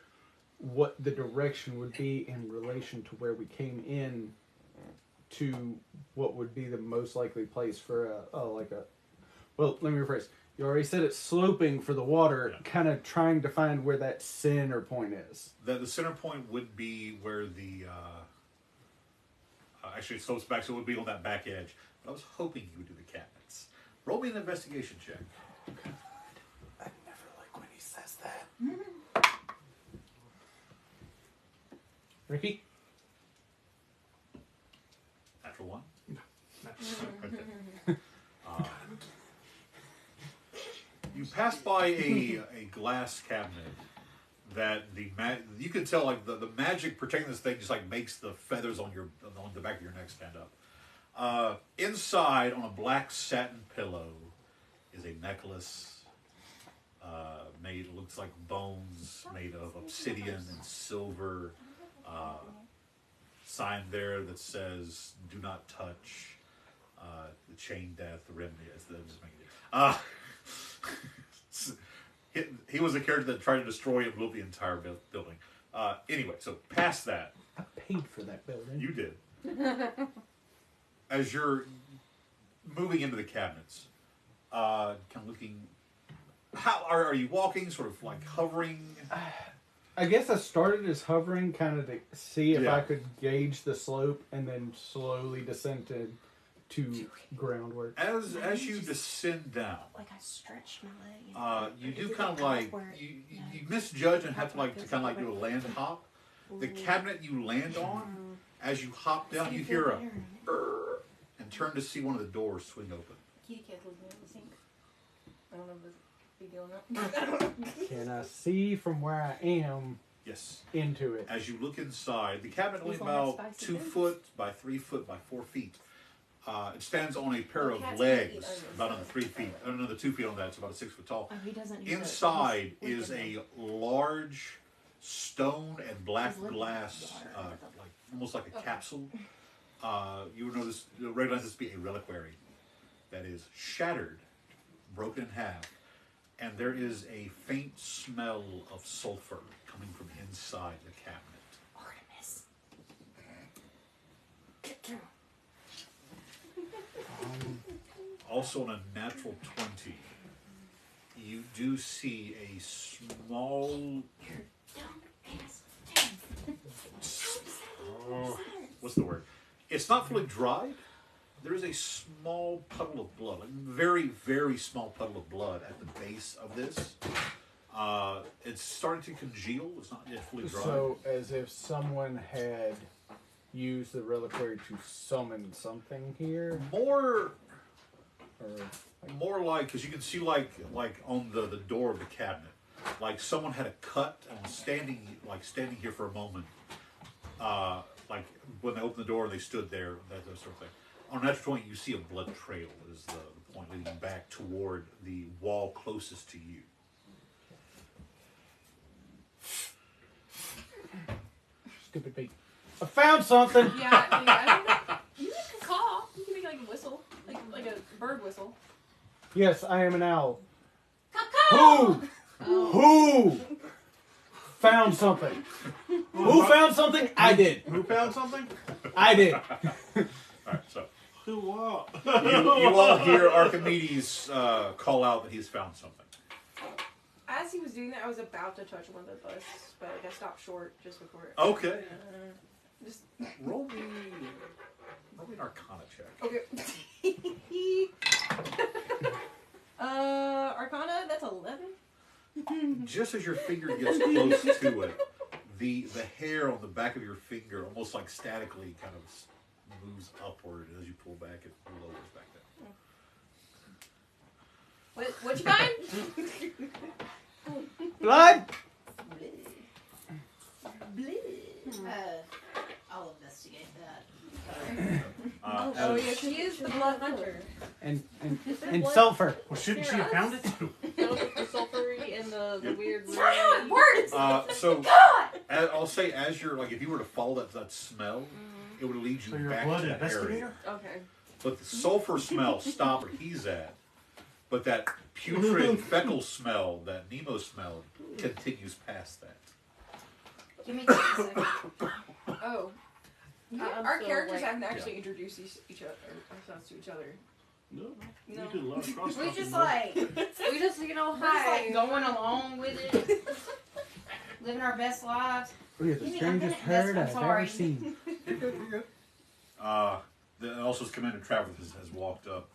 what the direction would be in relation to where we came in to what would be the most likely place for well, let me rephrase. You already said it's sloping for the water, Yeah. kind of trying to find where that center point is. The center point would be where the actually it slopes back, so it would be on that back edge. But I was hoping you would do the cabinets. Roll me an investigation check. I never like when he says that. Ricky? Natural one. You pass by a glass cabinet that you can tell like the magic protecting this thing just like makes the feathers on the back of your neck stand up. Inside on a black satin pillow is a necklace looks like bones made of obsidian and silver. Sign there that says "Do not touch." The chain death, the remedy. He was a character that tried to destroy and blew up the entire building. Anyway, so past that, I paid for that building. you did. As you're moving into the cabinets, kind of looking. How are you walking? Sort of like hovering. I guess I started as hovering, kind of to see if Yeah. I could gauge the slope, and then slowly descended to groundwork. As you descend down, Like I stretched my leg. you do kind of like you misjudge and have to kind of like do a land hop. The cabinet you land on, as you hop down, you hear a "Brrr," and turn to see one of the doors swing open. Kitty cat was in the sink. I don't know if it's big deal or not. Can I see from where I am Yes. into it? As you look inside, the cabinet only These one have about spicy 2 bits. foot by 3 foot by 4 feet. It stands on a pair of Cats legs, can eat onions. about another 3 feet, another 2 feet on that. It's about 6 foot tall. Oh, he doesn't. He's Inside he's is wicked. a large stone and black He's living glass, in the water. like almost like a Okay. capsule. You would know this. Recognize this to be a reliquary that is shattered, broken in half, and there is a faint smell of sulfur coming from inside the cabinet. Artemis. Get through. Also on a natural 20, you do see a small Dumb ass. what's the word? It's not fully dried. There is a small puddle of blood, like very, very small puddle of blood at the base of this. It's starting to congeal. It's not yet fully dried. So, as if someone had used the reliquary to summon something here? More Or, like, because you can see like on the door of the cabinet, like someone had a cut and was standing here for a moment. Like when they opened the door, they stood there, that sort of thing. On a natural 20, you see a blood trail is the point leading back toward the wall closest to you. stupid bait. I found something! Yeah, I don't know. You can call. You can make like a whistle, like a bird whistle. Yes, I am an owl. Caw-caw! Who found something? Who found something? I did. Who found something? I did. Alright, so Who what? you all hear Archimedes call out that he's found something. As he was doing that, I was about to touch one of the busts, but like I stopped short just before. Okay. Just Roll me an Arcana check. okay. Arcana, that's 11. Just as your finger gets close to it, the hair on the back of your finger almost like statically kind of moves upward as you pull back. It lowers back down. What you find? Blood? I'll investigate that. Oh yeah, she is the blood hunter. And blood? sulfur. Well, shouldn't she have found it? That was the sulfury and the weird. Words. So I'll say, as you're like, if you were to follow that smell, it would lead you So you're a back blood to that investigator? area. Okay. But the sulfur smell stopped where he's at. But that putrid fecal smell that Nemo smelled continues past that. Give me just a second. Oh. I'm Our still, characters like- haven't actually introduced each other, ourselves to each other. No. No. You did a lot of cross We just like We just, we're just hi. like going along with it, living our best lives. We are the Give me- strangest I'm gonna- herd I'm I've ever sorry. seen. You're good, you're good. Then also Commander Travers has walked up,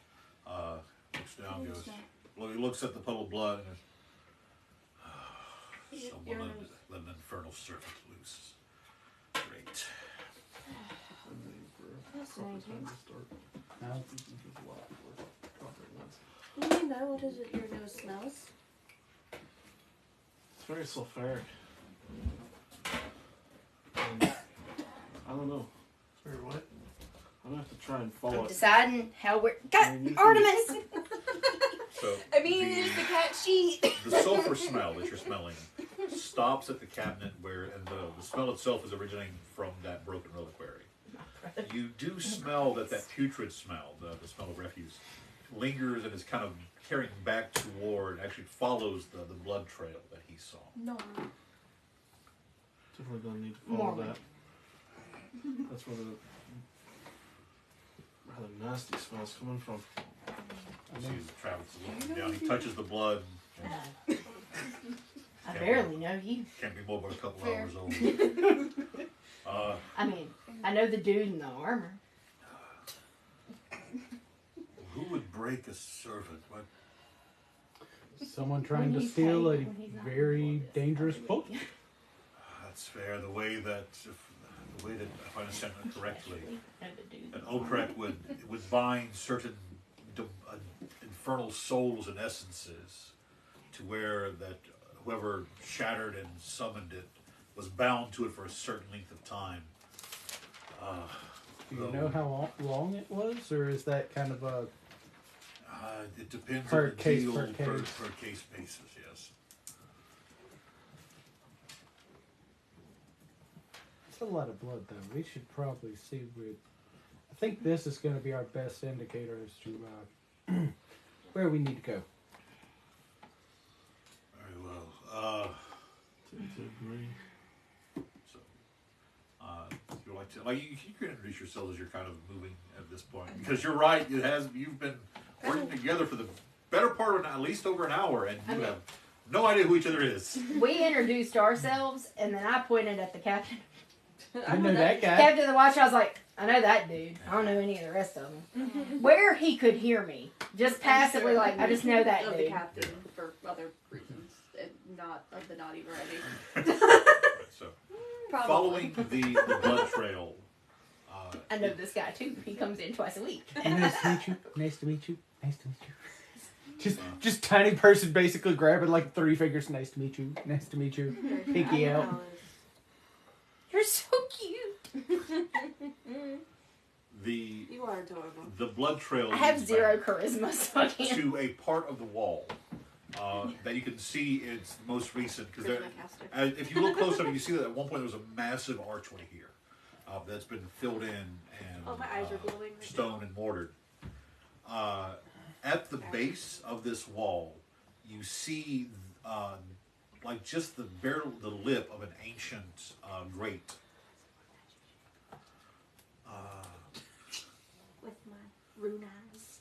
looks down, goes, well, he looks at the puddle of blood and goes, someone let an infernal serpent loose. Great. Fascinating. No. Do you know what is it your nose smells? It's very sulfuric. I don't know. Sorry, what? I'm gonna have to try and follow I'm it. deciding how we're. God, I mean, you Artemis! So I mean, it's the cat sheet. the sulfur smell that you're smelling stops at the cabinet and the smell itself is originating from that broken reliquary. You do smell that putrid smell, the smell of refuse, lingers and is kind of carrying back toward, actually follows the blood trail that he saw. No. Definitely gonna need to follow More. that. That's where the rather nasty smell's coming from. You see Travis is looking down. He touches the blood. I barely know you. Can't be more than a couple Fair. hours old. I mean, I know the dude in the armor. Who would break a servant? What? Someone trying to When he's steal a paid, when he's not very employed. dangerous boat. That's fair. The way that, if I understand it correctly, Know the dude. that Oprek would bind certain infernal souls and essences to where that whoever shattered and summoned it was bound to it for a certain length of time. Do you know how long it was, or is that kind of a... It depends Per on the case, deal, per per case. case basis, yes. It's a lot of blood, though. We should probably see with... I think this is going to be our best indicator as to where we need to go. Very well. To agree. So, you like to you can introduce yourselves as you're kind of moving at this point because you're right. You've been working together for the better part of at least over an hour, and you have no idea who each other is. We introduced ourselves, and then I pointed at the captain. I know that guy. Captain of the Watch, I was like, I know that dude. I don't know any of the rest of them. Where he could hear me. Just passively, like, I just know that Of the dude. captain for other reasons, and not of the naughty variety. So, Probably. following the blood trail. I know this guy too. He comes in twice a week. Nice to meet you. Nice to meet you. Nice to meet you. Just tiny person basically grabbing like 3 fingers. Nice to meet you. Nice to meet you. Pinky out. You're so cute. You are adorable. The blood trail. I have leads 0 back charisma, so I can't. to a part of the wall that you can see. It's most recent because if you look close up, you see that at one point there was a massive archway here that's been filled in and Oh, my eyes are glowing right stone now. and mortared. At the base of this wall, you see like just the lip of an ancient grate. With my rune eyes.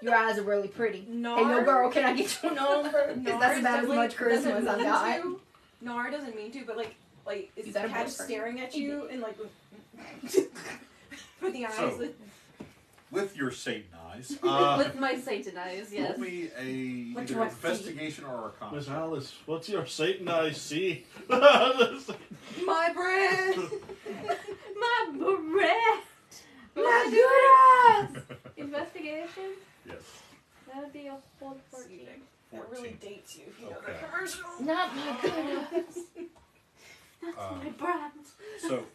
Your eyes are really pretty. Nar, Hey, yo, girl, can I get your number? Because that's about as Nar much charisma as I got. Nar doesn't mean to, but like You is got the a cat boyfriend? staring at you and like with the eyes? So, with your Satan eyes, With my Satan eyes, yes. roll me What either do I see? investigation or arcana. Miss Alice, what's your Satan eyes see? My breath. My breath! My good eyes! Investigation? Yes. That would be a whole 14. That really 14. dates you if you know Okay. the commercial. Not my good eyes. That's Um, my brand. So,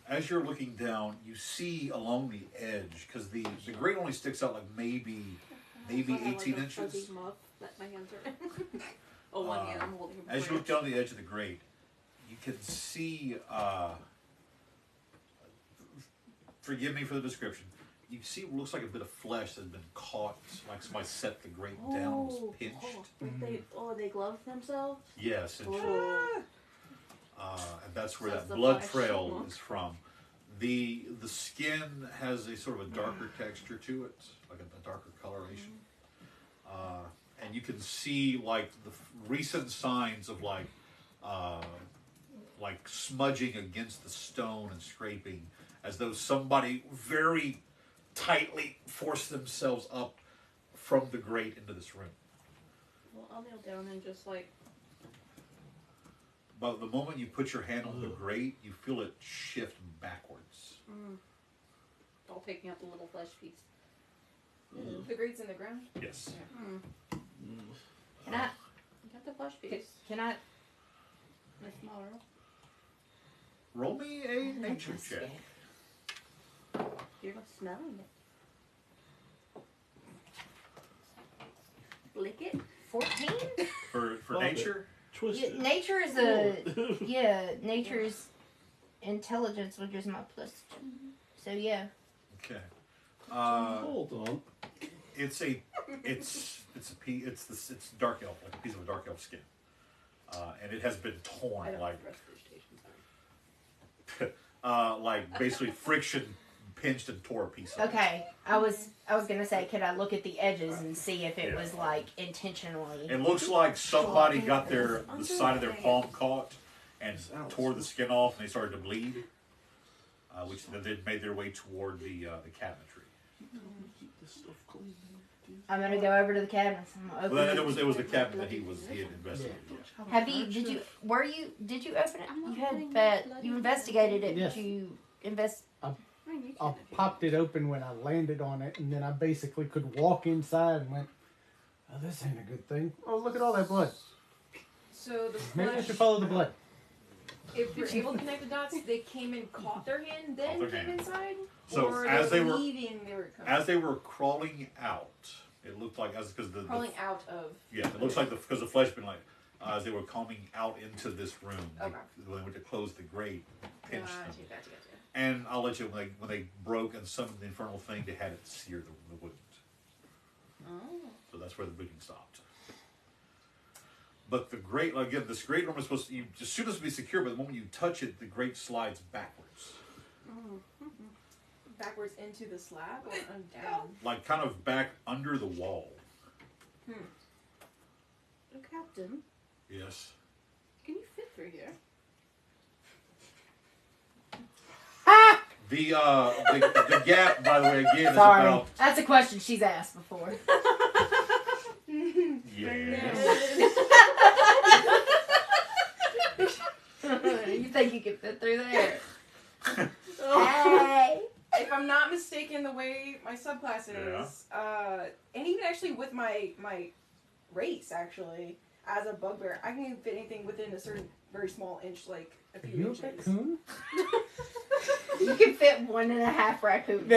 as you're looking down, you see along the edge, because the grate only sticks out like maybe I have, like, 18 a inches. fuzzy muff that my hands are in. Oh, one hand I'm holding a As you look branch. down the edge of the grate, you can see, forgive me for the description, you see what looks like a bit of flesh that has been caught, like somebody set the grate down, was pinched. They gloved themselves? Yes, and, Oh. and that's where So that it's the blood flesh. trail is from. The skin has a sort of a darker texture to it, like a darker coloration. And you can see like the recent signs of like smudging against the stone and scraping, as though somebody very tightly forced themselves up from the grate into this room. Well, I'll kneel down and just like. But the moment you put your hand on the grate, you feel it shift backwards. All taking out the little flesh piece. The grate's in the ground. Yes. Can I? Got the flesh piece. Can I? My smaller. Roll me a nature check. You're smelling it. Lick it. 14? For Love nature? Twist Yeah, it. nature is nature's intelligence, which is my +2. So yeah. Okay. Hold on. It's dark elf, like a piece of a dark elf skin, and it has been torn, like basically friction pinched and tore a piece of. Okay, I was gonna say, could I look at the edges and see if it was like intentionally? It looks like somebody got the side of their palm caught and tore the skin off, and they started to bleed, which then they made their way toward the cabinetry. Keep this stuff clean. I'm gonna go over to the cabinets. I'm gonna open Well, it. it was the cabinet that he had investigated. Yeah. Have you? Did you open it? You investigated it. Yes. Did you invest? I popped it open when I landed on it, and then I basically could walk inside and went, oh, this ain't a good thing. Oh, look at all that blood. So the Maybe I flesh, should follow the blood. if you're able to connect the dots, they came and caught their hand, then Caught their came hand. inside? So or as they were leaving, they were coming? as they were crawling out, it looked like because Crawling out of. yeah, it looks like because the flesh been like as they were coming out into this room, Okay. when they went to close the grate, pinched them. Gotcha. And I'll let you when they broke and summoned the infernal thing, they had it sear the wound. Oh. So that's where the bleeding stopped. But the grate, again, this grate room is supposed to, as soon as it be secure, but the moment you touch it, the grate slides backwards. Backwards into the slab or down? Like kind of back under the wall. Oh, Captain, Yes. can you fit through here? The gap, by the way, again, is Sorry. about. That's a question she's asked before. Yes. You think you can fit through there? Oh. Hey! If I'm not mistaken, the way my subclass is, and even actually with my race, actually, as a bugbear, I can fit anything within a certain very small inch, like a Are few you a inches. raccoon? You can fit 1.5 raccoons.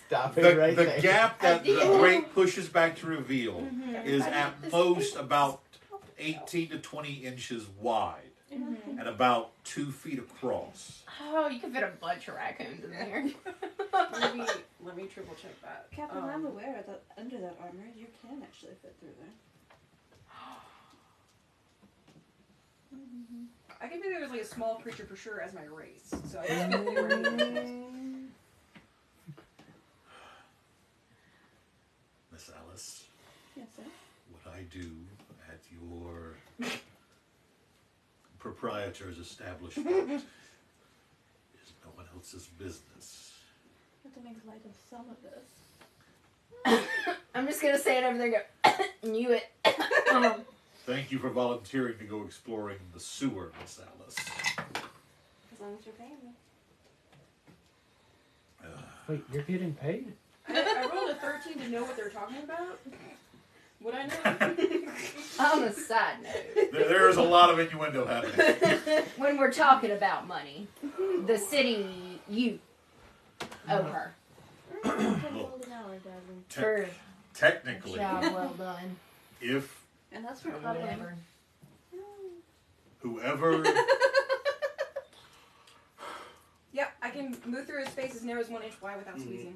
Stop it right The there. gap that the did. grate pushes back to reveal Mhm. is at most about 18 to 20 inches wide and about 2 feet across. Oh, you can fit a bunch of raccoons in there. Let me triple check that. Captain, I'm aware that under that armor you can actually fit through there. I can figure there's like a small creature for sure as my race, so I just fit through anything. Miss Alice, Yes, sir. what I do at your proprietor's establishment is no one else's business. I have to make light of some of this. I'm just gonna say it over there and go, knew it. Thank you for volunteering to go exploring the sewer, Miss Alice. As long as you're paying me. Wait, you're getting paid? I rolled a 13 to know what they're talking about. Would I know? On a side note, There is a lot of innuendo happening. when we're talking about money, the city, you owe her $10 an hour, darling. for a Technically, job well done, if And that's or for cuddling. whatever. whoever Yeah, I can move through his space as narrow as 1 inch wide without squeezing.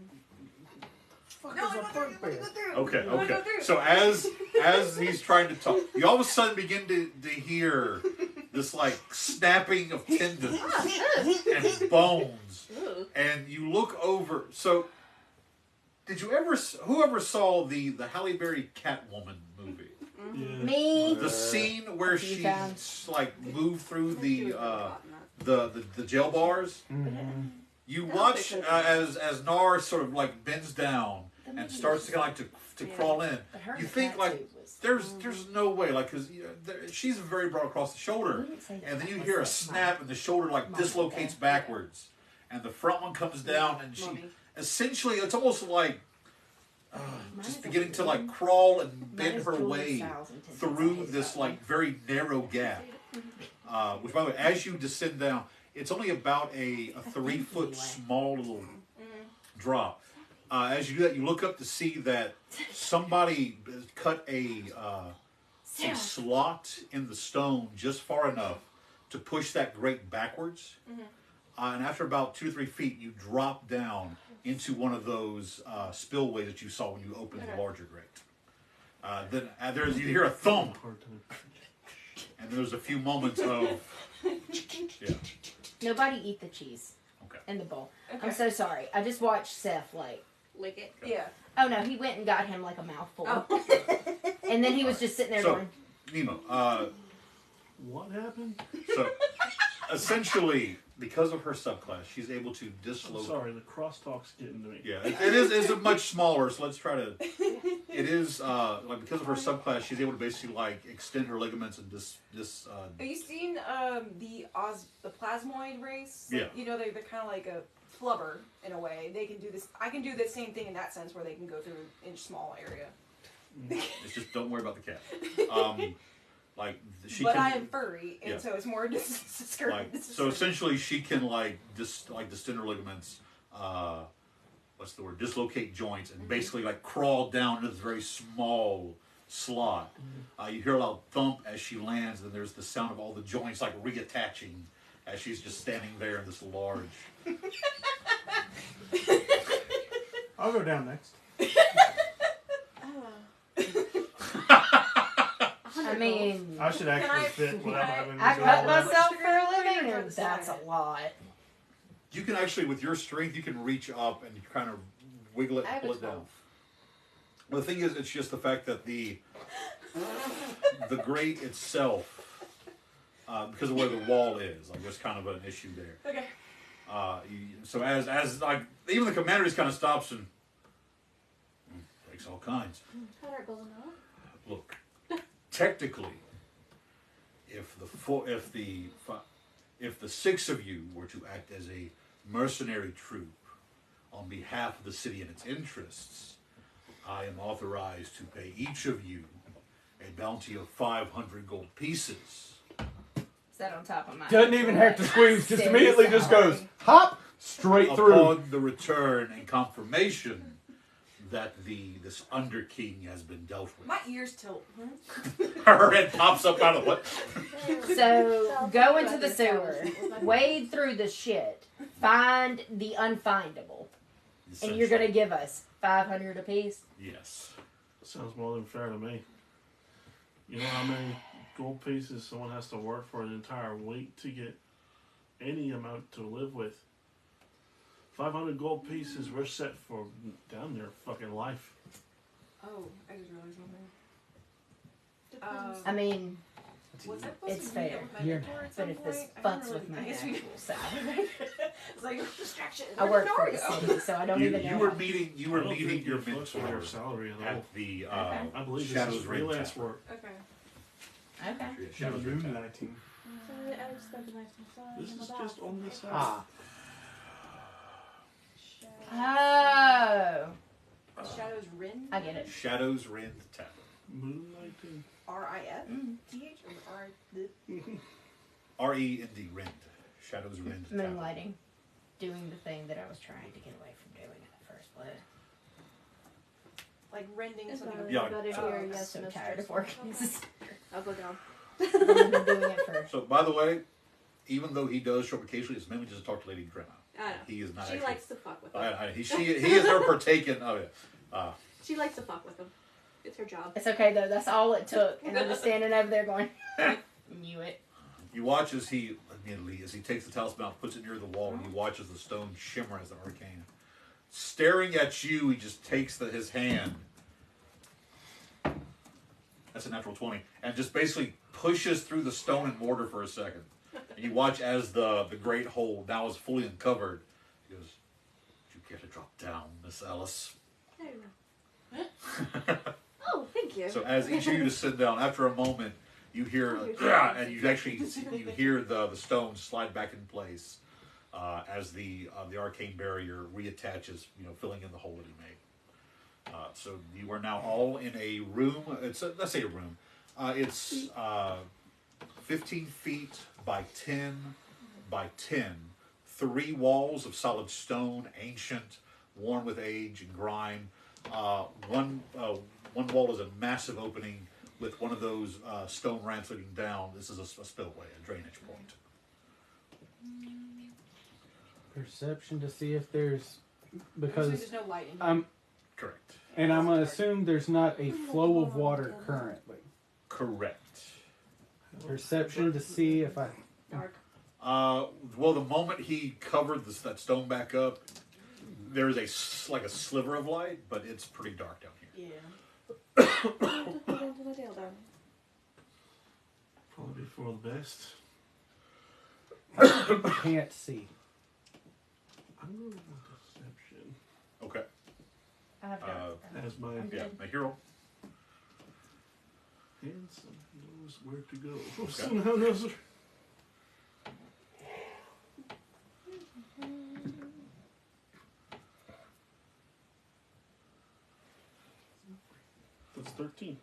Fuck No, is I a go through, bugbear? go through. Okay, Go okay. through. So as he's trying to talk, you all of a sudden begin to hear this like snapping of tendons and bones, Ooh. and you look over. So, did you ever? Whoever saw the Halle Berry Catwoman movie? Yeah. Me? The scene where A few she times. like moved through She was really the hot in that. the jail bars. Mm-hmm. You Yeah, watch they could- as Nar sort of like bends down and starts to kind of like to Yeah. crawl in. But her You think, cat like, suit was- There's no way, like, because she's very broad across the shoulder, We didn't say that and then you was hear a like snap, and the shoulder like Mom, dislocates okay. backwards, and the front one comes down, and she Mommy. essentially it's almost like Mine just is beginning to a like blue. crawl and Mine bend is her Julie way Stiles and Tiffany's through eyes this that like very narrow gap. Which, by the way, as you descend down, it's only about a 3-foot anyway. small little drop. As you do that, you look up to see that somebody cut a Sarah. slot in the stone just far enough to push that grate backwards. And after about 2 or 3 feet, you drop down into one of those spillways that you saw when you opened the larger grate. Then you hear a thump, and there's a few moments of yeah. Nobody eat the cheese. Okay. In the bowl. Okay. I'm so sorry. I just watched Seth like. Lick it. Yeah. Oh no, he went and got him like a mouthful, Oh. and then he was just sitting there So, going. Nemo, What happened? so essentially, because of her subclass, she's able to I'm dislocate. sorry, the crosstalk's getting to me. Yeah, it is a much smaller. So let's try to. It is like because of her subclass, she's able to basically like extend her ligaments and Have you seen the plasmoid race? Yeah. You know, they're kind of like a flubber in a way. They can do this. I can do the same thing in that sense, where they can go through an inch small area. It's just don't worry about the cat. Like she But can. I am furry, and yeah. so it's more just Like, so essentially, she can like distend her ligaments. What's the word? Dislocate joints and basically like crawl down into this very small slot. You hear a loud thump as she lands, and there's the sound of all the joints like reattaching as she's just standing there in this large. I'll go down next. I mean, I should Can actually I- fit can without I- having to I go cut all that. myself for a living, Or and the that's a side? lot. You can actually, with your strength, you can reach up and you kind of wiggle it I and have pull a it down. 12. Well, the thing is, it's just the fact that the grate itself because of where the wall is. Like there's kind of an issue there. Okay. So as like even the commander just kind of stops and takes all kinds. How did it go now? Look, technically, if the 6 of you were to act as a mercenary troop on behalf of the city and its interests, I am authorized to pay each of you a bounty of 500 gold pieces. Is that on top of my? Doesn't even have to squeeze. Just Silly immediately just salary. goes hop straight through. Upon the return and confirmation that this Under King has been dealt with. My ears tilt. Her head pops up out of what? So go into the sewer, wade through the shit, find the unfindable, and you're gonna give us 500 apiece. Yes. Sounds more than fair to me. You know how many gold pieces someone has to work for an entire week to get any amount to live with? 500 gold pieces, we're set for down their fucking life. Oh, I just realized something. I mean, Was that supposed it's to be fair. with my You're- mentor at but some if this point? I fucks don't with my I guess we actual side, It's like distraction. I work for the Where'd city, so I don't even know. You were how- meeting I don't meeting think your you fluctuate mentor your salary at all. at the I believe Shadows this is Ring freelance Tavern. work. Okay. Okay. Yeah, Shadows Ring Tavern. Moonlighting. Sorry, I just got the knife inside. This is just on this side. Ah, Oh, Shadows Rin? I get it. Shadows Rin Tavern. Moonlighting. R-I-F-T-H or R... R-E-N-D, Rind. Shadows Rind Tavern. Moonlighting, doing the thing that I was trying to get away from doing in the first place. Like rending It's something. not Yeah. better Oh, here, I'm yes, so mistress. tired of working. I'll go down. I've been doing it for. So, by the way, even though he does show up occasionally, it's mainly just to talk to Lady Drenna. I know. He is not She actually... likes to fuck with him. he is never partaken of it. She likes to fuck with him. It's her job. It's okay though. That's all it took, and I'm just standing over there going, "Knew it." You watch as he takes the talisman out, puts it near the wall, and you watch as the stone shimmer as an arcane. Staring at you, he just takes his hand. That's a natural 20. And just basically pushes through the stone and mortar for a second. And you watch as the great hole now is fully uncovered. He goes, "Would you care to drop down, Miss Alice?" Oh, thank you. So as each of you to sit down, after a moment, you hear, and you actually you hear the stone slide back in place as the arcane barrier reattaches, filling in the hole that he made. So you are now all in a room. Let's say a room. It's 15 feet by 10 by 10. 3 walls of solid stone, ancient, worn with age and grime. One wall is a massive opening with one of those stone ramps leading down. This is a spillway, a drainage point. perception to see if there's So because there's no light in here. I'm Correct. and I'm gonna assume there's not a flow of water currently. Correct. Perception to see if I Dark. Well, the moment he covered that stone back up, there is like a sliver of light, but it's pretty dark down here. Yeah. Probably for the best. can't see. I'm going with deception Okay. I have as my Yeah, my hero. handsome knows where to go. Okay. Somehow knows where. That's 13.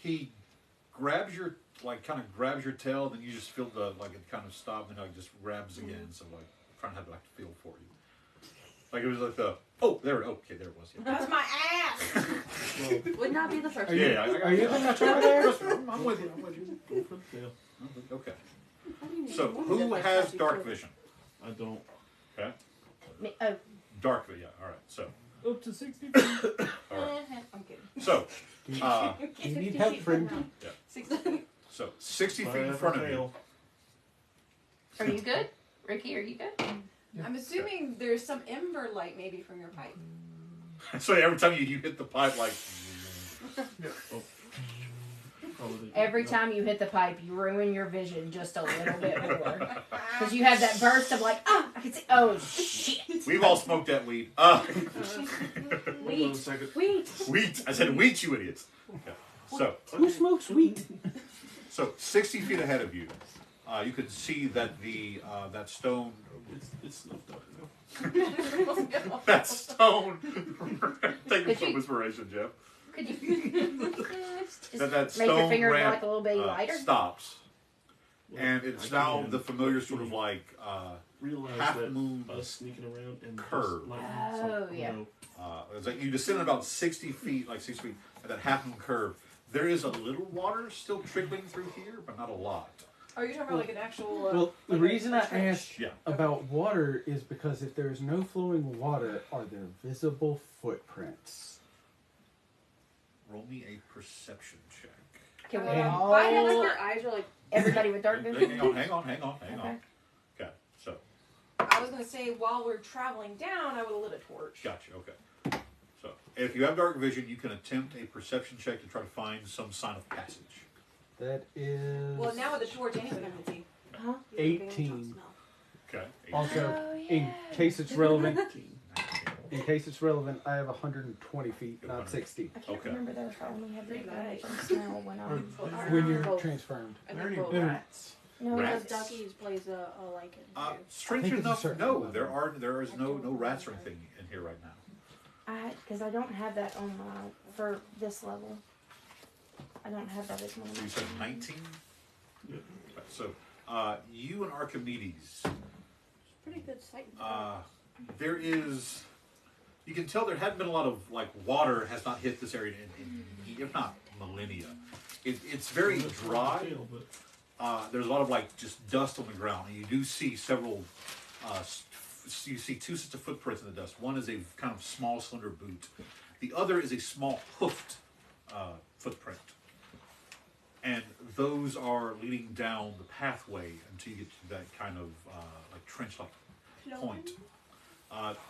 He grabs your kind of grabs your tail, then you just feel it kind of stop, and just grabs again. So trying to have a feel for you. Like it was like there it was. Yeah. That's my ass! Would not be the first Are you, one. are you the much over there? Trust me, I'm with you. Go for the tail. Okay. So who has dark vision? I don't. Okay. Me, oh, Dark vision. Yeah. All right. So. Up to 60 All right. I'm kidding. So. Do you need help, friend? 60. So 60 feet in Fire front for of you. tail. are you good, Ricky? Are you good? I'm assuming there's some ember light maybe from your pipe. So every time you hit the pipe, like. Probably Every time you hit the pipe, you ruin your vision just a little bit more. Because you have that burst of like, oh, I can see. Oh, shit. We've all smoked that weed. Hold on a second. Wheat. I said wheat, you idiots. Okay. Who smokes wheat? So 60 feet ahead of you, you can see that the that stone. It's snuffed out. That stone. Thank you Could for you- inspiration, Jeff. Could you just That make your stone finger ramp like a little bit lighter? stops, Well, and it's I now can the familiar sort of like realize half that moon us sneaking around and curve. Just, like, Oh, yeah. it's like you descend about 60 feet, like 6 feet, at that half moon curve. There is a little water still trickling through here, but not a lot. Are you talking about like an actual? Well, the like reason I trench? asked Yeah. about water is because if there's no flowing water, are there visible footprints? Roll me a perception check. Can we And- all, Why like your eyes are like everybody with dark vision? Hang on. Okay. Okay, so I was gonna say while we're traveling down, I would have lit a torch. gotcha. Okay, so if you have dark vision, you can attempt a perception check to try to find some sign of passage. That is Well, now with the torch, anyone can see. Huh? 18. Okay. Also, Oh, in yeah. case it's relevant, 19. in case it's relevant, I have 120 feet, not 60. I can't Okay. remember though if I only have the Pretty advantage nice. on smell when I'm. When you're Both. transformed. I There think you both. go. Rats. No, Rats? Because Duckies plays a lichen too. Strange I think it's a enough, certain no, level. there is no rats or anything in here right now. because I don't have that on my for this level. I don't have that as one of my. You said 19. Yep. Okay, so you and Archimedes. Pretty good sight. There is, you can tell there hadn't been a lot of like water has not hit this area in if not millennia. It's very dry. Feel, but There's a lot of like just dust on the ground, and you do see several. You see two sets of footprints in the dust. One is a kind of small, slender boot. The other is a small hoofed footprint, and those are leading down the pathway until you get to that kind of like trench-like point.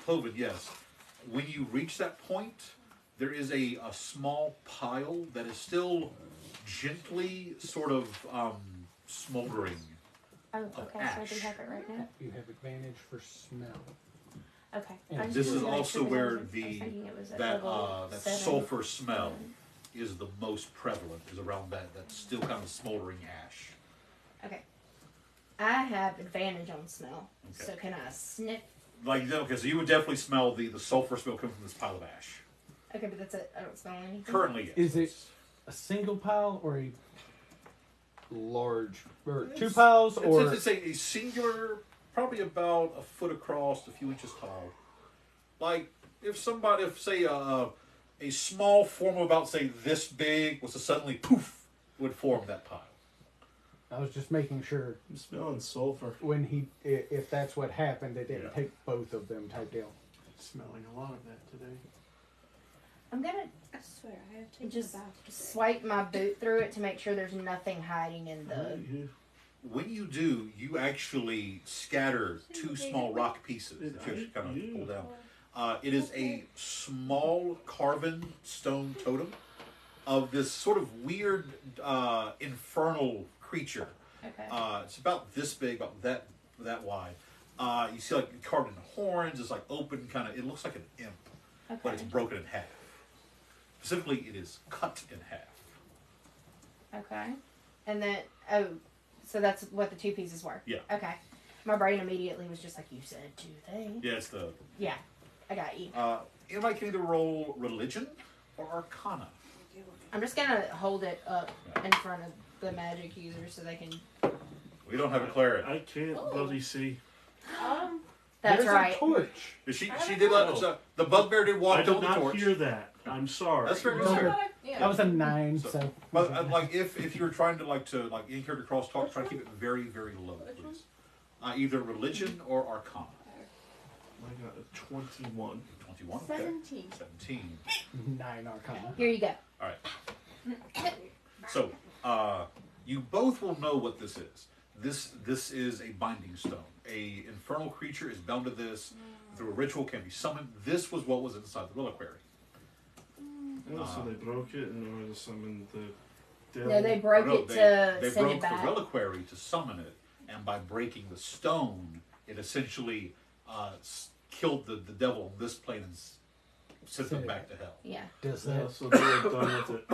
Cloven, yes. When you reach that point, there is a small pile that is still gently sort of smoldering. Oh, okay. So I ash. do have it right now. You have advantage for smell. Okay. And I just This wanted is to make also sure that I where wasn't- I was thinking it was at that level that 7. sulfur smell is the most prevalent. Is around that still kind of smoldering ash. Okay. I have advantage on smell. Okay. So can I sniff? Like okay, so you would definitely smell the sulfur smell coming from this pile of ash. Okay, but that's it. I don't smell anything. Currently, yes. Is it a single pile or a large, or two piles, or It's a singular, probably about a foot across, a few inches tall. Like if somebody, if say a small form of about say this big was to suddenly poof would form that pile. I was just making sure I'm smelling sulfur. when if that's what happened, they didn't Yeah. take both of them type deal. Smelling a lot of that today. I'm gonna I swear, I have taken just a bath. swipe my boot through it to make sure there's nothing hiding in the. When you do, you actually scatter two small rock pieces that you actually kind of pull down. It is a small carven stone totem of this sort of weird infernal creature. Okay. It's about this big, about that wide. You see like carved in horns. It's like open, kind of. It looks like an imp, but Okay. it's broken in half. Specifically, it is cut in half. Okay. And then so that's what the two pieces were. Yeah. Okay. My brain immediately was just like, you said two things. Yeah, it's the. Yeah. I got you. Anybody can either roll religion or arcana. I'm just gonna hold it up in front of the magic users so they can. We don't have a cleric. I can't bloody see. That's There's right. a torch. She did let the bugbear did walk I down did the not torch. hear that. I'm sorry. That's fair. That's That's fair. fair. Yeah. That was a 9, So- so. But like if you were trying to in character cross talk, try to keep it very very low, Which please. Either religion or arcana. I got a 21. 21. Okay. 17. 17. 9 arcana. Here you go. All right. So you both will know what this is. This is a binding stone. A infernal creature is bound to this. Through a ritual can be summoned. This was what was inside the reliquary. Oh, so they broke it in order to summon the devil. No, they broke it to they send broke it back. the reliquary to summon it, and by breaking the stone, it essentially killed the devil on this plane and sent them back to hell. Yeah. Does Yeah, that so they're done with it.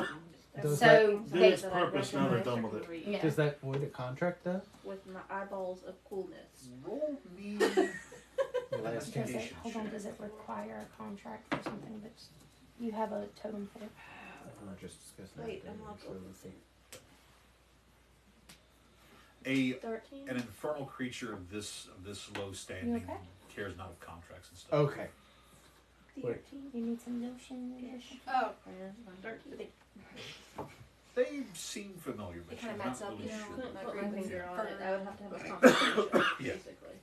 Does So Did they, its purpose, now they're done with it. yeah. does that void a contract though? With my eyeballs of coolness. Roll me Last Does game. it, hold on, does it require a contract for something that you have a totem for? We're just discussing Wait, that I'm not so let's see. a 13? an infernal creature of this low standing You okay? cares not of contracts and stuff. Okay. 13? You need some lotion? Oh, 13. They seem familiar, but It you're kinda not matches up, really you know, sure. Couldn't Like put my rings finger and on it. fur. I would have to have a conversation, Yeah. basically.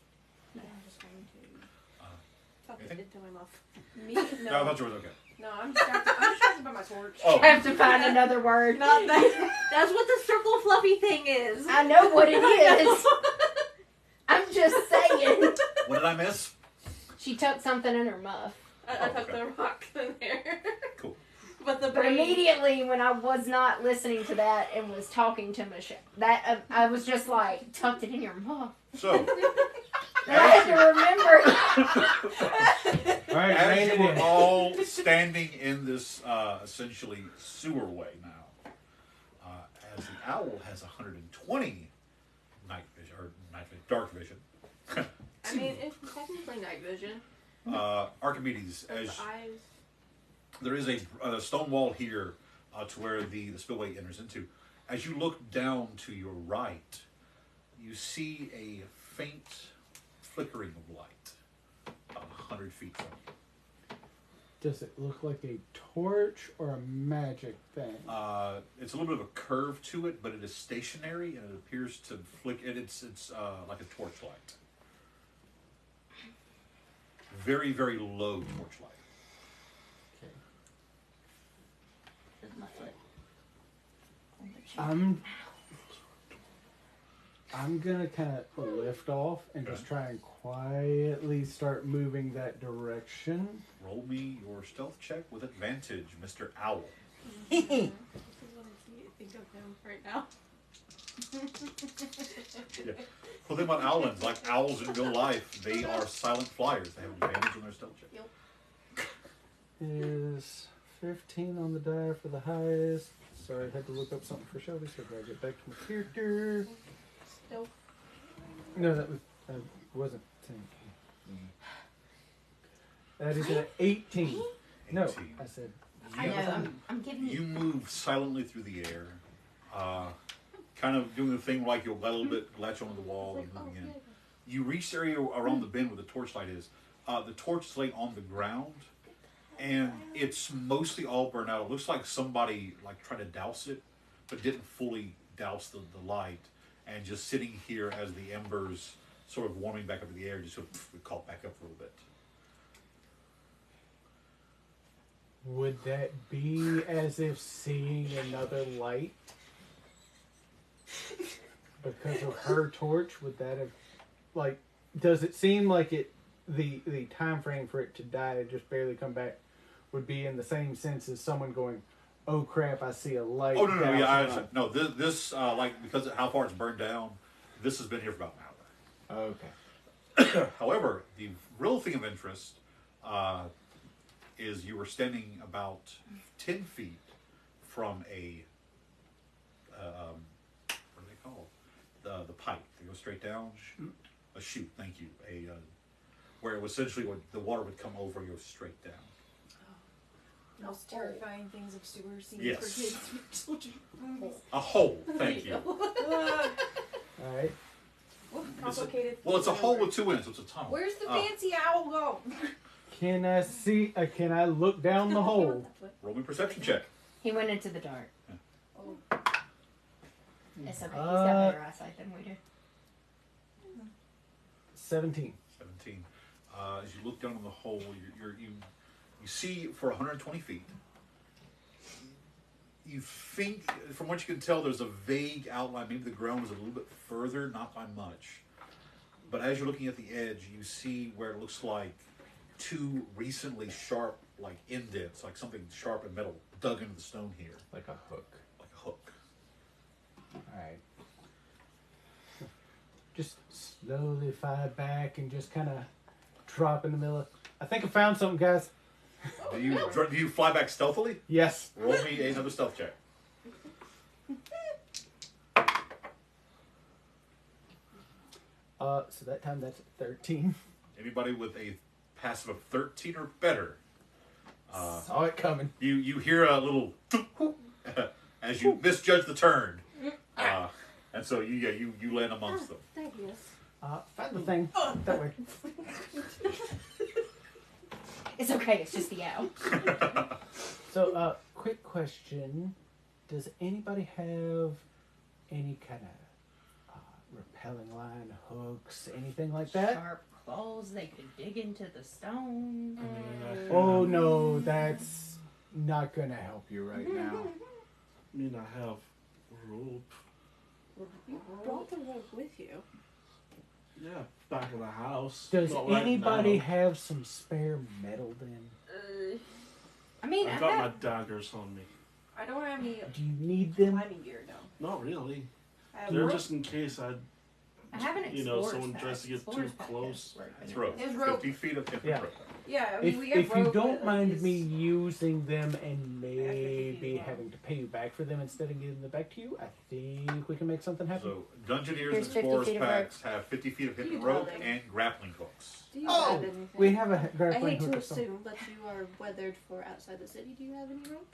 I'm just going to tuck it Anything? into my muff. me? No, I No. thought you were okay. No, I'm distracted by my torch. Oh. I have to find another word. Not that. That's what the circle fluffy thing is. I know what it is. I'm just saying. What did I miss? She tucked something in her muff. I tucked the rock in there. Cool. But the But brain. immediately when I was not listening to that and was talking to Michelle, that I was just like, tucked it in your muff. So, And I had to remember. All right, as rein you it were in. all standing in this essentially sewer way now, as the owl has 120 night vision or dark vision, I mean, it's technically night vision. Archimedes, The as eyes. there is a stone wall here to where the spillway enters into. As you look down to your right, you see a faint flickering of light about 100 feet from you. Does it look like a torch or a magic thing? It's a little bit of a curve to it, but it is stationary and it appears to flick. It's like a torchlight. Very, very low torchlight. Okay. Here's my foot. I'm gonna kind of lift off and just try and quietly start moving that direction. Roll me your stealth check with advantage, Mr. Owl. This is what I think of him right now. Yeah. Well, thing about owlins, like owls in real life, they are silent flyers. They have advantage on their stealth check. Is 15 on the die for the highest. Sorry, I had to look up something for Shelby, so I gotta get back to my character. Still. No, that wasn't 10. That is an 18. No, 18. I said I know, I'm giving You you. move silently through the air, kind of doing the thing like you'll a little bit latch onto the wall and moving in. You reach the area around the bend where the torchlight is. The torch is laying on the ground, and it's mostly all burned out. It looks like somebody like tried to douse it, but didn't fully douse the light, and just sitting here as the embers sort of warming back up in the air, just sort of caught back up a little bit. would that be as if seeing another light? Because of her torch, would that have, like, does it seem like the time frame for it to die and just barely come back would be in the same sense as someone going, oh crap, I see a light. Oh no, yeah, I dousing understand. No, this like because of how far it's burned down, this has been here for about an hour. Okay. However, the real thing of interest is you were standing about 10 feet from a what are they called? The pipe that goes straight down. Chute. A chute. Thank you. Where it was essentially the water would come over and go straight down. Most terrifying things of sewer scenes Yes. for kids with children. A hole. Thank you. All right. Complicated. Well, it's a hole with two ends. So it's a tunnel. Where's the fancy owl go? Can I see? Can I look down the hole? Roll me a perception check. He went into the dark. Oh. It's okay. He's got better eyesight than we do. 17. 17. As you look down in the hole, you see for 120 feet. You think, from what you can tell, there's a vague outline. Maybe the ground was a little bit further, not by much. But as you're looking at the edge, you see where it looks like two recently sharp, like indents, like something sharp and metal dug into the stone here, Like a hook. like a hook. Alright. Just slowly fire back and just kind of drop in the middle. I think I found something, guys. Do you fly back stealthily? Yes. Roll me another stealth check. So that time that's 13. Anybody with a passive of 13 or better. Saw it coming. You hear a little as you misjudge the turn, and so you land amongst them. Thank you. Found the thing. That way. It's okay. It's just the owl. So, quick question. Does anybody have any kind of repelling line, hooks, anything like that? Sharp claws. They could dig into the stone. Oh no, that's not gonna help you right now. I mean, I have rope. You brought the rope with you. Yeah, back of the house. Does Not right anybody now. have some spare metal then? I mean, I've I got have, my daggers on me. I don't have any Do you need them? climbing gear, no. Not really. I have They're rope. just in case I. I have an You know, explorer's someone pack. tries to get Explorer's too pack close. has rope in It's it. rope. It's rope. 50 feet of hip Yeah. rope. Yeah, I mean, If, we have if you rope, don't but, mind it's- me using them and maybe feet having long. to pay you back for them instead of giving them back to you, I think we can make something happen. So Dungeoneers and Here's 50 Explorers feet of packs have 50 feet of hip You rope darling. and grappling hooks. Do you Oh, have anything? we have a I grappling hate hook to or something. assume, but you are weathered for outside the city. Do you have any rope?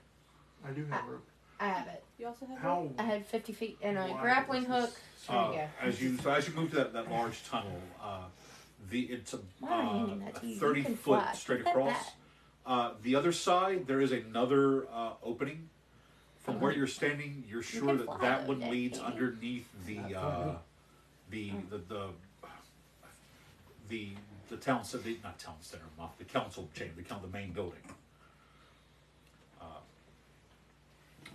I do have rope. I have it. You also have How rope? I had 50 feet and a wide grappling is hook. this? There you go. As you move to that large tunnel, it's a Why am I handing that to you? You 30 can foot fly. straight Look at across. The other side, there is another opening. From where you're standing, you're sure can that fly that though, one Dad, leads can't you? underneath the town center, not town center, the council chamber, the main building.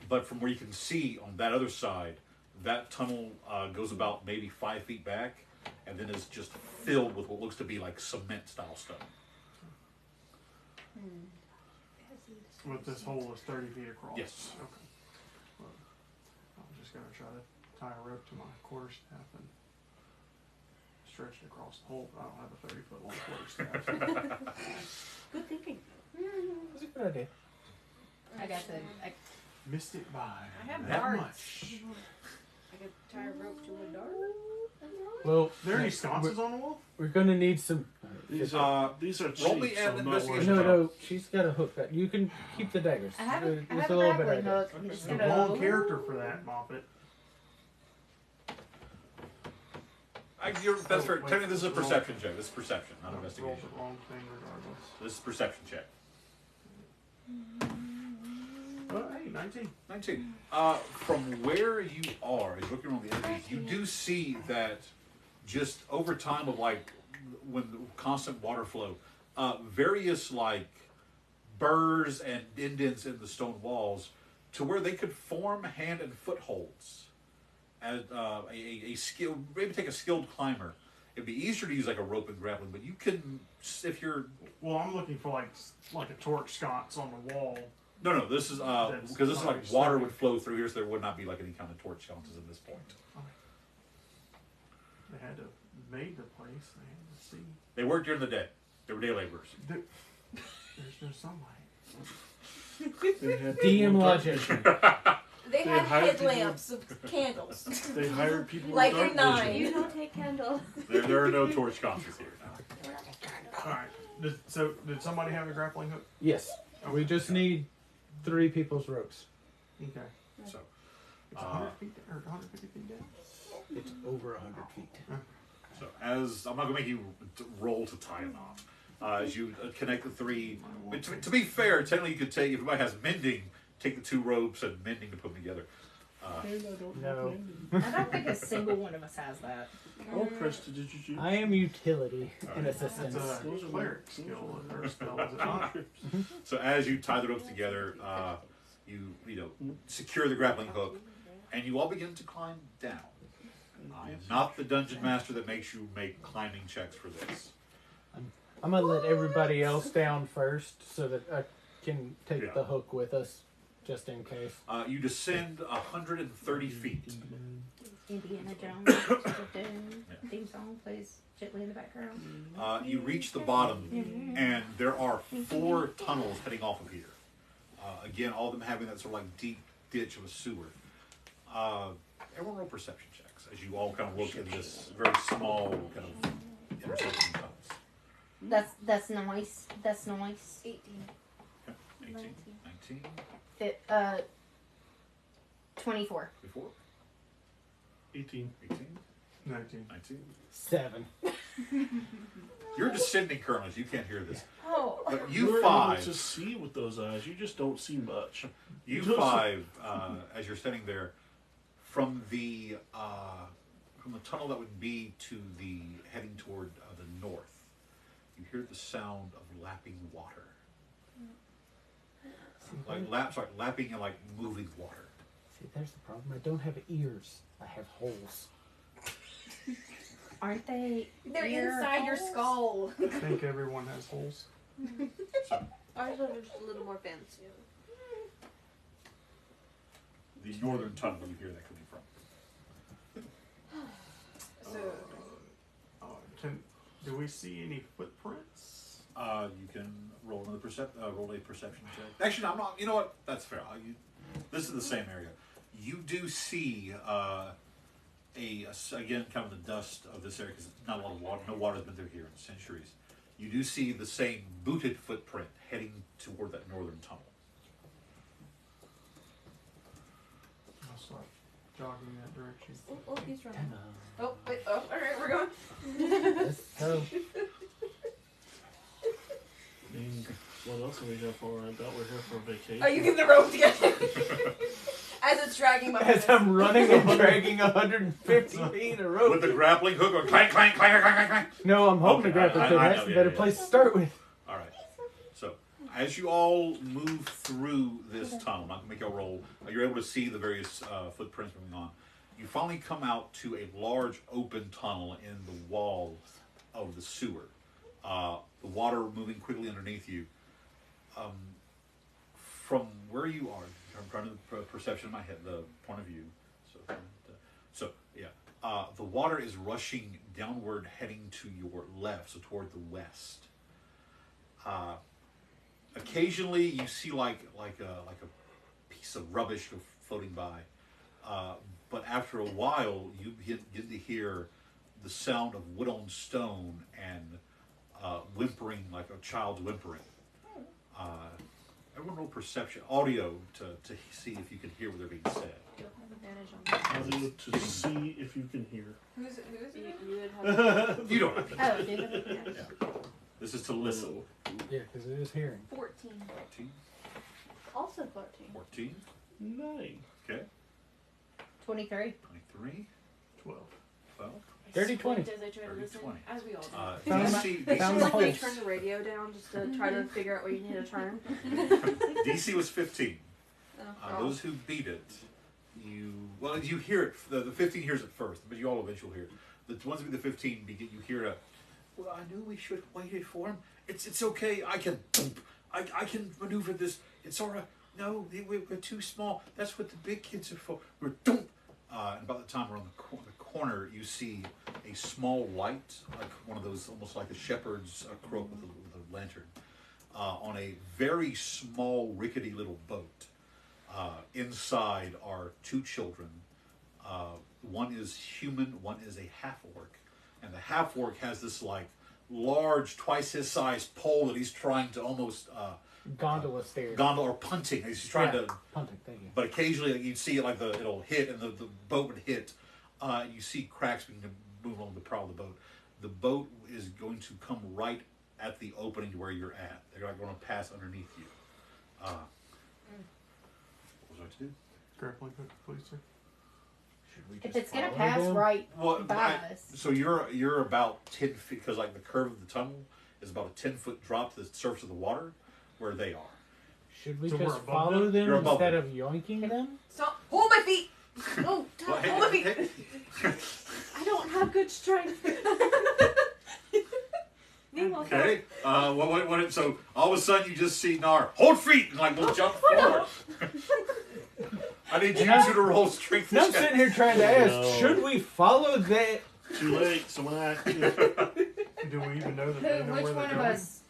But from where you can see on that other side, that tunnel goes about maybe 5 feet back, and then is just filled with what looks to be like cement style stuff. With this hole is 30 feet across. Yes. Okay. Well, I'm just gonna try to tie a rope to my quarterstaff and stretch it across the hole. I don't have a 30-foot long quarterstaff. Good thinking. That's a good idea. I got the. Missed it by I have that darts. much. I could tie a rope to a dart. Well, Are there any sconces on the wall? we're gonna need some. These Uh, are roll me cheap, an so I'm not investigation worried No, about. no, she's got a hook. You can keep the daggers. I have It's a, I have a a little bit grappling idea. hook. I'm just The gonna. wrong character for that, Moppet. That's fair. wait, Technically, this is a roll. perception check. This is perception, not Rolled investigation. the wrong thing regardless. This is perception check. Well, hey, 19. 19. From where you are, as you're looking around the edges, you do see that just over time of like when the constant water flow, various like burrs and indents in the stone walls to where they could form hand and footholds. As a skill, maybe take a skilled climber. It'd be easier to use like a rope and grappling, but you can if you're Well, I'm looking for like a torch sconce on the wall. no. This is That's because this is like not water extending. would flow through here, so there would not be like any kind of torch sconces at this point. They had to have made the place. They had to see. They worked during the day. They were day laborers. There's no sunlight. They had DM people logic. They They had hired people- headlamps of candles. They hired people Like with in dark nine. vision. You don't take candle. There are no torch sconces here now. All right. So did somebody have a grappling hook? Yes. We just need 3 people's ropes. Okay. So It's 100 feet or 150 feet down. It's over 100 feet. So as I'm not gonna make you roll to tie them off. As you connect the 3, but to be fair, technically you could take if anybody has mending, take the 2 ropes and mending to put them together. No. I don't think a single one of us has that. Oh, Krista, did you choose? I am utility and That's assistance. a Those are cleric my- skill or spell, is it not? So as you tie the ropes together, you secure the grappling hook, and you all begin to climb down. I am not the dungeon master that makes you make climbing checks for this. I'm gonna let everybody else down first so that I can take the hook with us, just in case. You descend 130 feet. Indiana Jones, theme song plays gently in the background. You reach the bottom, and there are 4 tunnels heading off of here. Again, all of them having that sort of like deep ditch of a sewer. Everyone roll perception checks as you all kind of look in this very small kind of intersection tunnels. That's nice. That's nice. 18. Okay. 18, 19, 24. before 18. 18, 19. 19. 7. You're descending, Colonels. You can't hear this. Oh. But You're you able 5. to see with those eyes. You just don't see much. You 5, as you're standing there, from the tunnel that would be to the heading toward the north, you hear the sound of lapping water, lapping and like moving water. See, there's the problem. I don't have ears. I have holes. Aren't they? They're inside your skull. I think everyone has holes. So Ours are just a little more fancy. the northern tunnel, you hear that coming from. So, Do we see any footprints? You can roll another roll a perception check. Actually, no, I'm not. You know what? That's fair. This is the same area. You do see again kind of the dust of this area because not a lot of water. No water's been through here in centuries. You do see the same booted footprint heading toward that northern tunnel. I'll start jogging in that direction. Oh, he's running. oh, wait, oh, alright, we're going. Let's go. I mean, what else are we here for? I bet we're here for vacation. Are you getting the rope together? As it's dragging my As I'm running and dragging 150 feet of rope. With the grappling hook going clank, clank, clank, clank, clank, clank. No, I'm holding Okay, the grappling I hook. know, That's the yeah, better yeah. place to start with. All right. So as you all move through this tunnel, I'm not gonna make y'all roll. You're able to see the various footprints moving on. You finally come out to a large open tunnel in the wall of the sewer. The water moving quickly underneath you. From where you are, I'm trying to perception in my head, the point of view. So yeah, the water is rushing downward, heading to your left, so toward the west. Occasionally, you see like a piece of rubbish go floating by, but after a while, you begin to hear the sound of wood on stone and whimpering like a child's whimpering. Everyone roll perception, audio to see if you can hear what they're being said. Audio to see if you can hear. Who is it? You would have You don't. Oh, dude. Yeah. This is to listen. Yeah, because it is hearing. 14. 14, Also 14. 14, 9. okay, 23. 23, 12. 12, Dirty 20. As I try to 30, listen. 20. As we all do. Found DC, It's Found just like when you holes. turn the radio down just to try to figure out where you need to turn. DC was 15. Oh. Those who beat it, you hear it. The 15 hears it first, but you all eventually hear it. The ones with the 15, you hear it. Well, I knew we should have waited for him. It's okay. I can maneuver this. It's all right. No, we're too small. That's what the big kids are for. We're and about the time we're on the corner, you see a small light, like one of those, almost like a shepherd's crook with a lantern, on a very small, rickety little boat. Inside are 2 children. One is human, one is a half-orc. And the half-orc has this like large, twice his size pole that he's trying to almost Gondola stairs. gondola or punting. He's trying to, Punting, thank you. but occasionally you'd see it like it'll hit and the boat would hit. You see cracks being moved along the prow of the boat. The boat is going to come right at the opening to where you're at. They're not going to pass underneath you. What was I to do? Grappling hook, please, sir. Should we If just it's gonna follow pass them? right Well, by us. so you're about 10 feet because like the curve of the tunnel is about a 10-foot drop to the surface of the water where they are. Should we So we're just above follow them? them You're above instead them. of yoinking them? Stop! Hold my feet! No, Well, hold my feet! I don't have good strength. Okay. So all of a sudden you just see Nar hold feet and like we'll jump forward. I need you two to roll strength. Now I'm check. sitting here trying to ask, No. should we follow that? Too late. Someone acted. Do we even know that they know Which where one they're of going? us?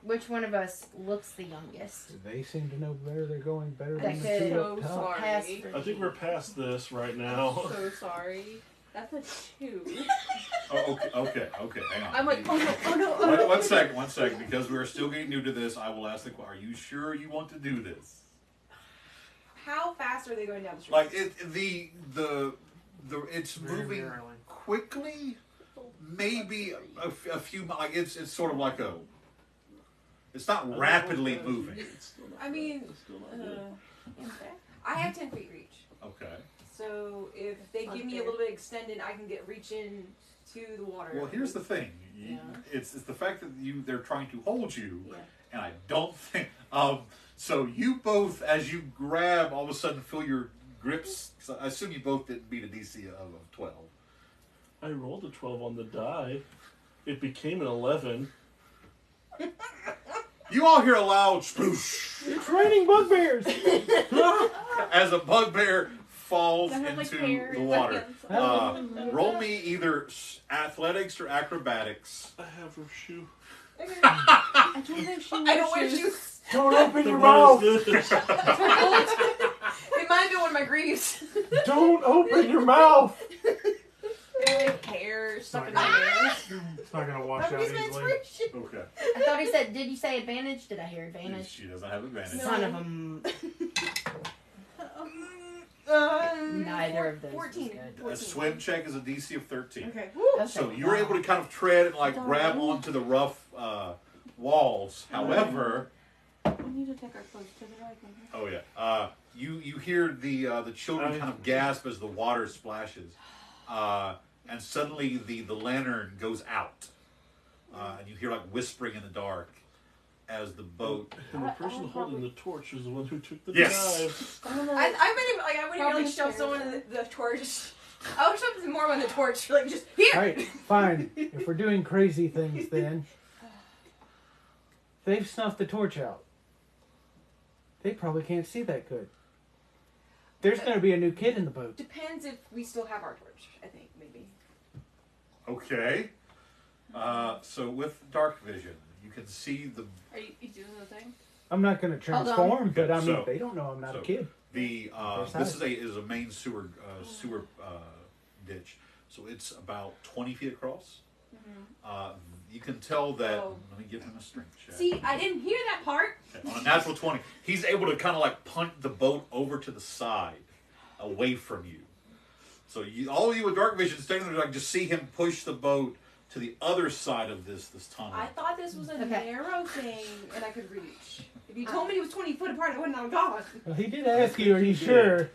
Which one of us looks the youngest? They seem to know where they're going better That than the could- two So up top. sorry. Pass for I think we're past this right now. So sorry. That's a 2. Oh, okay. Hang on. I'm like, oh no, oh no, oh no. One second. Because we're still getting new to this, I will ask the question: are you sure you want to do this? How fast are they going down the street? Like it's Very moving rarely. quickly. Maybe a few. Like it's sort of like a. It's not rapidly moving. I mean, I have 10 feet reach. Okay. So if they give me a little bit extended, I can get reach in to the water. Well, here's the thing. It's the fact that they're trying to hold you, and I don't think. So you both, as you grab, all of a sudden feel your grips. So I assume you both didn't beat a DC of 12. I rolled a 12 on the die. It became an 11. You all hear a loud sploosh It's raining bugbears! as a bugbear falls I have, like, into hair the in my water. hands. Roll me either athletics or acrobatics. I have her shoe. I don't know if she I don't wear shoes. Don't open your What mouth! is this? It might have been one of my greaves. Don't open your mouth! like hair stuck in my nails. It's not gonna wash out Nobody's easily. inspiration. Okay. I thought he said. Did you say advantage? Did I hear advantage? She doesn't have advantage. Son of a. Neither of those was 14. good. A swim check is a DC of 13. Okay. Okay. So you're able to kind of tread and like grab onto the rough walls. However, We need to take our clothes to the right. oh yeah, you hear the children kind of gasp as the water splashes, and suddenly the lantern goes out, and you hear like whispering in the dark as the boat. And the person holding the torch is the one who took the Yes. dive. I wouldn't Probably really shove scared. someone the torch. I would shove more on the torch, like just here. Alright, fine. If we're doing crazy things then, they've snuffed the torch out. They probably can't see that good. There's going to be a new kid in the boat. Depends if we still have our torch. I think maybe. Okay. So with dark vision, you can see the Are you doing the thing? I'm not going to Hold on. transform, but I mean, So- they don't know I'm not a so- kid. the There's this is a main sewer ditch, so it's about 20 feet across. You can tell that. Oh. Let me give him a strength check. See, I didn't hear that part. Okay, on a natural 20, he's able to kind of like punt the boat over to the side, away from you. So all of you with dark vision standing there, like just see him push the boat to the other side of this tunnel. I thought this was a Okay. narrow thing and I could reach. If you told me it was 20 foot apart, I wouldn't have gone. Well, he did ask you, are you sure?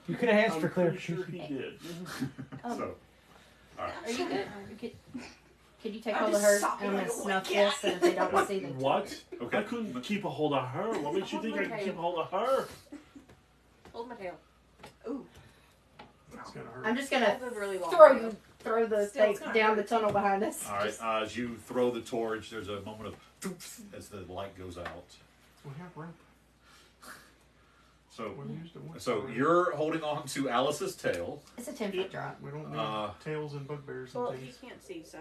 You could have asked I'm for pretty sure clarification. he did. So, all right. Are you good? Could you take I'm hold of just her? sobbing I'm gonna like a snuff cat. this, and if they don't see the What? Okay. I couldn't keep a hold of her. What makes you think I can keep a hold of her? Hold my tail. Ooh. It's gonna hurt. I'm just I gonna have a really long tail. throw the Still, thing it's gonna down the hurt. tunnel behind us. All right. As you throw the torch, there's a moment of "Doops" as the light goes out. We have rope. So, We used it once. so you're holding on to Alice's tail. It's a 10-foot drop. We don't need tails and bugbears Well, and you things. can't see, so.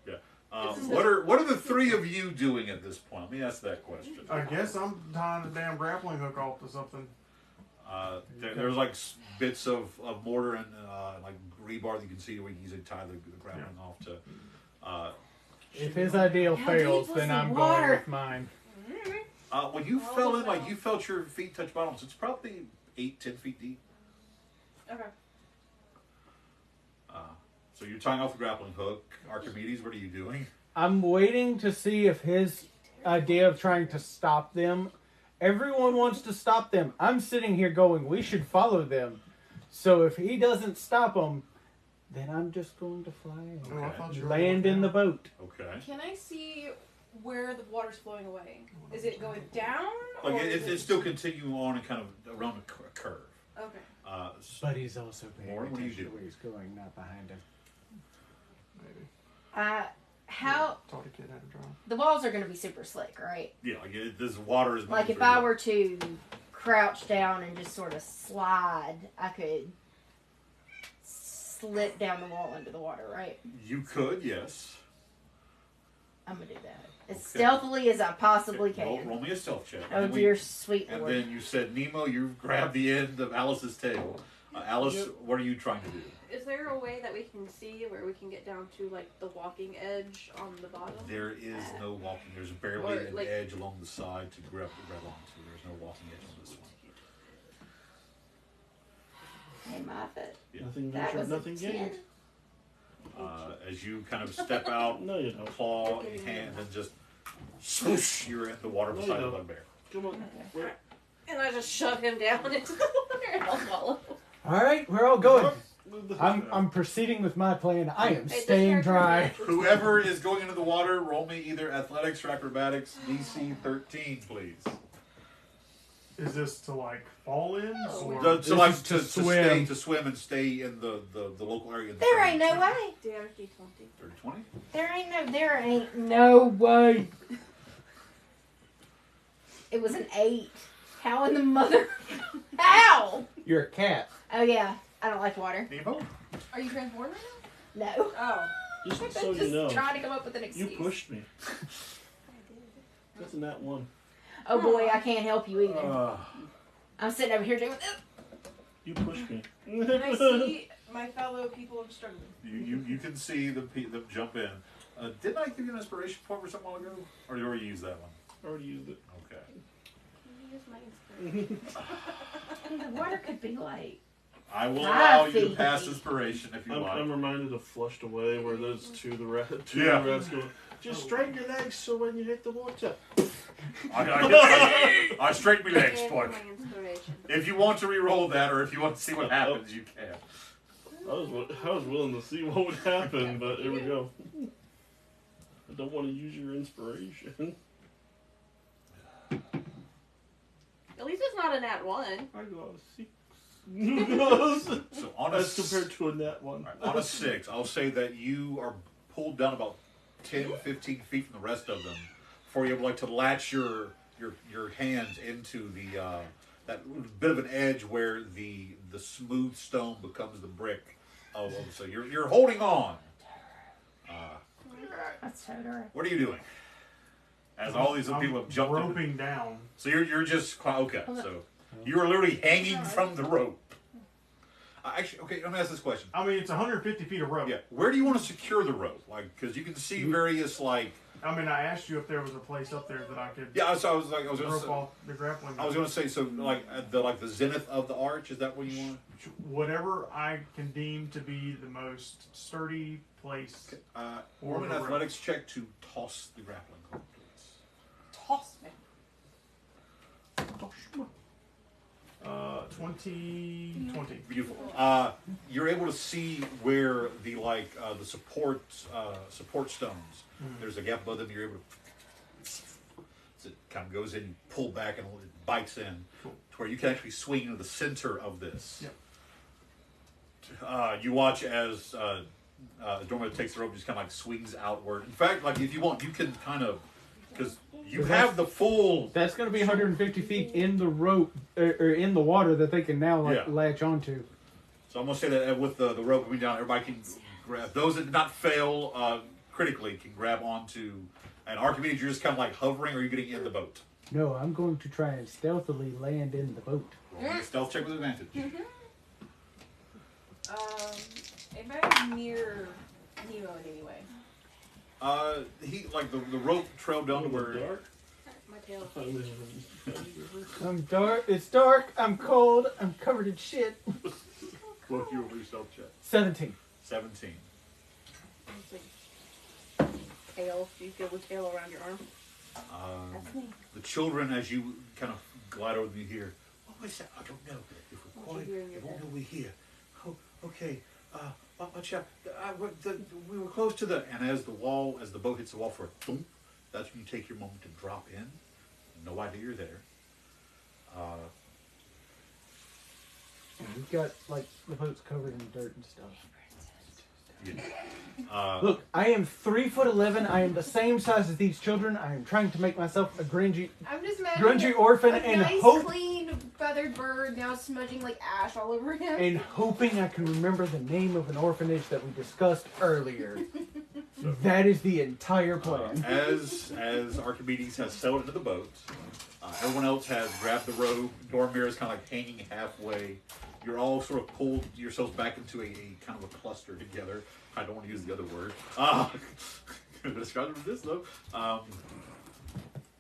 This is What are the three of you doing at this point? Let me ask that question. I guess I'm tying a damn grappling hook off to something. There's like bits of mortar and like rebar that you can see where you can tie the grappling off to. If his ideal How deep fails, was then the I'm water? going with mine. When you fell in, like you felt your feet touch bottom, so it's probably 8-10 feet deep. Okay. So you're tying off the grappling hook. Archimedes, what are you doing? I'm waiting to see if his idea of trying to stop them. Everyone wants to stop them. I'm sitting here going, we should follow them. So if he doesn't stop them, then I'm just going to fly Oh, I thought you and were land going in the down. boat. Okay. Can I see where the water's flowing away? Is it going down? Like or is it's still continuing on and kind of around a curve. Okay. But he's also paying Lauren, what do you attention do? to where he's going, not behind him. Maybe. How Taught a kid how to drive. the walls are going to be super slick, right? Yeah, this water is Like if I were to crouch down and just sort of slide, I could slip down the wall into the water, right? You could, yes. I'm gonna do that as Okay. stealthily as I possibly Okay, can. roll me a stealth check. Oh And dear sweet And lord! then you said, Nemo, you grabbed the end of Alice's tail. Alice, what are you trying to do? Is there a way that we can see where we can get down to like the walking edge on the bottom? There is no walking. There's barely Or, an like- edge along the side to grab onto. There's no walking edge on this one. Hey, Moffat, Nothing that ventured, was nothing a 10. gained. As you kind of step out, No, you don't. claw in hand, and just swoosh, you're in the water No, beside you the don't. bugbear. Come on. Wait. And I just shove him down into the water and I'll follow. All right, we're all going. Move the I'm fish I'm proceeding with my plan. I am Hey, this staying character dry. matches- Whoever is going into the water, roll me either athletics or acrobatics, DC 13, please. Is this to like fall in? Or To like is to to swim. swim and stay in the local area. There ain't no way. DRG 20. 30-20? There ain't no way. It was an 8. How in the mother? How? You're a cat. Oh yeah, I don't like water. Nemo? Are you transformed right No. now? Oh. Just I'm so you just know, trying to come up with an you excuse. pushed me. That's in that one. Oh boy, I can't help you either. Uh, I'm sitting over here doing this. You pushed me. Can I see my fellow people struggling? you can see them jump in. Didn't I give you an inspiration point for something a while ago? Or did you already use that one? Already used it. Okay. Use my inspiration. The water could be like. I will 5 allow you to feet. pass inspiration if you I'm like. reminded of Flushed Away, where those two the rats go. Just straighten your legs so when you hit the water. I straighten my legs, And boy. my inspiration. If you want to re-roll that, or if you want to see what happens, you can. I was willing to see what would happen, but here we go. I don't want to use your inspiration. At least it's not a nat 1. I got a 6. So on a As compared to a nat 1. on a 6, I'll say that you are pulled down about 10, 15 feet from the rest of them before you're able to latch your hands into the that bit of an edge where the smooth stone becomes the brick. So you're holding on. That's so dark. What are you doing? As all these other people have jumped in. roping down. So you're just okay. So you are literally hanging from the rope. Actually, okay. Let me ask this question. I mean, it's 150 feet of rope. Yeah, where do you want to secure the rope? Like, because you can see various like. I mean, I asked you if there was a place up there that I could Yeah, so I was going rope to. off the grappling. I was going to say, so like at the zenith of the arch. Is that what you want? Whatever I can deem to be the most sturdy place. Roll an athletics check to toss the grappling hook, please. Toss me. 20. Beautiful. You're able to see where the the support stones. There's a gap above them. You're able to. So it kind of goes in, you pull back, and it bites in to where you can actually swing into the center of this. Yep. You watch as Dorma takes the rope, just kind of like swings outward. In fact, like if you want, you can kind of because you have the full. That's going to be 150 feet in the rope or in the water that they can now latch onto. So I'm gonna say that with the rope coming down, everybody can grab. Those that did not fail critically can grab onto. And Archimedes, you're just kind of like hovering, or are you getting in the boat? No, I'm going to try and stealthily land in the boat. Roll me a stealth check with advantage. If I'm near Nemo in any way. He like the rope trailed down to where. Dark. My tail. I'm dark. It's dark. I'm cold. I'm covered in shit. What you over your stealth check? 17. 17. Tail. Do you feel the tail around your arm? That's me. The children, as you kind of glide over, you hear, "What was that? I don't know. If we're What quiet, you hear in they your won't head? know we're here." Oh, okay. Watch out. We were close to the. And as the boat hits the wall for a thump, that's when you take your moment to drop in. No idea you're there. We've got like the boat's covered in dirt and stuff. Look, I am 3'11". I am the same size as these children. I am trying to make myself a grungy I'm just imagining orphan a and nice, hope clean, feathered bird now smudging like ash all over him. and hoping I can remember the name of an orphanage that we discussed earlier. That is the entire plan. As Archimedes has sailed into the boat, everyone else has grabbed the rope. Dormir is kind of like hanging halfway. You're all sort of pulled yourselves back into a kind of a cluster together. I don't want to use the other word. Describe it as this though.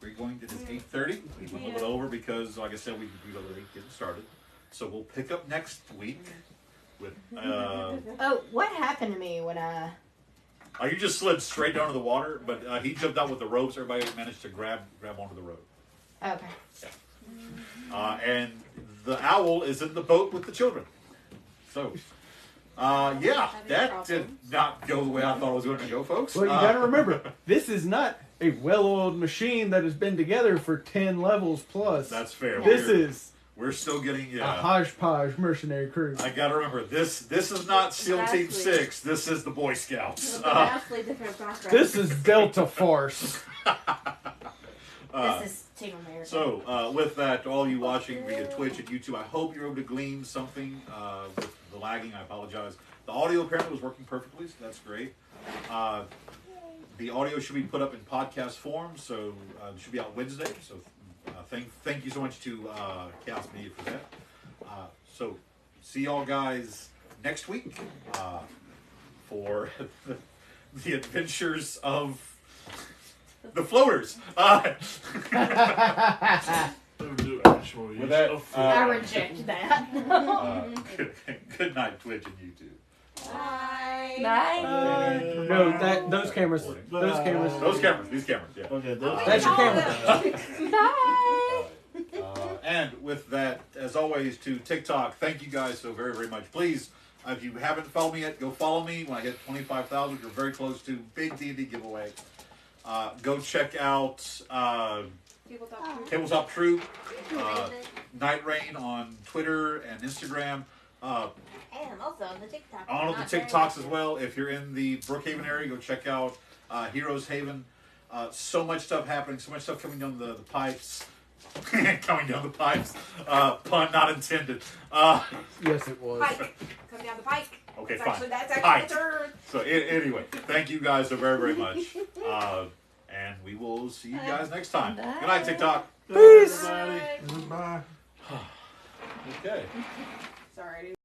We're going to this 8:30. We went a little bit over because, like I said, we got late getting started. So we'll pick up next week with. Oh, what happened to me when I? Oh, you just slid straight down to the water, but he jumped out with the ropes. Everybody managed to grab onto the rope. Okay. And the owl is in the boat with the children. So, yeah, that did not go the way I thought it was going to go, folks. Well, you gotta remember, this is not a well-oiled machine that has been together for 10 levels plus. That's fair. We're still getting a hodgepodge mercenary crew. I gotta remember this is not SEAL Team 6. This is the Boy Scouts. Vastly different background. This is Delta Force. This is Team America. So, with that, all you watching via Twitch and YouTube, I hope you're able to glean something with the lagging. I apologize. The audio apparently was working perfectly, so that's great. The audio should be put up in podcast form, so it should be out Wednesday. So, thank you so much to Chaos Media for that. So, see y'all guys next week for the adventures of the floaters. With that, I reject that. good night, Twitch and YouTube. Bye. Bye. No, those cameras. These cameras, yeah. Okay, that's your camera. Bye. And with that, as always, to TikTok, thank you guys so very, very much. Please, if you haven't followed me yet, go follow me. When I hit 25,000, you're very close to big D&D giveaway. Go check out Tabletop Troop, Night Rain on Twitter and Instagram. And also on the TikTok. On the TikToks as well. If you're in the Brookhaven area, go check out Heroes Haven. So much stuff happening, so much stuff coming down the pipes. Coming down the pipes. Pun not intended. Yes, it was. Pike. Come down the pike. Okay, That's fine. actually Pike. the turn. So anyway, thank you guys so very, very much. And we will see you guys next time. Bye. Good night, TikTok. Peace. Bye. Okay. Sorry.